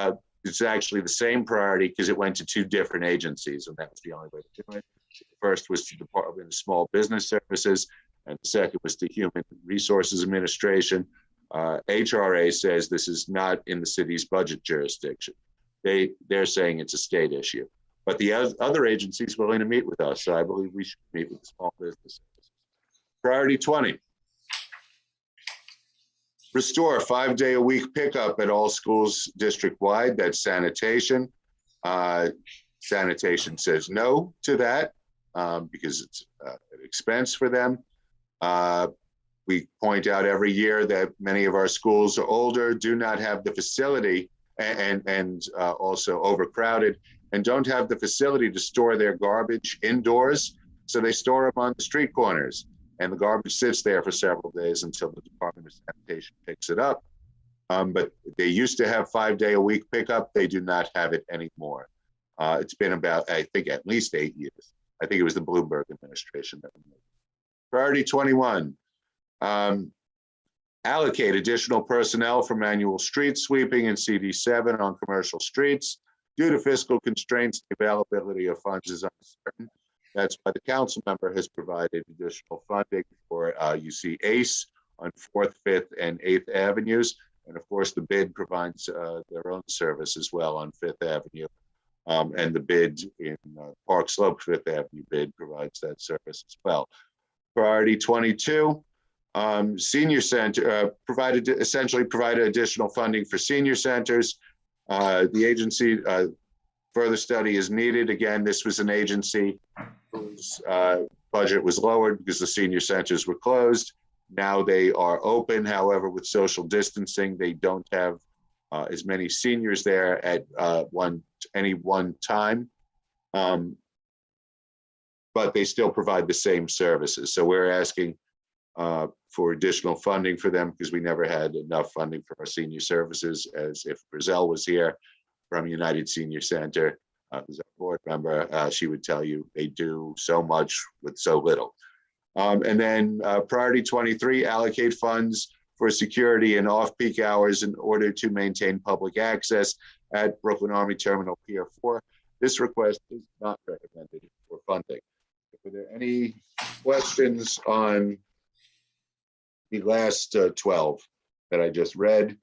it's actually the same priority because it went to two different agencies, and that was the only way to do it. The first was to Department of Small Business Services, and the second was to Human Resources Administration. HRA says this is not in the city's budget jurisdiction. They're saying it's a state issue, but the other agencies willing to meet with us, so I believe we should meet with the small business services. Priority 20. Restore 5-day-a-week pickup at all schools district-wide. That's sanitation. Sanitation says no to that because it's an expense for them. We point out every year that many of our schools are older, do not have the facility, and also overcrowded, and don't have the facility to store their garbage indoors. So they store them on the street corners. And the garbage sits there for several days until the Department of Sanitation picks it up. But they used to have 5-day-a-week pickup. They do not have it anymore. It's been about, I think, at least 8 years. I think it was the Bloomberg administration that made it. Priority 21, allocate additional personnel for manual street sweeping and CD7 on commercial streets. Due to fiscal constraints, the availability of funds is uncertain. That's why the council member has provided additional funding for, you see ACE on 4th, 5th, and 8th Avenues. And of course, the bid provides their own service as well on 5th Avenue. And the bid in Park Slope 5th Avenue bid provides that service as well. Priority 22, senior center, essentially provided additional funding for senior centers. The agency, further study is needed. Again, this was an agency whose budget was lowered because the senior centers were closed. Now they are open. However, with social distancing, they don't have as many seniors there at any one time. But they still provide the same services. So we're asking for additional funding for them because we never had enough funding for our senior services. As if Brazil was here from United Senior Center, as a board member, she would tell you they do so much with so little. And then priority 23, allocate funds for security in off-peak hours in order to maintain public access at Brooklyn Army Terminal Pier 4. This request is not recommended for funding. Are there any questions on the last 12 that I just read?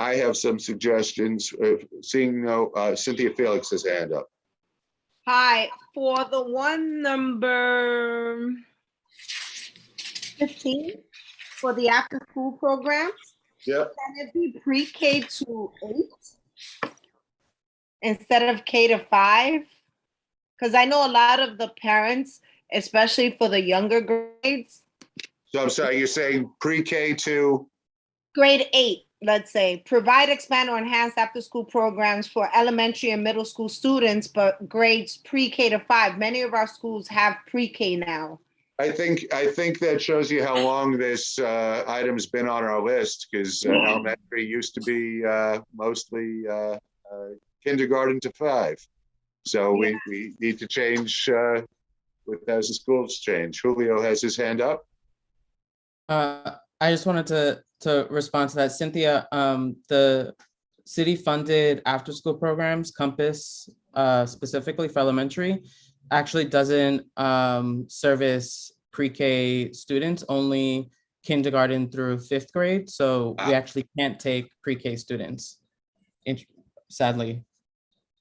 I have some suggestions. Seeing no, Cynthia Felix has a hand up. Hi, for the one number 15, for the after-school programs, Yep. can it be pre-K to 8 instead of K to 5? Because I know a lot of the parents, especially for the younger grades. So I'm sorry, you're saying pre-K to? Grade 8, let's say, provide, expand, or enhance after-school programs for elementary and middle school students, but grades pre-K to 5. Many of our schools have pre-K now. I think that shows you how long this item's been on our list, because elementary used to be mostly kindergarten to 5. So we need to change as the schools change. Julio has his hand up. I just wanted to respond to that. Cynthia, the city funded after school programs, Compass, specifically for elementary, actually doesn't service pre-K students, only kindergarten through 5th grade. So we actually can't take pre-K students, sadly.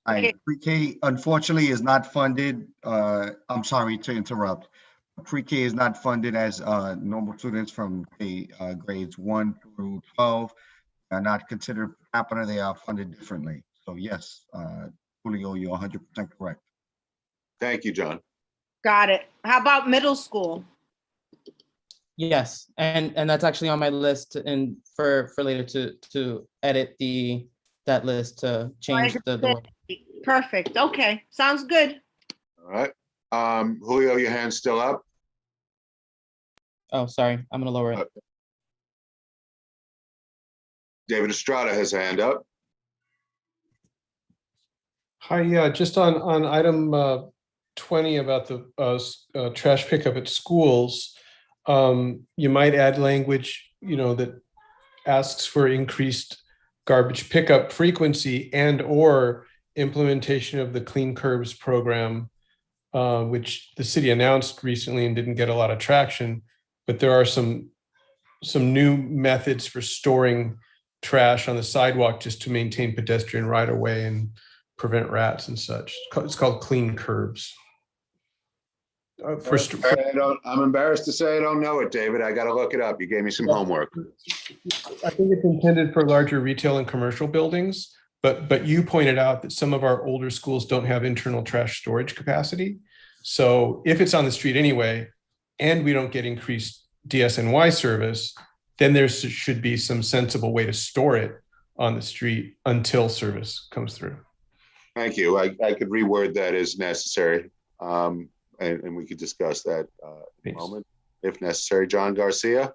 Pre-K unfortunately is not funded. I'm sorry to interrupt. Pre-K is not funded as normal students from grades 1 through 12 are not considered per capita. They are funded differently. So yes, Julio, you're 100% correct. Thank you, John. Got it. How about middle school? Yes, and that's actually on my list and for later to edit that list to change the way. Perfect. Okay, sounds good. All right. Julio, your hand's still up. Oh, sorry, I'm gonna lower it. David Estrada has a hand up. Hi, just on item 20 about the trash pickup at schools, you might add language, that asks for increased garbage pickup frequency and or implementation of the Clean Curbs program, which the city announced recently and didn't get a lot of traction, but there are some new methods for storing trash on the sidewalk just to maintain pedestrian right of way and prevent rats and such. It's called Clean Curbs. I'm embarrassed to say I don't know it, David. I got to look it up. You gave me some homework. I think it's intended for larger retail and commercial buildings, but you pointed out that some of our older schools don't have internal trash storage capacity. So if it's on the street anyway, and we don't get increased DSNY service, then there should be some sensible way to store it on the street until service comes through. Thank you. I could reword that as necessary. And we could discuss that in a moment, if necessary. John Garcia?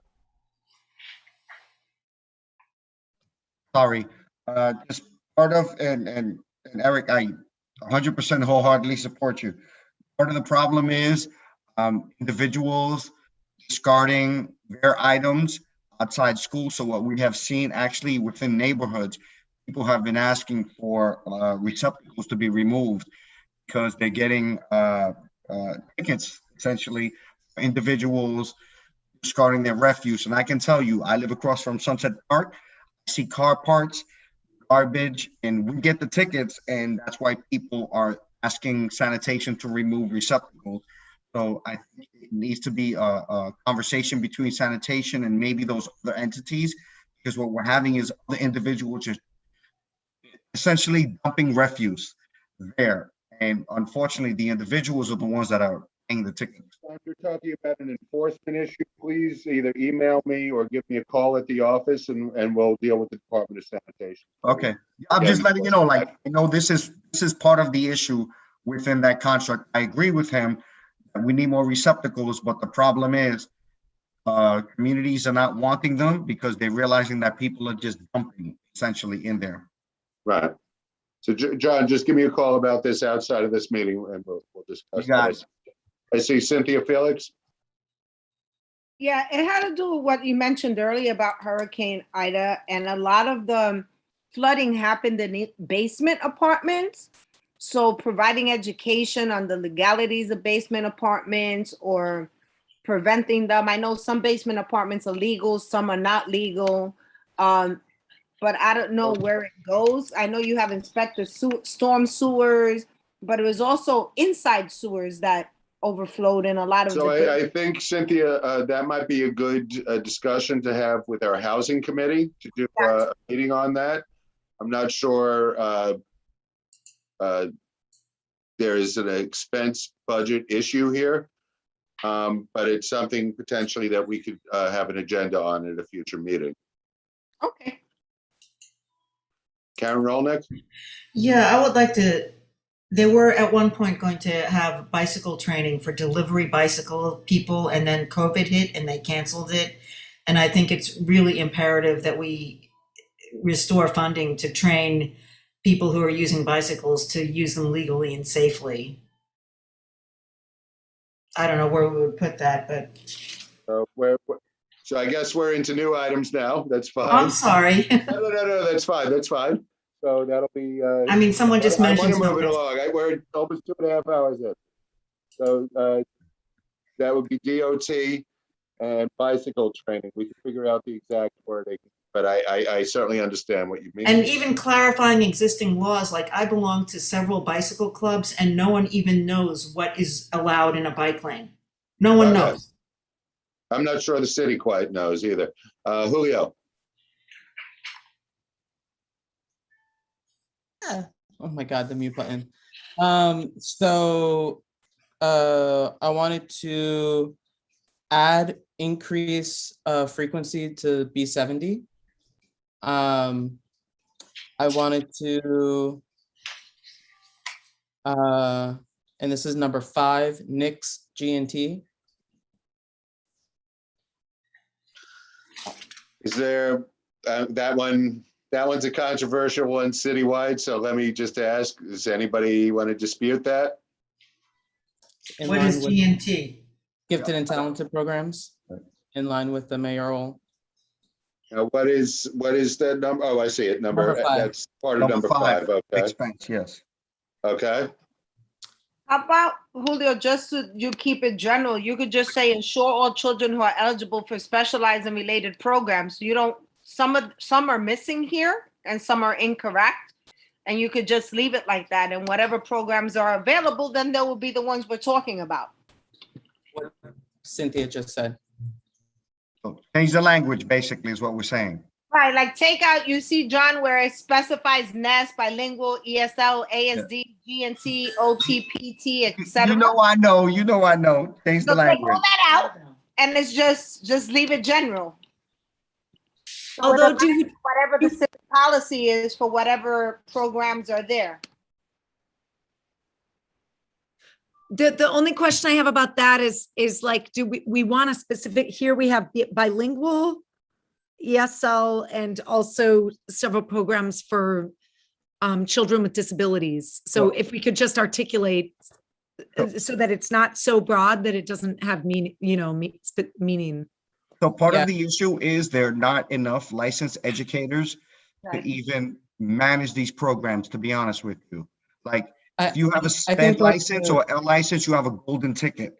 Sorry, just part of, and Eric, I 100% wholeheartedly support you. Part of the problem is individuals discarding their items outside school. So what we have seen actually within neighborhoods, people have been asking for receptacles to be removed because they're getting tickets, essentially, for individuals discarding their refuse. And I can tell you, I live across from Sunset Park. I see car parts, garbage, and we get the tickets, and that's why people are asking sanitation to remove receptacles. So I think it needs to be a conversation between sanitation and maybe those other entities, because what we're having is other individuals just essentially dumping refuse there. And unfortunately, the individuals are the ones that are paying the tickets. If you're talking about an enforcement issue, please either email me or give me a call at the office, and we'll deal with the Department of Sanitation. Okay, I'm just letting you know, this is part of the issue within that construct. I agree with him that we need more receptacles, but the problem is communities are not wanting them because they're realizing that people are just dumping essentially in there. Right. So John, just give me a call about this outside of this meeting, and we'll discuss that. I see Cynthia Felix. Yeah, it had to do with what you mentioned earlier about Hurricane Ida, and a lot of the flooding happened in basement apartments. So providing education on the legalities of basement apartments or preventing them. I know some basement apartments are legal, some are not legal. But I don't know where it goes. I know you have inspected storm sewers, but it was also inside sewers that overflowed in a lot of. So I think, Cynthia, that might be a good discussion to have with our housing committee to do a meeting on that. I'm not sure there is an expense budget issue here, but it's something potentially that we could have an agenda on at a future meeting. Okay. Karen Rolnick? Yeah, I would like to, they were at one point going to have bicycle training for delivery bicycle people, and then COVID hit and they canceled it. And I think it's really imperative that we restore funding to train people who are using bicycles to use them legally and safely. I don't know where we would put that, but. So I guess we're into new items now. That's fine. I'm sorry. No, that's fine. That's fine. So that'll be. I mean, someone just mentioned I want to move it along. We're almost 2.5 hours in. So that would be DOT and bicycle training. We can figure out the exact wording, but I certainly understand what you mean. And even clarifying existing laws, like I belong to several bicycle clubs and no one even knows what is allowed in a bike lane. No one knows. I'm not sure the city quite knows either. Julio. Oh my God, the mute button. So I wanted to add increase frequency to B70. I wanted to, and this is number 5, Nix G&T. Is there that one? That one's a controversial one citywide. So let me just ask: does anybody want to dispute that? in What line is with TNT? gifted and talented programs, in line with the mayoral. Now, what is that number? Oh, I see it. Number 5. That's part of number 5. Okay. Expense, yes. Okay. How about, Julio, just so you keep it general, you could just say ensure all children who are eligible for specialized and related programs. You don't, some are missing here and some are incorrect. And you could just leave it like that. And whatever programs are available, then there will be the ones we're talking about. What Cynthia just said. So change the language, basically, is what we're saying. Right, like take out, you see, John, where it specifies NEST, bilingual, ESL, ASD, GNT, OT, PT, etc. You know I know. Change the So take language. all that out, and it's just leave it general. So Although, whatever the city policy is for whatever programs are there. the only question I have about that is like, do we want a specific, here we have bilingual, ESL, and also several programs for children with disabilities. So Well- if we could just articulate so that it's not so broad that it doesn't have meaning. So part Yeah. of the issue is there are not enough licensed educators to even manage these programs, to be honest with you. Like, if you have a I think SPED that's license or a license, you have a golden ticket.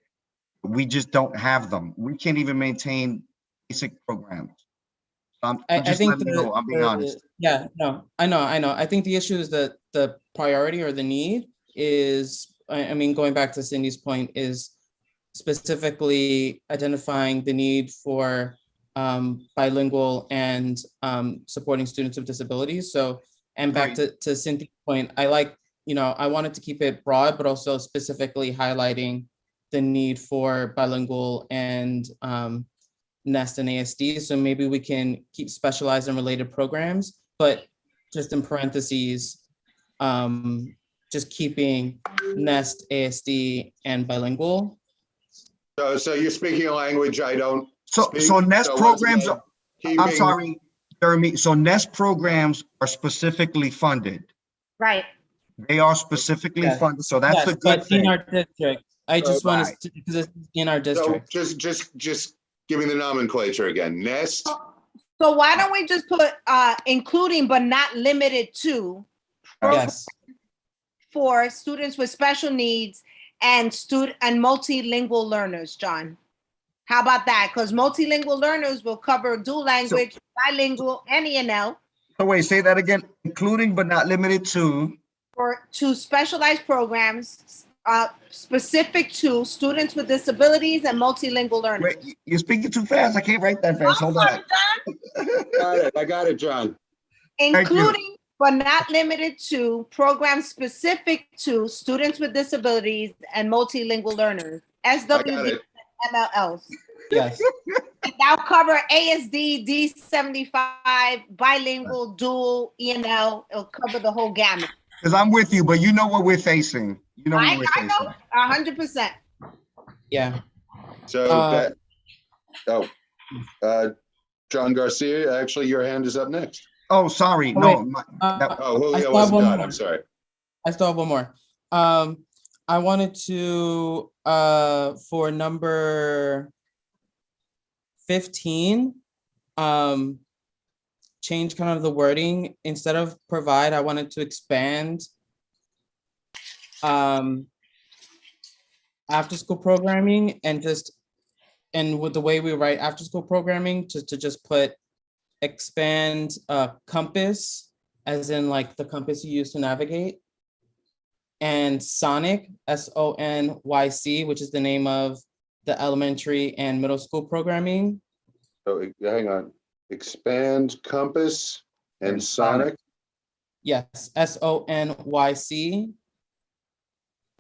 We just don't have them. We can't even maintain basic programs. I'm I just think letting you know, I'm being honest. Yeah, no, I know. I think the issue is that the priority or the need is, I mean, going back to Cindy's point, is specifically identifying the need for bilingual and supporting students with disabilities. So, and back to Cynthia's point, I like, I wanted to keep it broad, but also specifically highlighting the need for bilingual and NEST and ASD. So maybe we can keep specialized and related programs, but just in parentheses, just keeping NEST, ASD, and bilingual. So you're speaking a language I don't So speak. NEST once programs, again, I'm keeping- sorry, Jeremy. So NEST programs are specifically funded. Right. They are specifically Yes. funded. So that's Yes, a good but thing. in our district, I just want Right. to, because it's in our So district. just give me the nomenclature again. NEST. So why don't we just put including but not limited to Yes, for students with special needs and multilingual learners, John? How about that? Because multilingual learners will cover dual language, bilingual, and ENL So wait, say that again. Including but not limited to. to specialized programs specific to students with disabilities and multilingual learners. Wait, you're speaking too fast. I can't write that fast. Hold on. I got it, John. Including but not limited to programs specific to students with disabilities and multilingual learners, got SWD it. and MLLs. yes. And that'll cover ASD, D75, bilingual, dual, ENL. It'll cover the whole gamut. Because I'm with you, but you know what we're facing. You know what I we're know, facing. 100%. Yeah. So John Garcia, actually, your hand is up next. Oh, sorry. Oh, No. wait. Oh, I Julio still have wasn't one done. more. I'm sorry. I still have one more. I wanted to, for number 15, change kind of the wording. Instead of provide, I wanted to expand after school programming and with the way we write after school programming, to just put expand compass, as in like the compass you use to navigate, and Sonic, SONYC, which is the name of the elementary and middle school programming. So hang on. Expand Compass and Sonic Yes, SONYC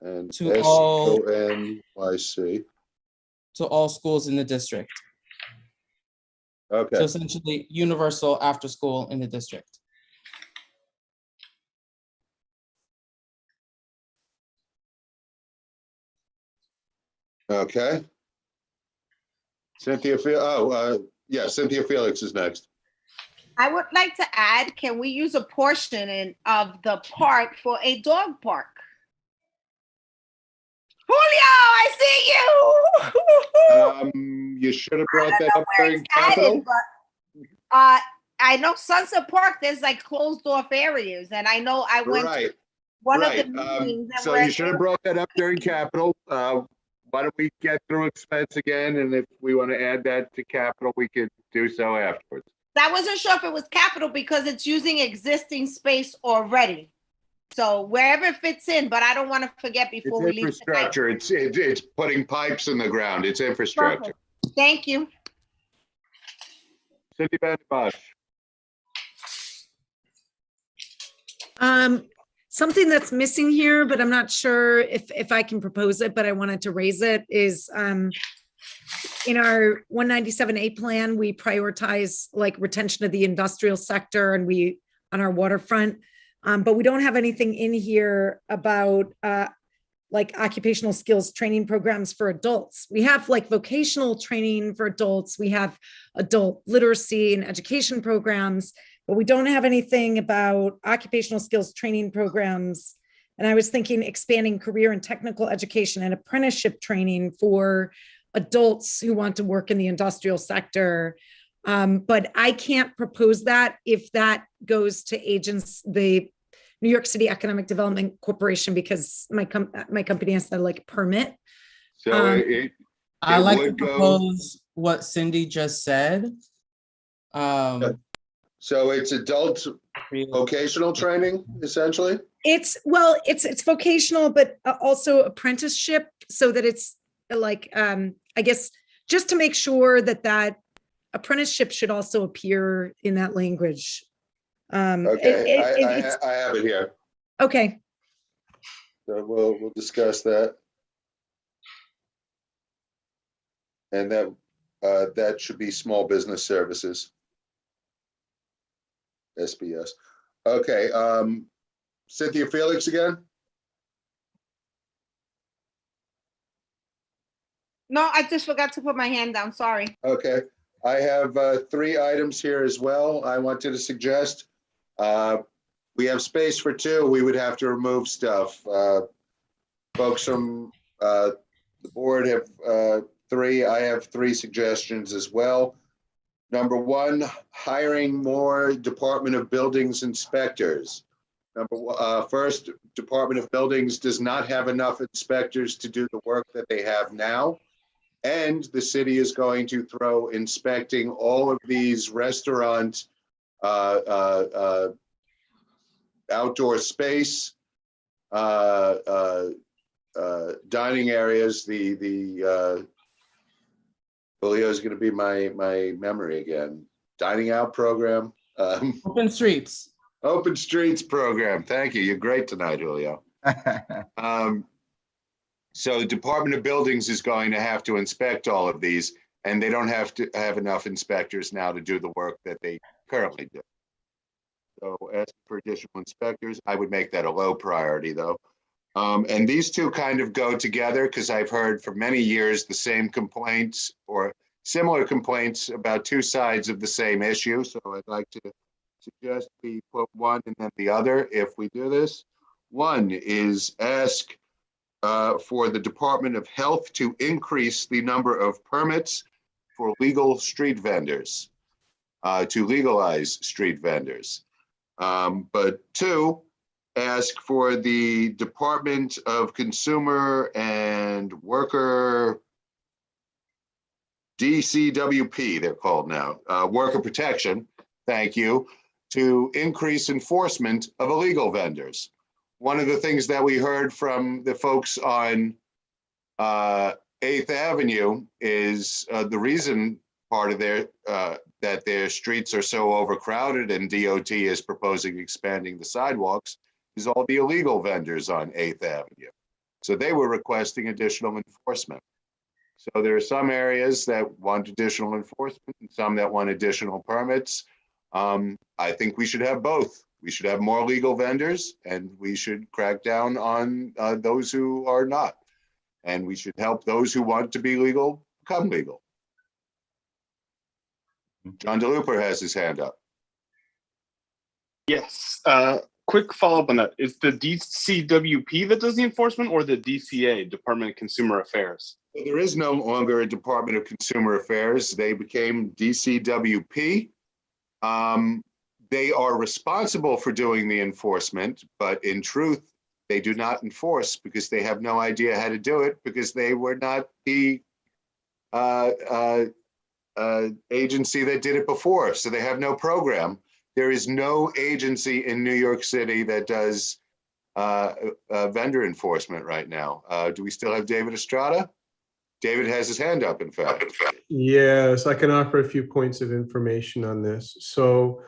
and to all SONYC. to all schools in the district. So Okay. essentially universal after school in the district. Okay. Cynthia Felix is next. I would like to add, can we use a portion of the park for a dog park? Julio, I you. You should have brought I that don't know up where during it's added, capital. but I know Sunset Park, there's like closed off areas, and I know I went Right, to one of right. the meetings and So where you should have brought that up during capital. Why don't we get through expense again? And if we want to add that to capital, we could do so afterwards. I wasn't sure if it was capital because it's using existing space already. So wherever it fits in, but I don't want to forget It's before we leave. infrastructure. It's putting pipes in the ground. It's infrastructure. Thank you. Cindy Van Bosch. Something that's missing here, but I'm not sure if I can propose it, but I wanted to raise it is, in our 197A plan, we prioritize like retention of the industrial sector and we on our waterfront. But we don't have anything in here about like occupational skills training programs for adults. We have like vocational training for adults. We have adult literacy and education programs, but we don't have anything about occupational skills training programs. And I was thinking expanding career and technical education and apprenticeship training for adults who want to work in the industrial sector. But I can't propose that if that goes to agents, the New York City Economic Development Corporation, because my company has to like permit. So I like to would go- propose what Cindy just said. So it's adult vocational training, essentially? It's vocational, but also apprenticeship, so that it's like, I guess, just to make sure that apprenticeship should also appear in that language. Okay, I have it here. Okay. So we'll discuss that. And that should be small business services. SBS. Okay, Cynthia Felix again? No, I just forgot to put my hand down. Sorry. Okay, I have 3 items here as well. I wanted to suggest. We have space for 2. We would have to remove stuff. Folks from the board have 3. I have 3 suggestions as well. Number 1, hiring more Department of Buildings inspectors. First, Department of Buildings does not have enough inspectors to do the work that they have now. And the city is going to throw inspecting all of these restaurant, outdoor space, dining areas. Julio is going to be my memory again. Dining out program. Open streets. Open streets program. Thank you. You're great tonight, Julio. So the Department of Buildings is going to have to inspect all of these, and they don't have to have enough inspectors now to do the work that they currently do. So as for additional inspectors, I would make that a low priority though. And these two kind of go together because I've heard for many years the same complaints or similar complaints about 2 sides of the same issue. So I'd like to suggest we put one and then the other if we do this. One is ask for the Department of Health to increase the number of permits for legal street vendors, to legalize street vendors. But 2, ask for the Department of Consumer and Worker, DCWP, they're called now, Worker Protection, thank you, to increase enforcement of illegal vendors. One of the things that we heard from the folks on 8th Avenue is the reason part of that their streets are so overcrowded and DOT is proposing expanding the sidewalks is all the illegal vendors on 8th Avenue. So they were requesting additional enforcement. So there are some areas that want additional enforcement and some that want additional permits. I think we should have both. We should have more legal vendors and we should crack down on those who are not. And we should help those who want to be legal become legal. John DeLuper has his hand up. Yes. quick follow-up on that. Is the DCWP that does the enforcement or the DCA, Department of Consumer Affairs? There is no longer a Department of Consumer Affairs. They became DCWP. They are responsible for doing the enforcement, but in truth, they do not enforce because they have no idea how to do it because they were not the agency that did it before. So they have no program. There is no agency in New York City that does vendor enforcement right now. Do we still have David Estrada? David has his hand up, in fact. Yes, I can offer a few points of information on this. So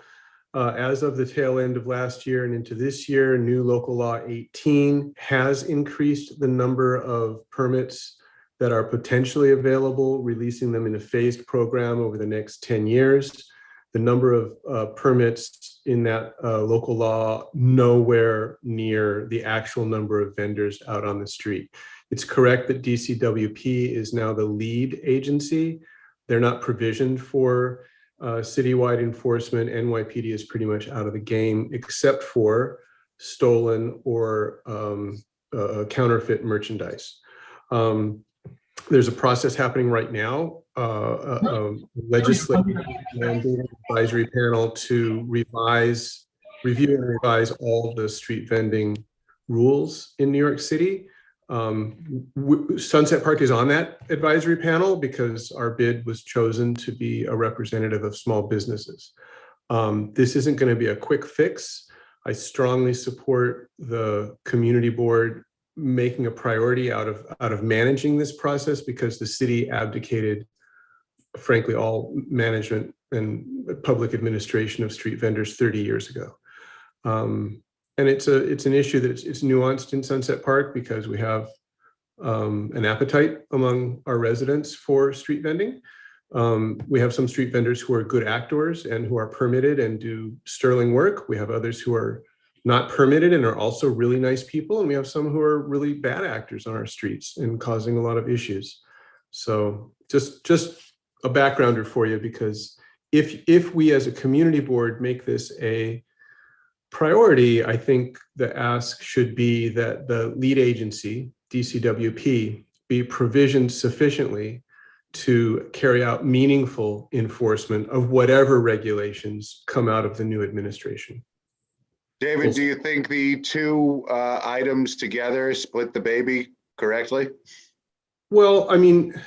as of the tail end of last year and into this year, new local law 18 has increased the number of permits that are potentially available, releasing them in a phased program over the next 10 years. The number of permits in that local law nowhere near the actual number of vendors out on the street. It's correct that DCWP is now the lead agency. They're not provisioned for citywide enforcement. NYPD is pretty much out of the game, except for stolen or counterfeit merchandise. There's a process happening right now, legislative mandated advisory panel to review and revise all the street vending rules in New York City. Sunset Park is on that advisory panel because our bid was chosen to be a representative of small businesses. This isn't going to be a quick fix. I strongly support the community board making a priority out of managing this process because the city abdicated, frankly, all management and public administration of street vendors 30 years ago. And it's an issue that it's nuanced in Sunset Park because we have an appetite among our residents for street vending. We have some street vendors who are good actors and who are permitted and do sterling work. We have others who are not permitted and are also really nice people. And we have some who are really bad actors on our streets and causing a lot of issues. So just a backgrounder for you, because if we as a community board make this a priority, I think the ask should be that the lead agency, DCWP, be provisioned sufficiently to carry out meaningful enforcement of whatever regulations come out of the new administration. David, do you think the two items together split the baby correctly? Well, I mean,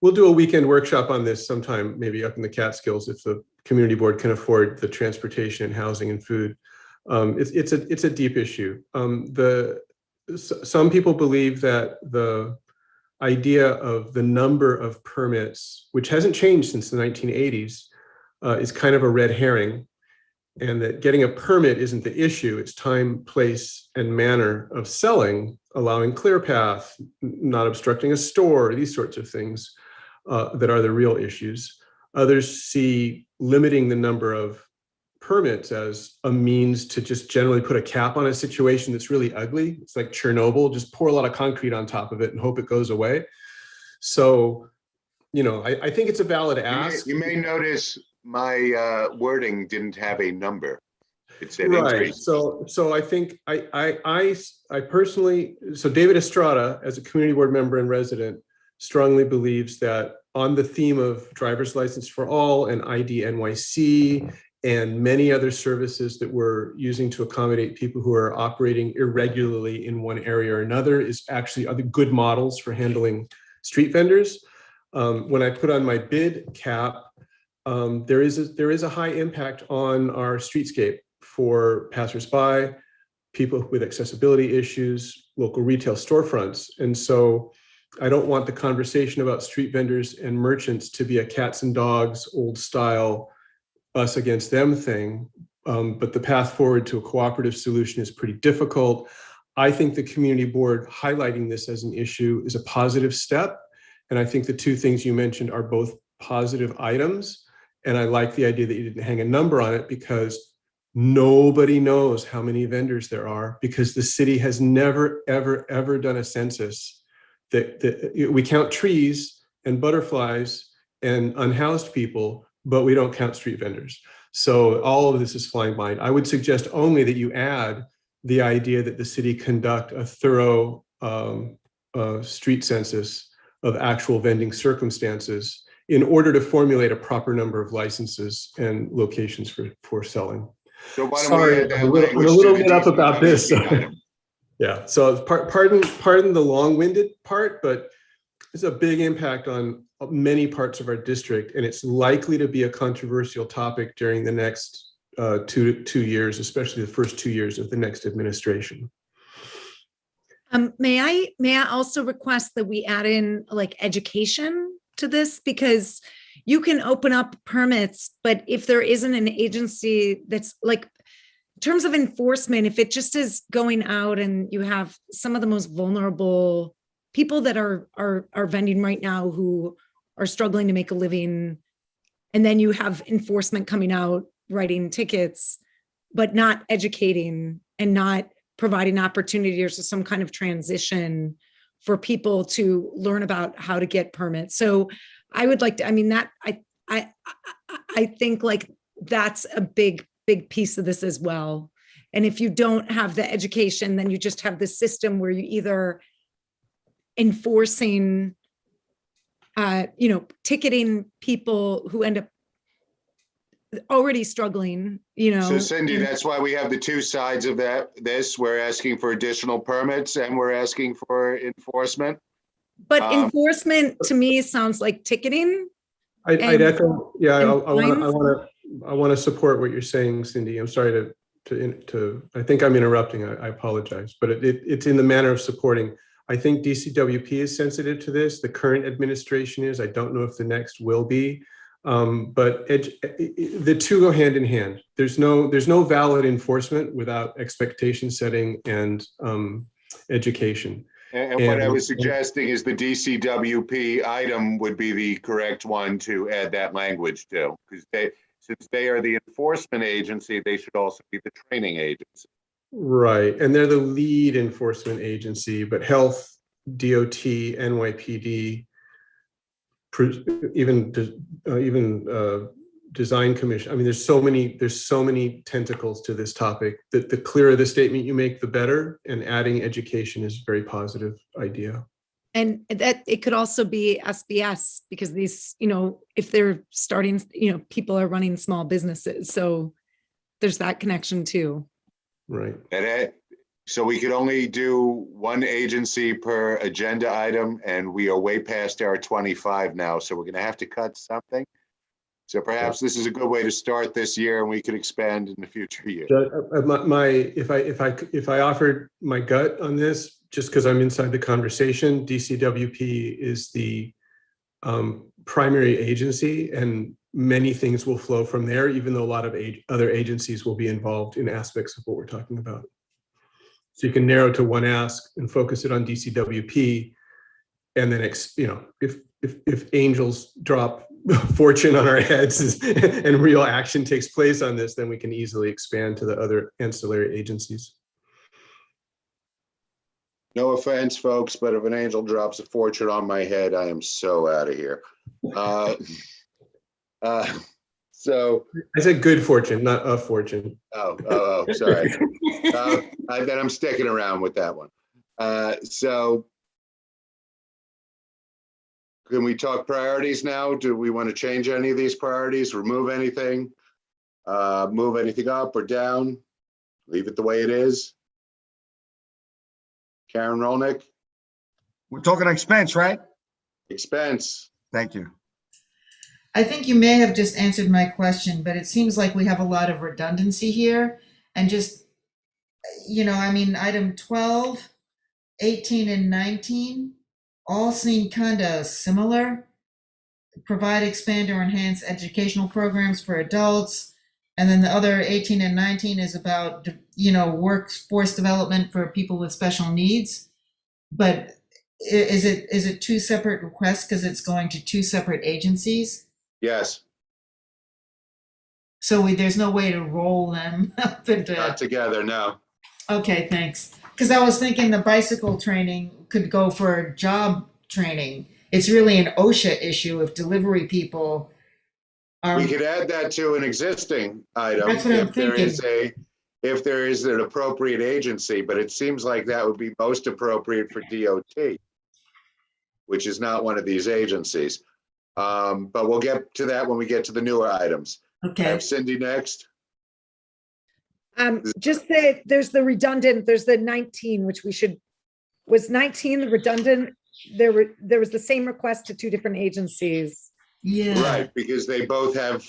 we'll do a weekend workshop on this sometime, maybe up in the Catskills, if the community board can afford the transportation and housing and food. It's a deep issue. Some people believe that the idea of the number of permits, which hasn't changed since the 1980s, is kind of a red herring, and that getting a permit isn't the issue. It's time, place, and manner of selling, allowing clear path, not obstructing a store, these sorts of things that are the real issues. Others see limiting the number of permits as a means to just generally put a cap on a situation that's really ugly. It's like Chernobyl, just pour a lot of concrete on top of it and hope it goes away. So, I think it's a valid ask. You may notice my wording didn't have a number. It said right. increase. So I think I personally, so David Estrada, as a community board member and resident, strongly believes that on the theme of driver's license for all and ID NYC and many other services that we're using to accommodate people who are operating irregularly in one area or another is actually other good models for handling street vendors. When I put on my bid cap, there is a high impact on our streetscape for passersby, people with accessibility issues, local retail storefronts. And so I don't want the conversation about street vendors and merchants to be a cats and dogs, old style, us against them thing. But the path forward to a cooperative solution is pretty difficult. I think the community board highlighting this as an issue is a positive step. And I think the two things you mentioned are both positive items. And I like the idea that you didn't hang a number on it because nobody knows how many vendors there are because the city has never, ever, ever done a census that we count trees and butterflies and unhoused people, but we don't count street vendors. So all of this is flying blind. I would suggest only that you add the idea that the city conduct a thorough street census of actual vending circumstances in order to formulate a proper number of licenses and locations for selling. So why don't Sorry, we add that I'm a language little to the bit up about this. DCWP item? Yeah, so pardon the long-winded part, but it's a big impact on many parts of our district, and it's likely to be a controversial topic during the next 2 years, especially the first 2 years of the next administration. May I also request that we add in like education to this, because you can open up permits, but if there isn't an agency that's like, in terms of enforcement, if it just is going out and you have some of the most vulnerable people that are vending right now who are struggling to make a living, and then you have enforcement coming out writing tickets, but not educating and not providing opportunities or some kind of transition for people to learn about how to get permits. So I would like to, I mean, that I think like that's a big piece of this as well. And if you don't have the education, then you just have this system where you either enforcing, ticketing people who end up already struggling, So Cindy, that's why we have the two sides of this. We're asking for additional permits and we're asking for enforcement. But enforcement to me sounds like ticketing. I'd echo, yeah, I want to fines. support what you're saying, Cindy. I'm sorry to I think I'm interrupting. I apologize, but it's in the manner of supporting. I think DCWP is sensitive to this. The current administration is. I don't know if the next will be. But the two go hand in hand. There's no valid enforcement without expectation setting and education. And what I was suggesting is the DCWP item would be the correct one to add that language to, because since they are the enforcement agency, they should also be the training agency. Right, and they're the lead enforcement agency, but health, DOT, NYPD, even design commission. I mean, there's so many tentacles to this topic that the clearer the statement you make, the better. And adding education is a very positive idea. And that it could also be SBS, because these, if they're starting, people are running small businesses. So there's that connection too. Right. So we could only do one agency per agenda item, and we are way past our 25 now. So we're going to have to cut something. So perhaps this is a good way to start this year, and we could expand in the future years. If I offered my gut on this, just because I'm inside the conversation, DCWP is the primary agency, and many things will flow from there, even though a lot of other agencies will be involved in aspects of what we're talking about. So you can narrow to one ask and focus it on DCWP, and then if angels drop fortune on our heads and real action takes place on this, then we can easily expand to the other ancillary agencies. No offense, folks, but if an angel drops a fortune on my head, I am so out of here. So I said good fortune, not a fortune. Oh, sorry. Then I'm sticking around with that one. So can we talk priorities now? Do we want to change any of these priorities, remove anything, move anything up or down, leave it the way it is? Karen Rolnick? We're talking expense, right? Expense. Thank you. I think you may have just answered my question, but it seems like we have a lot of redundancy here. And just, item 12, 18, and 19 all seem kind of similar. Provide, expand, or enhance educational programs for adults. And then the other 18 and 19 is about, workforce development for people with special needs. But is it two separate requests because it's going to two separate agencies? Yes. So there's no way to roll them up into. Not together, no. Okay, thanks. Because I was thinking the bicycle training could go for job training. It's really an OSHA issue if delivery people We could add that to an existing item That's what I'm if there is an appropriate agency, but it seems like that would be most appropriate for DOT, which is not one of these agencies. But we'll get to that when we get to the newer items. I Okay. have Cindy next. Just that there's the redundant, there's the 19, which we should, was 19 the redundant? There was the same request to two different agencies. Yeah. Right, because they both have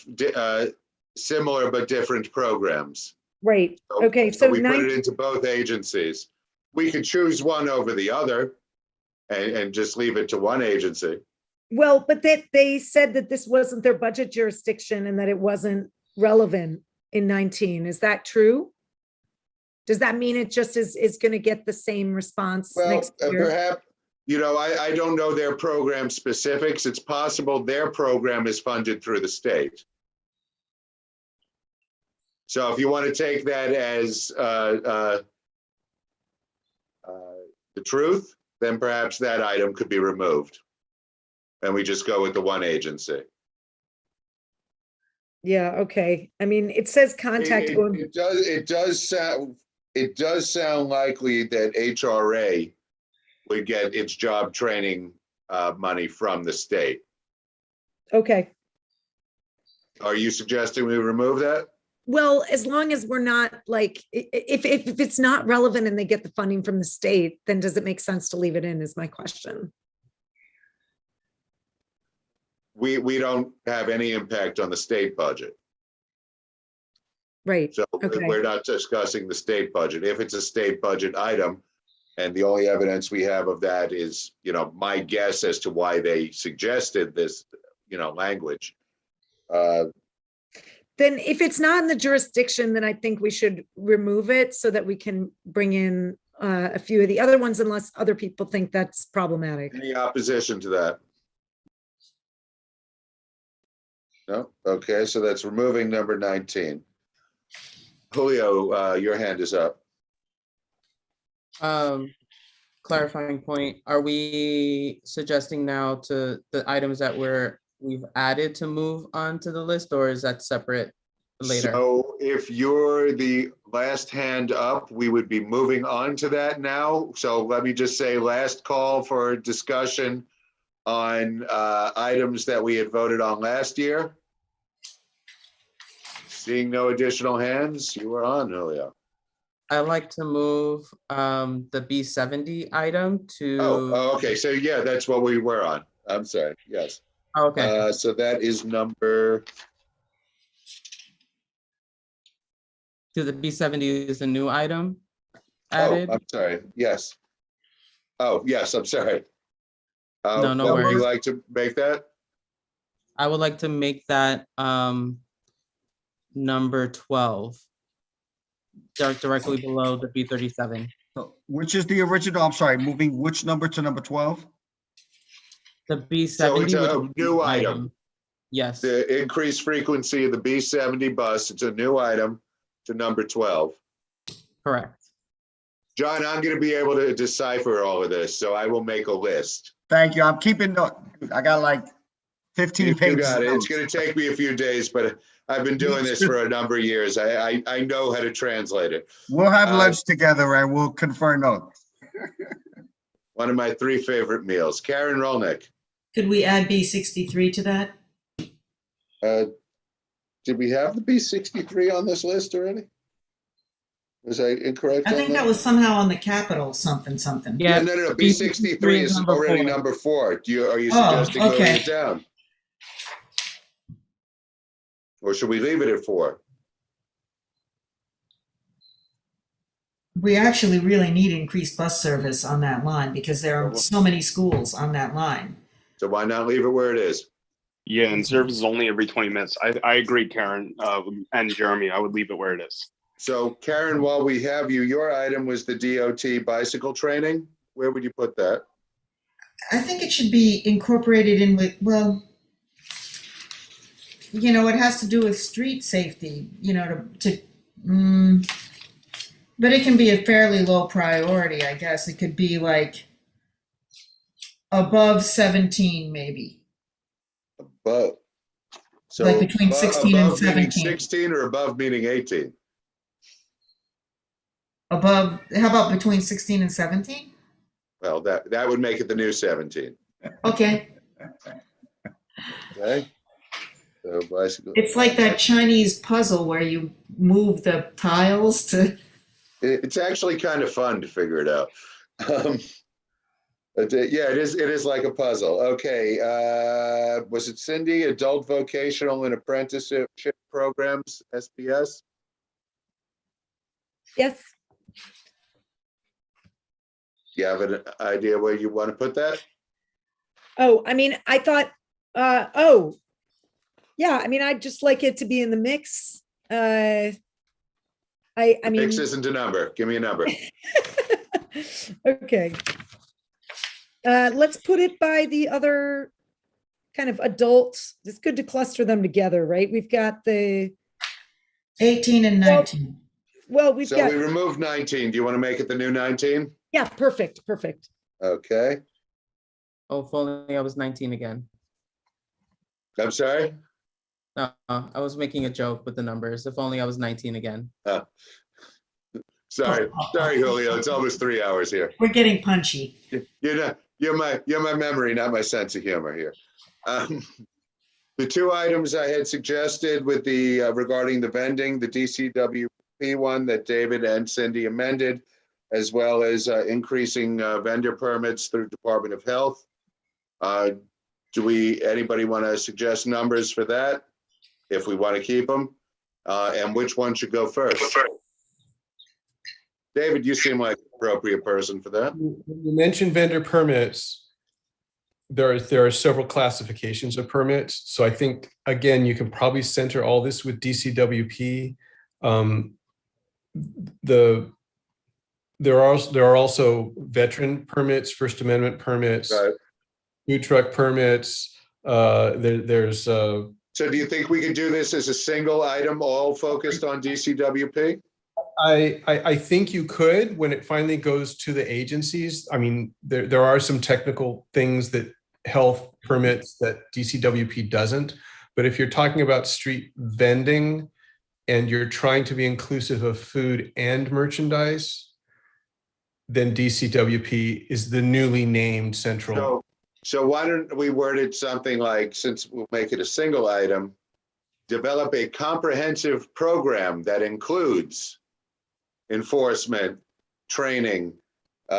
similar but different programs. Right, okay, so we put it 19, into both agencies. We could choose one over the other and just leave it to one agency. well, but they said that this wasn't their budget jurisdiction and that it wasn't relevant in 19. Is that true? Does that mean it just is going to get the same response Well, next year? perhaps, I don't know their program specifics. It's possible their program is funded through the state. So if you want to take that as the truth, then perhaps that item could be removed. And we just go with the one agency. Yeah, okay. I mean, it says contact. It does sound likely that HRA would get its job training money from the state. Okay. Are you suggesting we remove that? Well, as long as we're not like, if it's not relevant and they get the funding from the state, then does it make sense to leave it in is my question. We don't have any impact on the state budget. Right. So Okay. we're not discussing the state budget. If it's a state budget item, and the only evidence we have of that is, my guess as to why they suggested this, language. Then if it's not in the jurisdiction, then I think we should remove it so that we can bring in a few of the other ones unless other people think that's problematic. Any opposition to that? No? Okay, so that's removing number 19. Julio, your hand is up. Clarifying point, are we suggesting now to the items that we've added to move on to the list, or is that separate later? So if you're the last hand up, we would be moving on to that now. So let me just say last call for discussion on items that we had voted on last year. Seeing no additional hands, you are on, Julio. I like to move the B70 item to. Oh, okay. So yeah, that's what we were on. I'm sorry. Yes. Okay. So that is number. To the B70 is the new item Oh, added. I'm sorry. Yes. Oh, yes. I'm sorry. No, no what would you worries. like to make that? I would like to make that number 12. Directly below the B37. So which is the original? I'm sorry, moving which number to number 12? The B70. So it's a which is new item. Yes. The increased frequency of the B70 bus, it's a new item to number 12. Correct. John, I'm going to be able to decipher all of this, so I will make a list. Thank you. I'm keeping note. I got like 15 You pages. got it. of It's notes. going to take me a few days, but I've been doing this for a number of years. I know how to translate it. We'll have lunch together and we'll confer notes. One of my 3 favorite meals. Karen Rolnick. Could we add B63 to that? Did we have the B63 on this list already? Was I incorrect? I on think that was somehow on the capital something. Yeah, no. B63 is already number 4. Are you suggesting moving okay. it down? Or should we leave it at 4? We actually really need increased bus service on that line because there are so many schools on that line. So why not leave it where it is? Yeah, and service is only every 20 minutes. I agree, Karen and Jeremy. I would leave it where it is. So Karen, while we have you, your item was the DOT bicycle training. Where would you put that? I think it should be incorporated in with, well, it has to do with street safety, but it can be a fairly low priority, I guess. It could be like above 17, maybe. Above So Like between 16 and above meaning 17. 16 or above meaning 18? Above, how about between 16 and 17? Well, that would make it the new 17. Okay. Okay. So bicycle. It's like that Chinese puzzle where you move the tiles to. It's actually kind of fun to figure it out. But, yeah, it is like a puzzle. Okay. Was it Cindy? Adult vocational and apprenticeship programs, SPS? Yes. You have an idea where you want to put that? Oh, I mean, I thought, oh, yeah, I mean, I'd just like it to be in the mix. I mean. Mix isn't a number. Give me a number. Okay. Let's put it by the other kind of adults. It's good to cluster them together, right? We've got the 18 and 19. Well, we've So got. we removed 19. Do you want to make it the new 19? Yeah, perfect. Okay. Oh, if only I was 19 again. I'm sorry? No, I was making a joke with the numbers. If only I was 19 again. Sorry, Julio. It's almost 3 hours here. We're getting punchy. You're my memory, not my sense of humor here. The two items I had suggested with the regarding the vending, the DCWP one that David and Cindy amended, as well as increasing vendor permits through Department of Health. Anybody want to suggest numbers for that? If we want to keep them, and which one should go first? David, you seem like an appropriate person for that. You mentioned vendor permits. There are several classifications of permits. So I think, again, you can probably center all this with DCWP. There are also veteran permits, First Amendment permits, food truck permits. There's So do you think we could do this as a single item, all focused on DCWP? I think you could when it finally goes to the agencies. I mean, there are some technical things that health permits that DCWP doesn't. But if you're talking about street vending and you're trying to be inclusive of food and merchandise, then DCWP is the newly named central. So why don't we word it something like, since we'll make it a single item, develop a comprehensive program that includes enforcement, training, should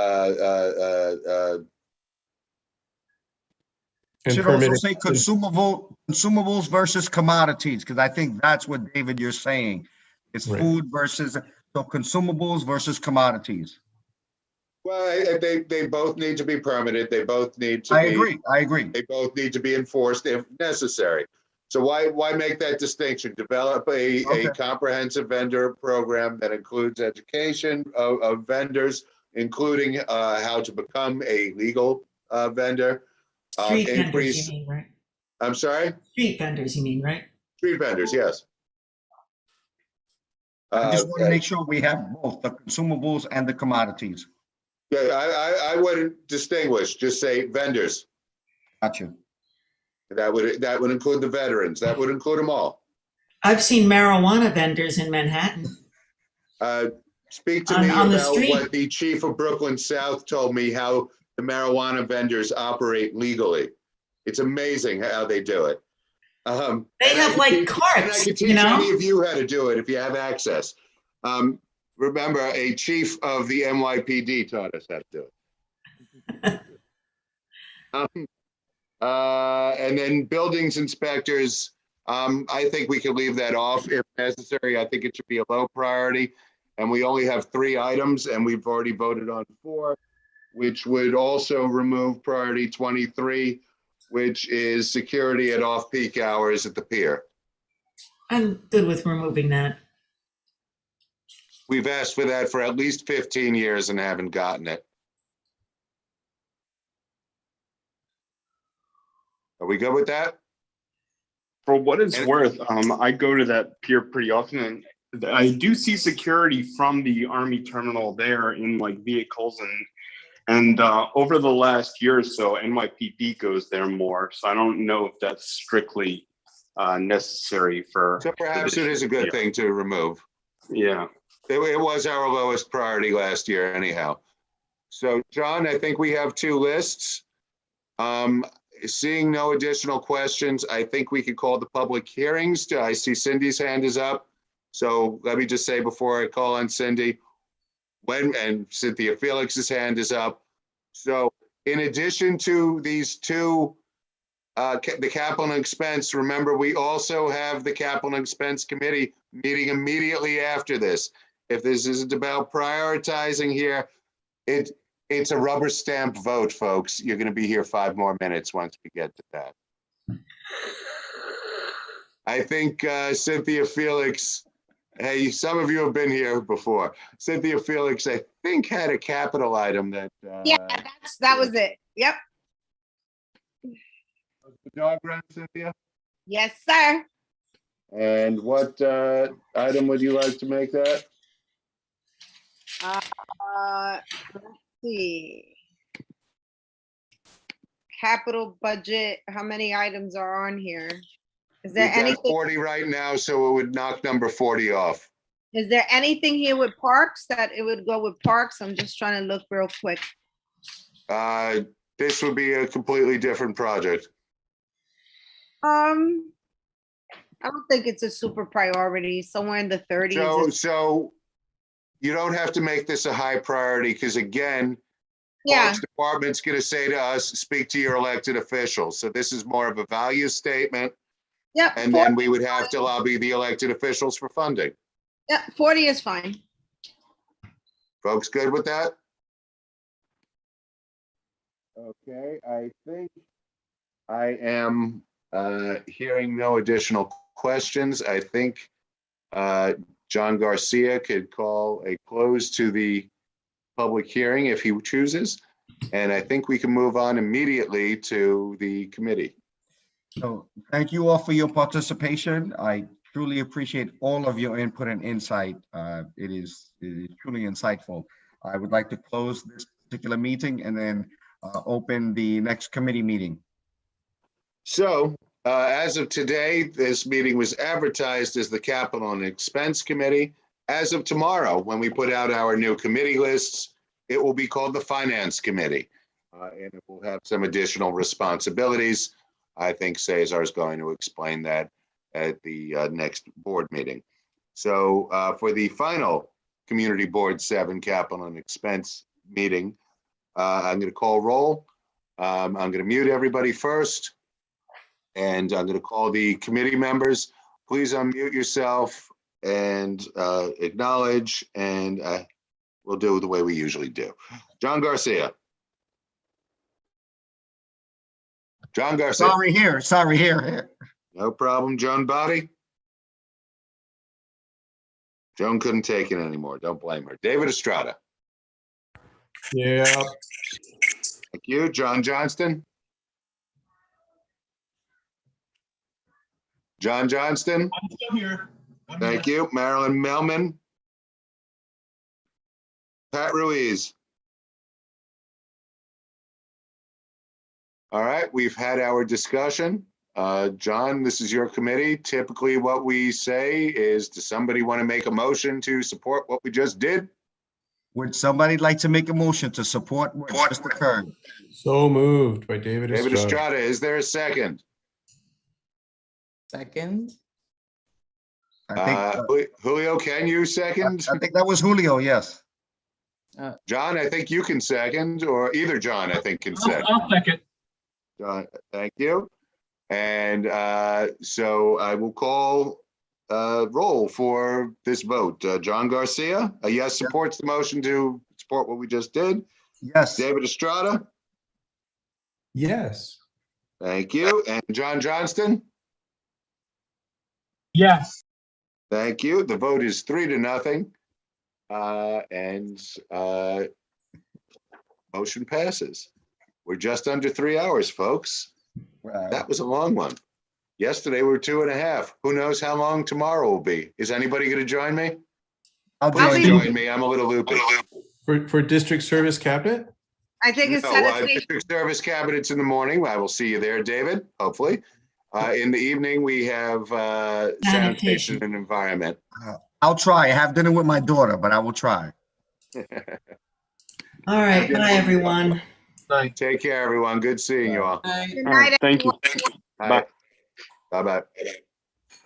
also say consumables versus commodities, because I think that's what, David, you're saying. It's food versus, so consumables versus commodities. Well, they both need to be permitted. They both need to I agree. They both need to be enforced if necessary. So why make that distinction? Develop a comprehensive vendor program that includes education of vendors, including how to become a legal vendor. Street vendors, you mean, right? I'm sorry? Street vendors, you mean, right? Street vendors, yes. I just want to make sure we have both the consumables and the commodities. Yeah, I wouldn't distinguish, just say vendors. Gotcha. That would include the veterans. That would include them all. I've seen marijuana vendors in Manhattan. Speak to me on the about street. what the chief of Brooklyn South told me, how the marijuana vendors operate legally. It's amazing how they do it. They have like carts, and I can teach any of you how to do it if you have access. Remember, a chief of the NYPD taught us how to do it. And then buildings inspectors, I think we could leave that off if necessary. I think it should be a low priority. And we only have 3 items, and we've already voted on 4, which would also remove priority 23, which is security at off-peak hours at the pier. I'm good with removing that. We've asked for that for at least 15 years and haven't gotten it. Are we good with that? For what it's worth, I go to that pier pretty often, and I do see security from the Army terminal there in like vehicles, and over the last year or so, NYPD goes there more. So I don't know if that's strictly necessary for. So perhaps it is a good thing to remove. Yeah. It was our lowest priority last year anyhow. So John, I think we have two lists. Seeing no additional questions, I think we could call the public hearings. I see Cindy's hand is up. So let me just say before I call on Cindy, and Cynthia Felix's hand is up. So in addition to these two, the capital and expense, remember, we also have the capital and expense committee meeting immediately after this. If this isn't about prioritizing here, it's a rubber stamp vote, folks. You're going to be here 5 more minutes once we get to that. I think Cynthia Felix, hey, some of you have been here before. Cynthia Felix, I think, had a capital item that. Yeah, that was it. Yep. The dog run, Cynthia? Yes, sir. And what item would you like to make that? Let's see. Capital budget, how many items are on here? Is there We've got anything, 40 right now, so it would knock number 40 off. is there anything here with parks that it would go with parks? I'm just trying to look real quick. This would be a completely different project. I don't think it's a super priority, somewhere in the 30s. So you don't have to make this a high priority, because again, Yeah, Parks Department's going to say to us, speak to your elected officials. So this is more of a value statement. yeah. And then we would have to lobby the elected officials for funding. Yeah, 40 is fine. Folks good with that? Okay, I think I am hearing no additional questions. I think John Garcia could call a close to the public hearing if he chooses. And I think we can move on immediately to the committee. So thank you all for your participation. I truly appreciate all of your input and insight. It is truly insightful. I would like to close this particular meeting and then open the next committee meeting. So as of today, this meeting was advertised as the Capital and Expense Committee. As of tomorrow, when we put out our new committee lists, it will be called the Finance Committee. And it will have some additional responsibilities. I think Cesar is going to explain that at the next board meeting. So for the final Community Board 7 Capital and Expense meeting, I'm going to call roll. I'm going to mute everybody first. And I'm going to call the committee members. Please unmute yourself and acknowledge, and we'll do it the way we usually do. John Garcia. John Garcia. Sorry here. No problem. Joan Body. Joan couldn't take it anymore. Don't blame her. David Estrada. Yeah. Thank you. John Johnston. John Johnston. I'm still here. Thank you. Marilyn Melman. Pat Ruiz. All right, we've had our discussion. John, this is your committee. Typically what we say is, does somebody want to make a motion to support what we just did? Would somebody like to make a motion to support what just occurred? So moved by David David Estrada. Estrada, is there a second? Second. I think, Julio, can you second? I think that was Julio, yes. John, I think you can second, or either John, I think, can second. I'll second. John, thank you. And so I will call roll for this vote. John Garcia, a yes, supports the motion to support what we just did. Yes. David Estrada, Yes. thank you. And John Johnston, Yes. thank you. The vote is 3-0. Motion passes. We're just under 3 hours, folks. That was a long one. Yesterday we were 2.5. Who knows how long tomorrow will be? Is anybody going to join me? I'll Please join you. join me. I'm a little loopy. For District Service Cabinet? I think it's No, Sanitation. District Service Cabinets in the morning. I will see you there, David, hopefully. In the evening, we have sanitation and environment. I'll try. I have dinner with my daughter, but I will try. All right, bye, everyone. Take care, everyone. Good seeing you all. Good All right, night, thank you. everyone. Bye. Bye-bye.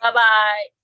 Bye-bye.